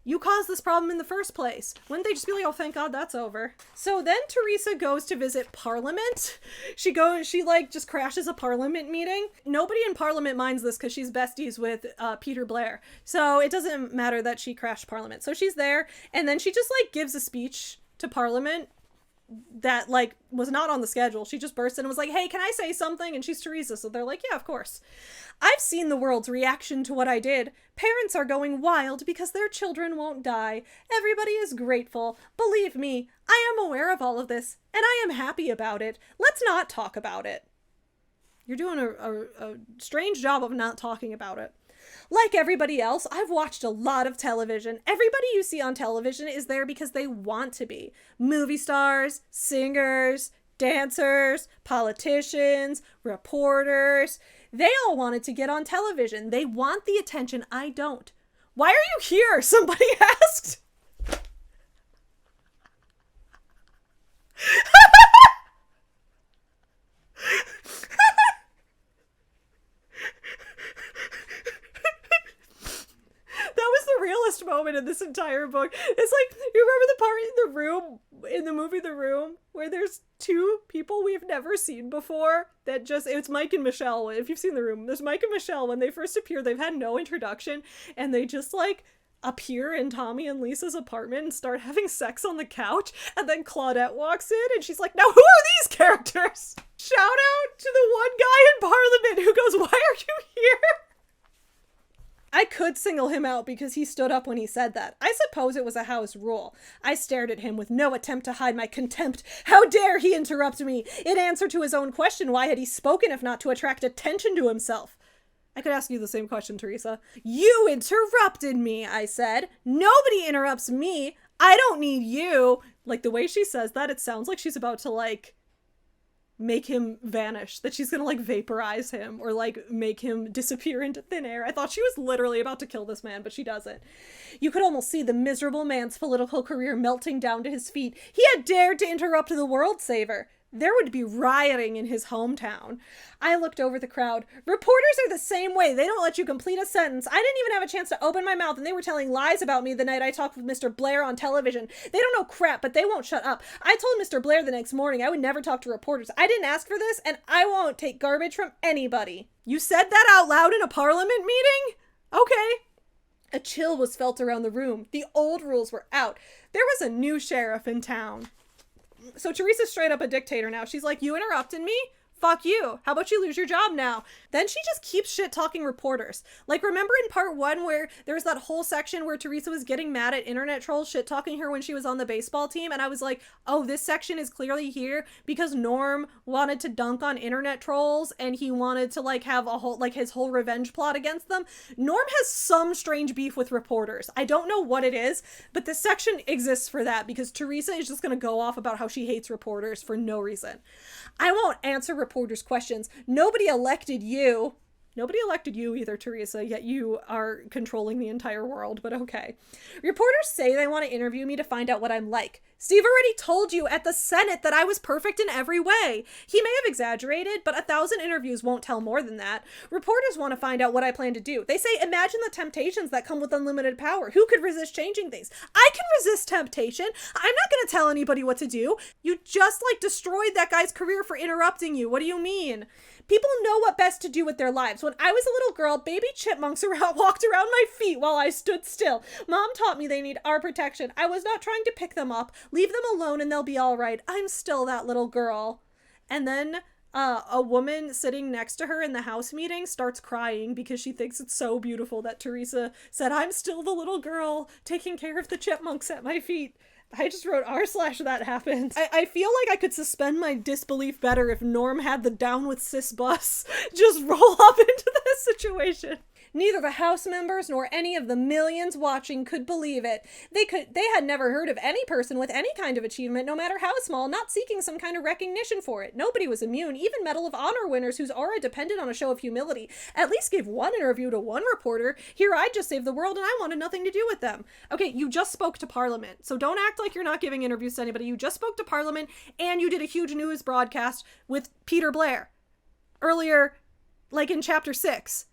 You caused this problem in the first place. Wouldn't they just be like, oh, thank God that's over? So then Theresa goes to visit Parliament. She like just crashes a Parliament meeting. Nobody in Parliament minds this because she's besties with Peter Blair. So it doesn't matter that she crashed Parliament. So she's there, and then she just like gives a speech to Parliament that like was not on the schedule. She just burst in and was like, hey, can I say something? And she's Theresa, so they're like, yeah, of course. I've seen the world's reaction to what I did. Parents are going wild because their children won't die. Everybody is grateful. Believe me, I am aware of all of this, and I am happy about it. Let's not talk about it. You're doing a strange job of not talking about it. Like everybody else, I've watched a lot of television. Everybody you see on television is there because they want to be. Movie stars, singers, dancers, politicians, reporters. They all wanted to get on television. They want the attention. I don't. Why are you here? Somebody asked. Realest moment in this entire book. It's like, you remember the part in the room, in the movie The Room, where there's 2 people we've never seen before that just, it's Mike and Michelle. If you've seen The Room, there's Mike and Michelle. When they first appear, they've had no introduction, and they just like appear in Tommy and Lisa's apartment and start having sex on the couch, and then Claudette walks in and she's like, now who are these characters? Shout out to the one guy in Parliament who goes, why are you here? I could single him out because he stood up when he said that. I suppose it was a house rule. I stared at him with no attempt to hide my contempt. How dare he interrupt me? In answer to his own question, why had he spoken if not to attract attention to himself? I could ask you the same question, Theresa. You interrupted me, I said. Nobody interrupts me. I don't need you. Like, the way she says that, it sounds like she's about to, like, make him vanish, that she's gonna like vaporize him or like make him disappear into thin air. I thought she was literally about to kill this man, but she doesn't. You could almost see the miserable man's political career melting down to his feet. He had dared to interrupt the world saver. There would be rioting in his hometown. I looked over the crowd. Reporters are the same way. They don't let you complete a sentence. I didn't even have a chance to open my mouth, and they were telling lies about me the night I talked with Mr. Blair on television. They don't know crap, but they won't shut up. I told Mr. Blair the next morning I would never talk to reporters. I didn't ask for this, and I won't take garbage from anybody. You said that out loud in a Parliament meeting? Okay. A chill was felt around the room. The old rules were out. There was a new sheriff in town. So Theresa's straight up a dictator now. She's like, you interrupted me? Fuck you. How about you lose your job now? Then she just keeps shit talking reporters. Like, remember in part 1 where there was that whole section where Theresa was getting mad at internet trolls shit talking her when she was on the baseball team? And I was like, oh, this section is clearly here because Norm wanted to dunk on internet trolls and he wanted to like have a whole, like his whole revenge plot against them. Norm has some strange beef with reporters. I don't know what it is, but this section exists for that because Theresa is just going to go off about how she hates reporters for no reason. I won't answer reporters' questions. Nobody elected you. Nobody elected you either, Theresa, yet you are controlling the entire world, but okay. Reporters say they want to interview me to find out what I'm like. Steve already told you at the Senate that I was perfect in every way. He may have exaggerated, but 1,000 interviews won't tell more than that. Reporters want to find out what I plan to do. They say, imagine the temptations that come with unlimited power. Who could resist changing things? I can resist temptation. I'm not going to tell anybody what to do. You just destroyed that guy's career for interrupting you. What do you mean? People know what best to do with their lives. When I was a little girl, baby chipmunks walked around my feet while I stood still. Mom taught me they need our protection. I was not trying to pick them up. Leave them alone and they'll be all right. I'm still that little girl. And then a woman sitting next to her in the House meeting starts crying because she thinks it's so beautiful that Theresa said, I'm still the little girl taking care of the chipmunks at my feet. I just wrote r/that happened. I feel like I could suspend my disbelief better if Norm had the down with cis bus just roll up into this situation. Neither the House members nor any of the millions watching could believe it. They had never heard of any person with any kind of achievement, no matter how small, not seeking some kind of recognition for it. Nobody was immune. Even Medal of Honor winners whose aura depended on a show of humility at least gave one interview to one reporter. Here I just saved the world and I wanted nothing to do with them. Okay, you just spoke to Parliament, so don't act like you're not giving interviews to anybody. You just spoke to Parliament and you did a huge news broadcast with Peter Blair earlier, in chapter 6.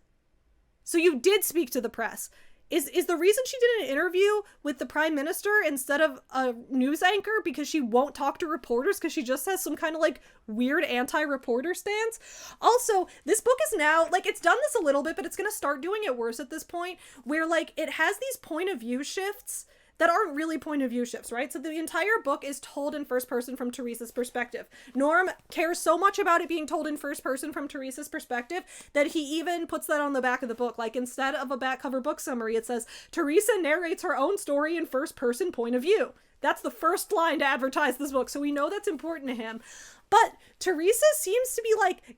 So you did speak to the press. Is the reason she did an interview with the prime minister instead of a news anchor because she won't talk to reporters because she just has some kind of weird anti-reporter stance? Also, this book is now, it's done this a little bit, but it's going to start doing it worse at this point where it has these point of view shifts that aren't really point of view shifts, right? So the entire book is told in first person from Theresa's perspective. Norm cares so much about it being told in first person from Theresa's perspective that he even puts that on the back of the book. Instead of a back cover book summary, it says, Theresa narrates her own story in first person point of view. That's the first line to advertise this book, so we know that's important to him. But Theresa seems to be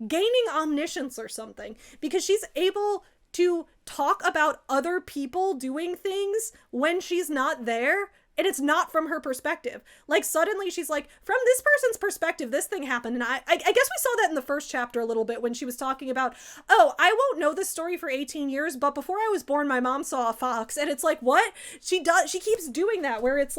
gaining omniscience or something because she's able to talk about other people doing things when she's not there, and it's not from her perspective. Suddenly she's from this person's perspective, this thing happened. And I guess we saw that in the first chapter a little bit when she was talking about, oh, I won't know this story for 18 years, but before I was born, my mom saw a fox. And it's what? She keeps doing that, where it's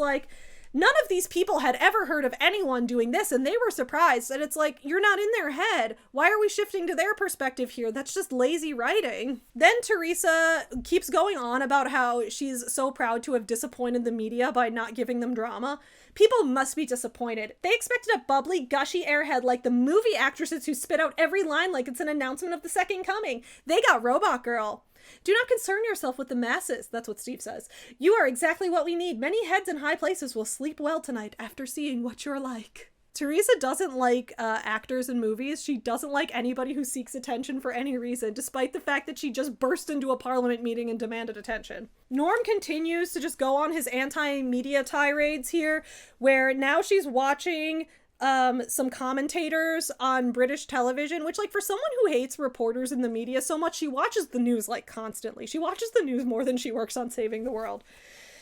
none of these people had ever heard of anyone doing this, and they were surprised. And it's you're not in their head. Why are we shifting to their perspective here? That's just lazy writing. Then Theresa keeps going on about how she's so proud to have disappointed the media by not giving them drama. People must be disappointed. They expected a bubbly, gushy airhead like the movie actresses who spit out every line like it's an announcement of the second coming. They got Robot Girl. Do not concern yourself with the masses. That's what Steve says. You are exactly what we need. Many heads in high places will sleep well tonight after seeing what you're like. Theresa doesn't like actors in movies. She doesn't like anybody who seeks attention for any reason, despite the fact that she just burst into a parliament meeting and demanded attention. Norm continues to just go on his anti-media tirades here, where now she's watching some commentators on British television, which for someone who hates reporters in the media so much, she watches the news constantly. She watches the news more than she works on saving the world.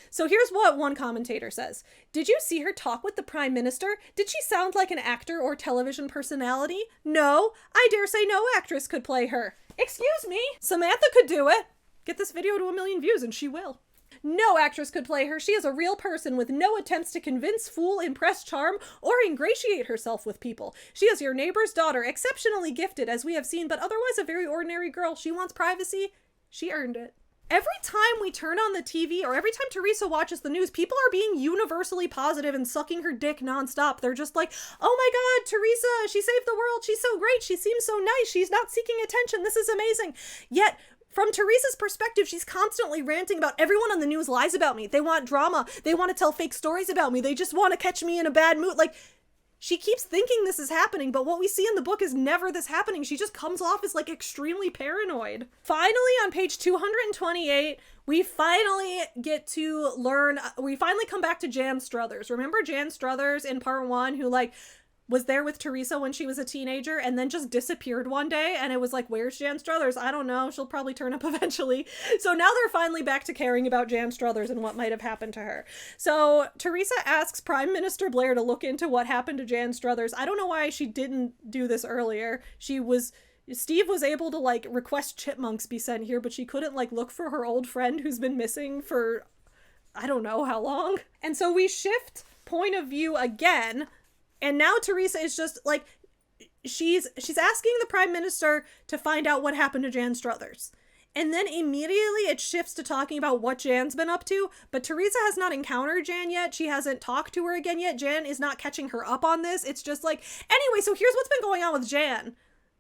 So here's what one commentator says. Did you see her talk with the Prime Minister? Did she sound like an actor or television personality? No, I dare say no actress could play her. Excuse me, Samantha could do it. Get this video to 1 million views and she will. No actress could play her. She is a real person with no attempts to convince, fool, impress, charm, or ingratiate herself with people. She is your neighbor's daughter, exceptionally gifted, as we have seen, but otherwise a very ordinary girl. She wants privacy. She earned it. Every time we turn on the TV, or every time Theresa watches the news, people are being universally positive and sucking her dick nonstop. They're just oh my God, Theresa, she saved the world. She's so great. She seems so nice. She's not seeking attention. This is amazing. Yet, from Theresa's perspective, she's constantly ranting about everyone on the news lies about me. They want drama. They want to tell fake stories about me. They just want to catch me in a bad mood. She keeps thinking this is happening, but what we see in the book is never this happening. She just comes off as extremely paranoid. Finally, on page 228, we finally get to learn, we finally come back to Jan Struthers. Remember Jan Struthers in part 1 who was there with Theresa when she was a teenager and then just disappeared one day, and it was where's Jan Struthers? I don't know. She'll probably turn up eventually. So now they're finally back to caring about Jan Struthers and what might have happened to her. So Theresa asks Prime Minister Blair to look into what happened to Jan Struthers. I don't know why she didn't do this earlier. She was Steve was able to, like, request chipmunks be sent here, but she couldn't, like, look for her old friend who's been missing for I don't know how long. And so we shift point of view again, and now Theresa is just, like, she's asking the Prime Minister to find out what happened to Jan Struthers. And then immediately it shifts to talking about what Jan's been up to, but Theresa has not encountered Jan yet. She hasn't talked to her again yet. Jan is not catching her up on this. It's just like, anyway, so here's what's been going on with Jan.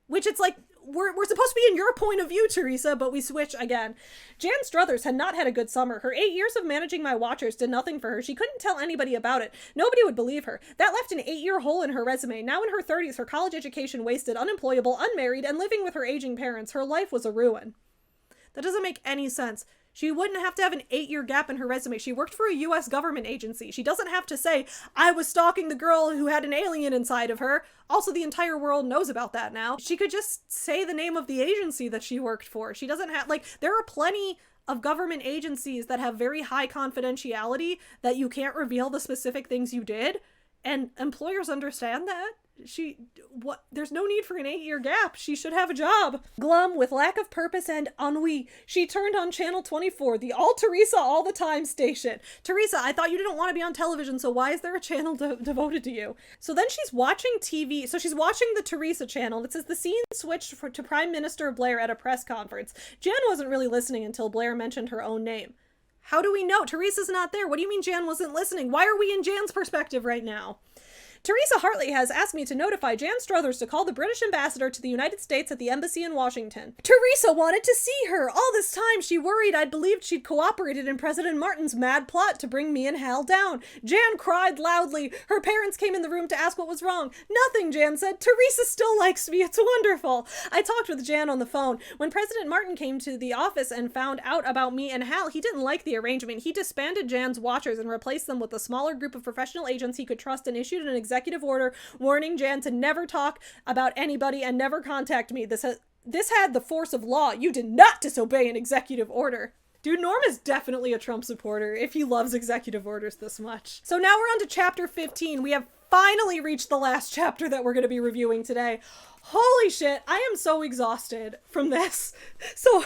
Which it's like, we're supposed to be in your point of view, Theresa, but we switch again. Jan Struthers had not had a good summer. Her 8 years of managing my watchers did nothing for her. She couldn't tell anybody about it. Nobody would believe her. That left an 8-year hole in her resume. Now in her 30s, her college education wasted, unemployable, unmarried, and living with her aging parents. Her life was a ruin. That doesn't make any sense. She wouldn't have to have an 8-year gap in her resume. She worked for a US government agency. She doesn't have to say, I was stalking the girl who had an alien inside of her. Also, the entire world knows about that now. She could just say the name of the agency that she worked for. She doesn't have, like, there are plenty of government agencies that have very high confidentiality that you can't reveal the specific things you did. And employers understand that. There's no need for an 8-year gap. She should have a job. Glum, with lack of purpose and ennui, she turned on Channel 24, the all Theresa all the time station. Theresa, I thought you didn't want to be on television, so why is there a channel devoted to you? So then she's watching TV. So she's watching the Theresa channel. It says the scene switched to Prime Minister Blair at a press conference. Jan wasn't really listening until Blair mentioned her own name. How do we know? Theresa's not there. What do you mean Jan wasn't listening? Why are we in Jan's perspective right now? Theresa Hartley has asked me to notify Jan Struthers to call the British ambassador to the United States at the embassy in Washington. Theresa wanted to see her. All this time, she worried I'd believed she'd cooperated in President Martin's mad plot to bring me and Hal down. Jan cried loudly. Her parents came in the room to ask what was wrong. Nothing, Jan said. Theresa still likes me. It's wonderful. I talked with Jan on the phone. When President Martin came to the office and found out about me and Hal, he didn't like the arrangement. He disbanded Jan's watchers and replaced them with a smaller group of professional agents he could trust and issued an executive order warning Jan to never talk about anybody and never contact me. This had the force of law. You did not disobey an executive order. Dude, Norm is definitely a Trump supporter if he loves executive orders this much. So now we're on to chapter 15. We have finally reached the last chapter that we're going to be reviewing today. Holy shit, I am so exhausted from this. So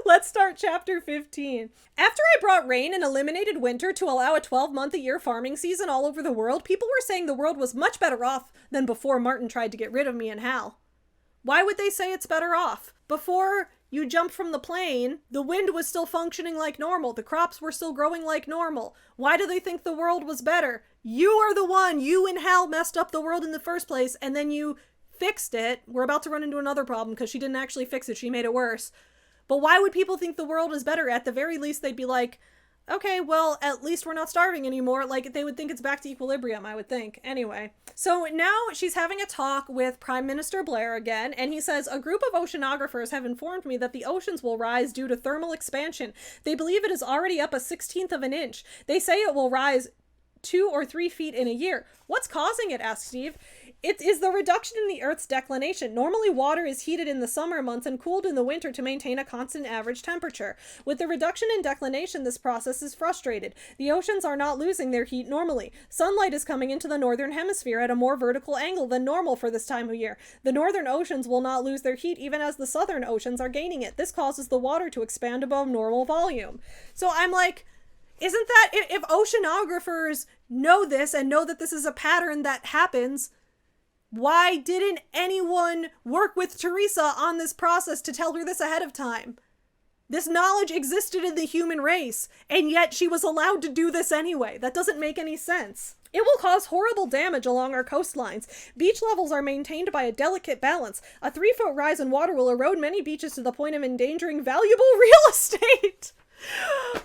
let's start chapter 15. After I brought rain and eliminated winter to allow a 12-month-a-year farming season all over the world, people were saying the world was much better off than before Martin tried to get rid of me and Hal. Why would they say it's better off? Before you jumped from the plane, the wind was still functioning like normal. The crops were still growing like normal. Why do they think the world was better? You are the one. You and Hal messed up the world in the first place, and then you fixed it. We're about to run into another problem because she didn't actually fix it. She made it worse. But why would people think the world is better? At the very least, they'd be like, okay, well, at least we're not starving anymore. Like, they would think it's back to equilibrium, I would think. Anyway, so now she's having a talk with Prime Minister Blair again, and he says, a group of oceanographers have informed me that the oceans will rise due to thermal expansion. They believe it is already up a 1/16 of an inch. They say it will rise 2 or 3 feet in a year. What's causing it? Asked Steve. It is the reduction in the Earth's declination. Normally, water is heated in the summer months and cooled in the winter to maintain a constant average temperature. With the reduction in declination, this process is frustrated. The oceans are not losing their heat normally. Sunlight is coming into the northern hemisphere at a more vertical angle than normal for this time of year. The northern oceans will not lose their heat even as the southern oceans are gaining it. This causes the water to expand above normal volume. So I'm like, isn't that, if oceanographers know this and know that this is a pattern that happens, why didn't anyone work with Theresa on this process to tell her this ahead of time? This knowledge existed in the human race, and yet she was allowed to do this anyway. That doesn't make any sense. It will cause horrible damage along our coastlines. Beach levels are maintained by a delicate balance. A 3-foot rise in water will erode many beaches to the point of endangering valuable real estate.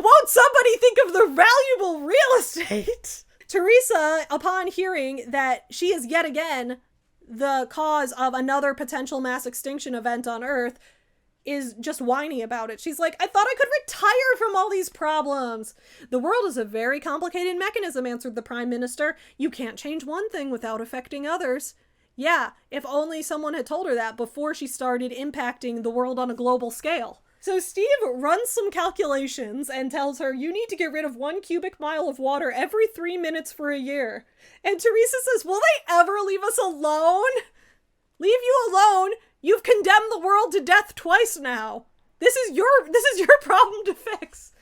Won't somebody think of the valuable real estate? Theresa, upon hearing that she is yet again the cause of another potential mass extinction event on Earth, is just whiny about it. She's like, I thought I could retire from all these problems. The world is a very complicated mechanism, answered the Prime Minister. You can't change one thing without affecting others. Yeah, if only someone had told her that before she started impacting the world on a global scale. So Steve runs some calculations and tells her, you need to get rid of 1 cubic mile of water every 3 minutes for a year. And Theresa says, will they ever leave us alone? Leave you alone? You've condemned the world to death twice now. This is your problem to fix.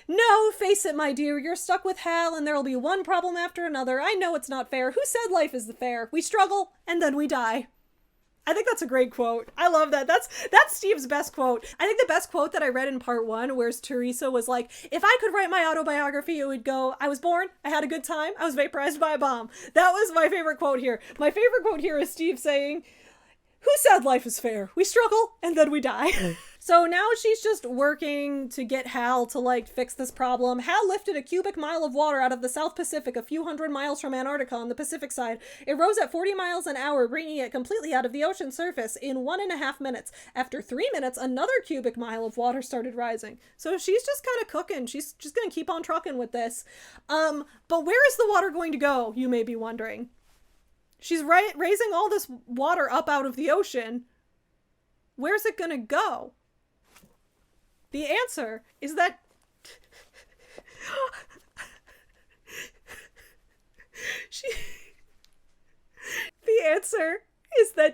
No, face it, my dear, you're stuck with Hal and there'll be one problem after another. I know it's not fair. Who said life is fair? We struggle and then we die. I think that's a great quote. I love that. That's Steve's best quote. I think the best quote that I read in part 1, where Theresa was like, if I could write my autobiography, it would go, I was born, I had a good time, I was vaporized by a bomb. That was my favorite quote here. My favorite quote here is Steve saying, who said life is fair? We struggle and then we die. So now she's just working to get Hal to, like, fix this problem. Hal lifted a cubic mile of water out of the South Pacific a few hundred miles from Antarctica on the Pacific side. It rose at 40 miles an hour, bringing it completely out of the ocean surface in 1.5 minutes. After 3 minutes, another cubic mile of water started rising. So she's just kind of cooking. She's just going to keep on trucking with this. But where is the water going to go, you may be wondering? She's raising all this water up out of the ocean. Where's it going to go? The answer is that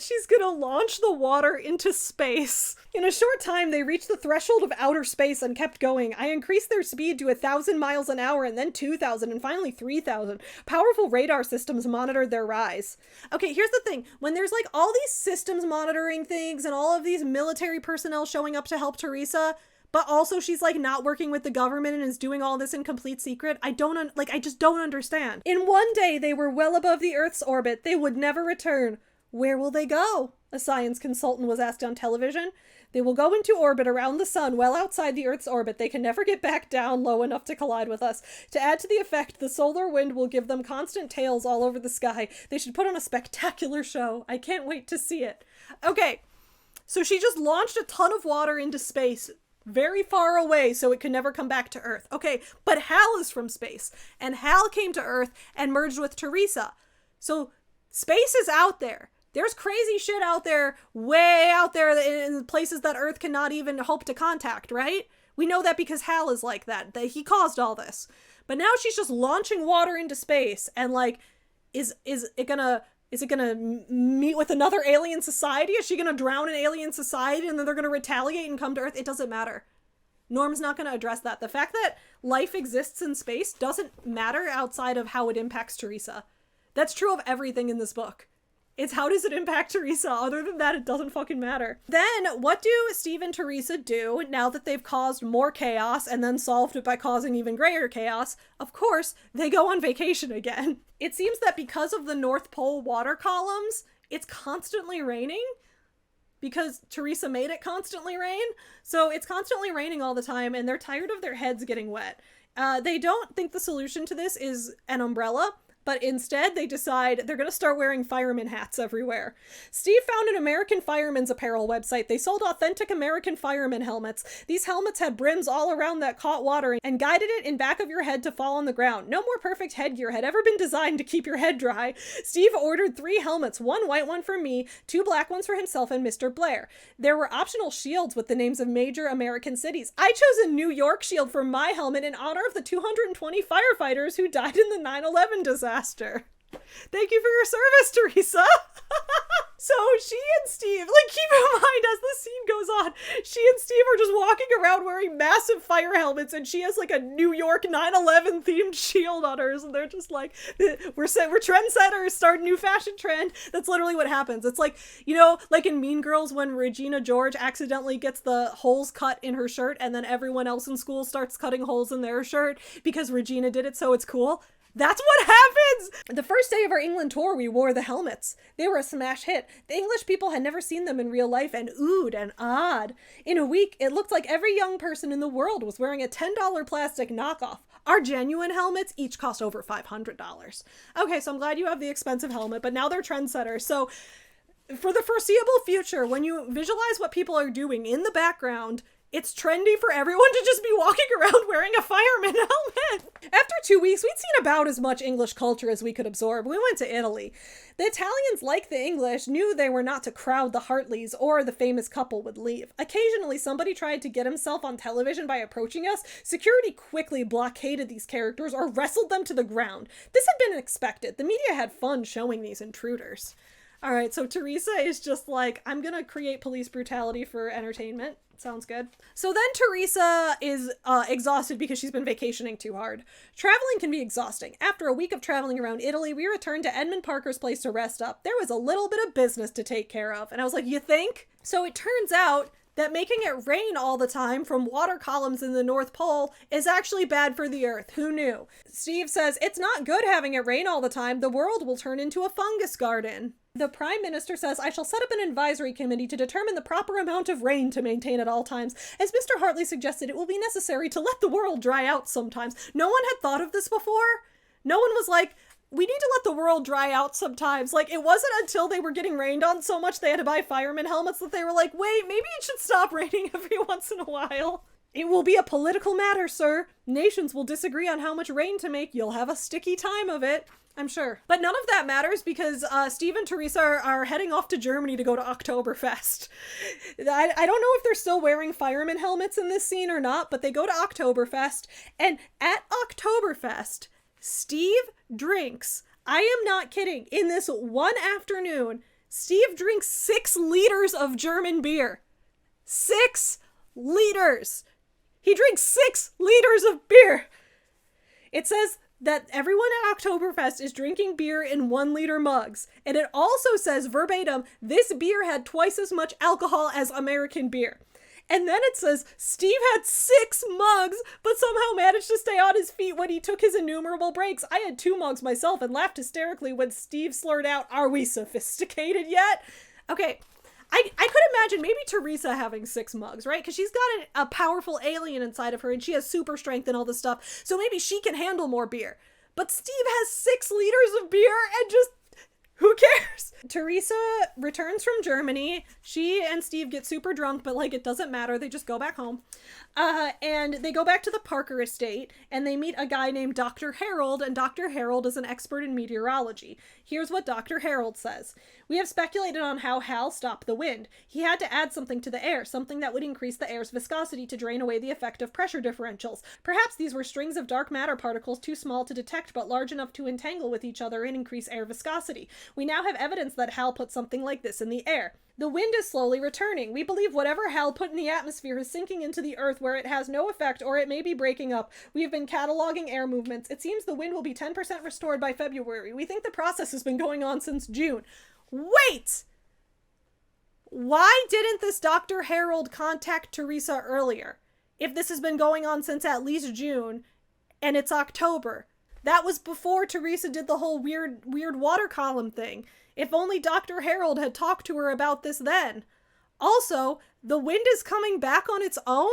she's gonna launch the water into space. In a short time, they reached the threshold of outer space and kept going. I increased their speed to 1,000 miles an hour and then 2,000 and finally 3,000. Powerful radar systems monitored their rise. Okay, here's the thing. When there's like all these systems monitoring things and all of these military personnel showing up to help Theresa, but also she's like not working with the government and is doing all this in complete secret, I just don't understand. In one day, they were well above the Earth's orbit. They would never return. Where will they go? A science consultant was asked on television. They will go into orbit around the sun well outside the Earth's orbit. They can never get back down low enough to collide with us. To add to the effect, the solar wind will give them constant tails all over the sky. They should put on a spectacular show. I can't wait to see it. Okay, so she just launched a ton of water into space very far away so it could never come back to Earth. Okay, but Hal is from space, and Hal came to Earth and merged with Theresa. So space is out there. There's crazy shit out there, way out there in places that Earth cannot even hope to contact, right? We know that because Hal is like that he caused all this. But now she's just launching water into space, and like, is it gonna meet with another alien society? Is she gonna drown in alien society and then they're gonna retaliate and come to Earth? It doesn't matter. Norm's not gonna address that. The fact that life exists in space doesn't matter outside of how it impacts Theresa. That's true of everything in this book. It's how does it impact Theresa? Other than that, it doesn't fucking matter. Then, what do Steve and Theresa do now that they've caused more chaos and then solved it by causing even greater chaos? Of course, they go on vacation again. It seems that because of the North Pole water columns, it's constantly raining. Because Theresa made it constantly rain. So it's constantly raining all the time, and they're tired of their heads getting wet. They don't think the solution to this is an umbrella, but instead they decide they're going to start wearing fireman hats everywhere. Steve found an American fireman's apparel website. They sold authentic American fireman helmets. These helmets had brims all around that caught water and guided it in back of your head to fall on the ground. No more perfect headgear had ever been designed to keep your head dry. Steve ordered 3 helmets, 1 white one for me, 2 black ones for himself and Mr. Blair. There were optional shields with the names of major American cities. I chose a New York shield for my helmet in honor of the 220 firefighters who died in the 9/11 disaster. Thank you for your service, Theresa. So she and Steve, like, keep in mind as the scene goes on, she and Steve are just walking around wearing massive fire helmets, and she has like a New York 9/11 themed shield on hers, and they're just like, we're trendsetters, start a new fashion trend. That's literally what happens. It's like, you know, like in Mean Girls when Regina George accidentally gets the holes cut in her shirt, and then everyone else in school starts cutting holes in their shirt because Regina did it, so it's cool. That's what happens! The first day of our England tour, we wore the helmets. They were a smash hit. The English people had never seen them in real life and oohed and ahhed. In a week, it looked like every young person in the world was wearing a $10 plastic knockoff. Our genuine helmets each cost over $500. Okay, so I'm glad you have the expensive helmet, but now they're trendsetters. So for the foreseeable future, when you visualize what people are doing in the background, it's trendy for everyone to just be walking around wearing a fireman helmet. After 2 weeks, we'd seen about as much English culture as we could absorb. We went to Italy. The Italians, like the English, knew they were not to crowd the Hartleys or the famous couple would leave. Occasionally, somebody tried to get himself on television by approaching us. Security quickly blockaded these characters or wrestled them to the ground. This had been expected. The media had fun showing these intruders. All right, so Theresa is just like, I'm gonna create police brutality for entertainment. Sounds good. So then Theresa is exhausted because she's been vacationing too hard. Traveling can be exhausting. After a week of traveling around Italy, we returned to Edmund Parker's place to rest up. There was a little bit of business to take care of. And I was like, you think? So it turns out that making it rain all the time from water columns in the North Pole is actually bad for the Earth. Who knew? Steve says, it's not good having it rain all the time. The world will turn into a fungus garden. The Prime Minister says, I shall set up an advisory committee to determine the proper amount of rain to maintain at all times. As Mr. Hartley suggested, it will be necessary to let the world dry out sometimes. No one had thought of this before. No one was like, we need to let the world dry out sometimes. Like, it wasn't until they were getting rained on so much they had to buy fireman helmets that they were like, wait, maybe it should stop raining every once in a while. It will be a political matter, sir. Nations will disagree on how much rain to make. You'll have a sticky time of it, I'm sure. But none of that matters because Steve and Theresa are heading off to Germany to go to Oktoberfest. I don't know if they're still wearing fireman helmets in this scene or not, but they go to Oktoberfest. And at Oktoberfest, Steve drinks, I am not kidding, in this one afternoon, Steve drinks 6 liters of German beer. 6 liters! He drinks 6 liters of beer! It says that everyone at Oktoberfest is drinking beer in 1-liter mugs. And it also says verbatim, this beer had twice as much alcohol as American beer. And then it says, Steve had 6 mugs, but somehow managed to stay on his feet when he took his innumerable breaks. I had 2 mugs myself and laughed hysterically when Steve slurred out, are we sophisticated yet? Okay, I could imagine maybe Theresa having 6 mugs, right? Because she's got a powerful alien inside of her and she has super strength and all this stuff. So maybe she can handle more beer. But Steve has 6 liters of beer and just, who cares? Theresa returns from Germany. She and Steve get super drunk, but like it doesn't matter. They just go back home. And they go back to the Parker estate and they meet a guy named Dr. Harold, and Dr. Harold is an expert in meteorology. Here's what Dr. Harold says. We have speculated on how Hal stopped the wind. He had to add something to the air, something that would increase the air's viscosity to drain away the effect of pressure differentials. Perhaps these were strings of dark matter particles too small to detect but large enough to entangle with each other and increase air viscosity. We now have evidence that Hal put something like this in the air. The wind is slowly returning. We believe whatever Hal put in the atmosphere is sinking into the earth where it has no effect, or it may be breaking up. We have been cataloging air movements. It seems the wind will be 10% restored by February. We think the process has been going on since June. Wait! Why didn't this Dr. Harold contact Theresa earlier? If this has been going on since at least June, and it's October. That was before Theresa did the whole weird water column thing. If only Dr. Harold had talked to her about this then. Also, the wind is coming back on its own?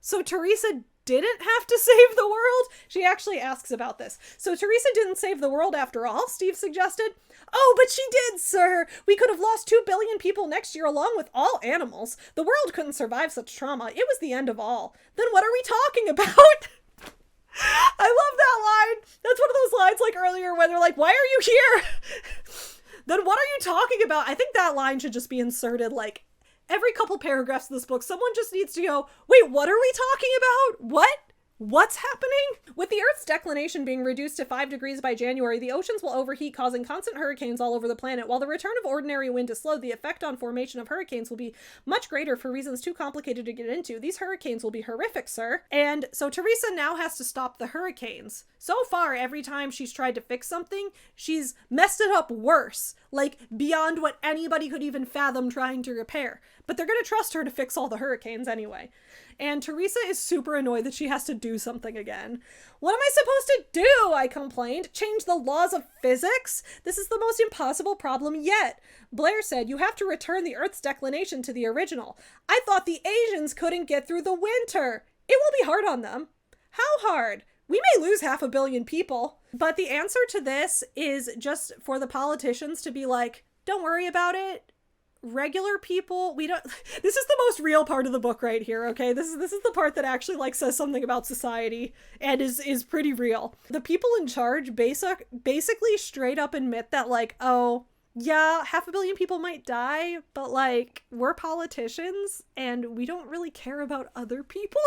So Theresa didn't have to save the world? She actually asks about this. So Theresa didn't save the world after all, Steve suggested. Oh, but she did, sir! We could have lost 2 billion people next year along with all animals. The world couldn't survive such trauma. It was the end of all. Then what are we talking about? I love that line. That's one of those lines like earlier where they're like, why are you here? Then what are you talking about? I think that line should just be inserted like every couple paragraphs of this book. Someone just needs to go, wait, what are we talking about? What? What's happening? With the Earth's declination being reduced to 5 degrees by January, the oceans will overheat, causing constant hurricanes all over the planet. While the return of ordinary wind is slow, the effect on formation of hurricanes will be much greater for reasons too complicated to get into. These hurricanes will be horrific, sir. And so Theresa now has to stop the hurricanes. So far, every time she's tried to fix something, she's messed it up worse, like beyond what anybody could even fathom trying to repair. But they're going to trust her to fix all the hurricanes anyway. And Theresa is super annoyed that she has to do something again. What am I supposed to do? I complained. Change the laws of physics? This is the most impossible problem yet. Blair said you have to return the Earth's declination to the original. I thought the Asians couldn't get through the winter. It will be hard on them. How hard? We may lose 500 million people. But the answer to this is just for the politicians to be like, don't worry about it. Regular people, we don't, this is the most real part of the book right here, okay? This is the part that actually like says something about society and is pretty real. The people in charge basically straight up admit that like, oh, yeah, 500 million people might die, but like, we're politicians and we don't really care about other people.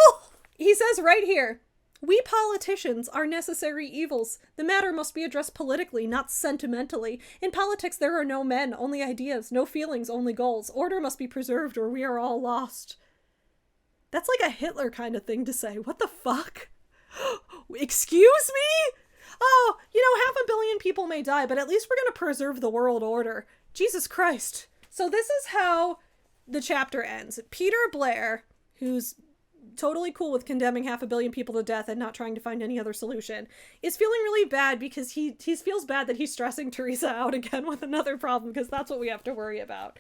He says right here, We politicians are necessary evils. The matter must be addressed politically, not sentimentally. In politics there are no men, only ideas, no feelings, only goals. Order must be preserved or we are all lost. That's like a Hitler kind of thing to say. What the fuck? Excuse me? Oh, 500 million people may die, but at least we're going to preserve the world order. Jesus Christ. So this is how the chapter ends. Peter Blair, who's totally cool with condemning 500 million people to death and not trying to find any other solution, is feeling really bad because he feels bad that he's stressing Theresa out again with another problem, because that's what we have to worry about.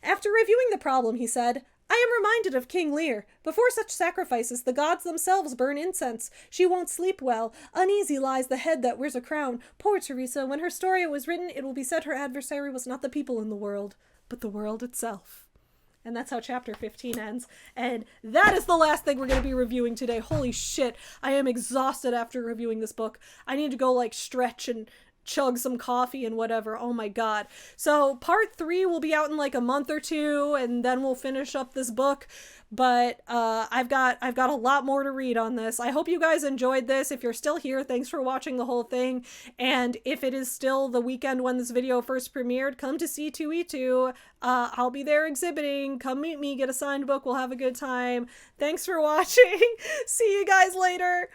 After reviewing the problem, he said, I am reminded of King Lear. Before such sacrifices, the gods themselves burn incense. She won't sleep well. Uneasy lies the head that wears a crown. Poor Theresa, when her story was written, it will be said her adversary was not the people in the world, but the world itself. And that's how chapter 15 ends. And that is the last thing we're going to be reviewing today. Holy shit, I am exhausted after reviewing this book. I need to go stretch and chug some coffee and whatever. Oh my god. So part 3 will be out in a month or two, and then we'll finish up this book. But I've got a lot more to read on this. I hope you guys enjoyed this. If you're still here, thanks for watching the whole thing. And if it is still the weekend when this video first premiered, come to C2E2. I'll be there exhibiting. Come meet me, get a signed book. We'll have a good time. Thanks for watching. See you guys later.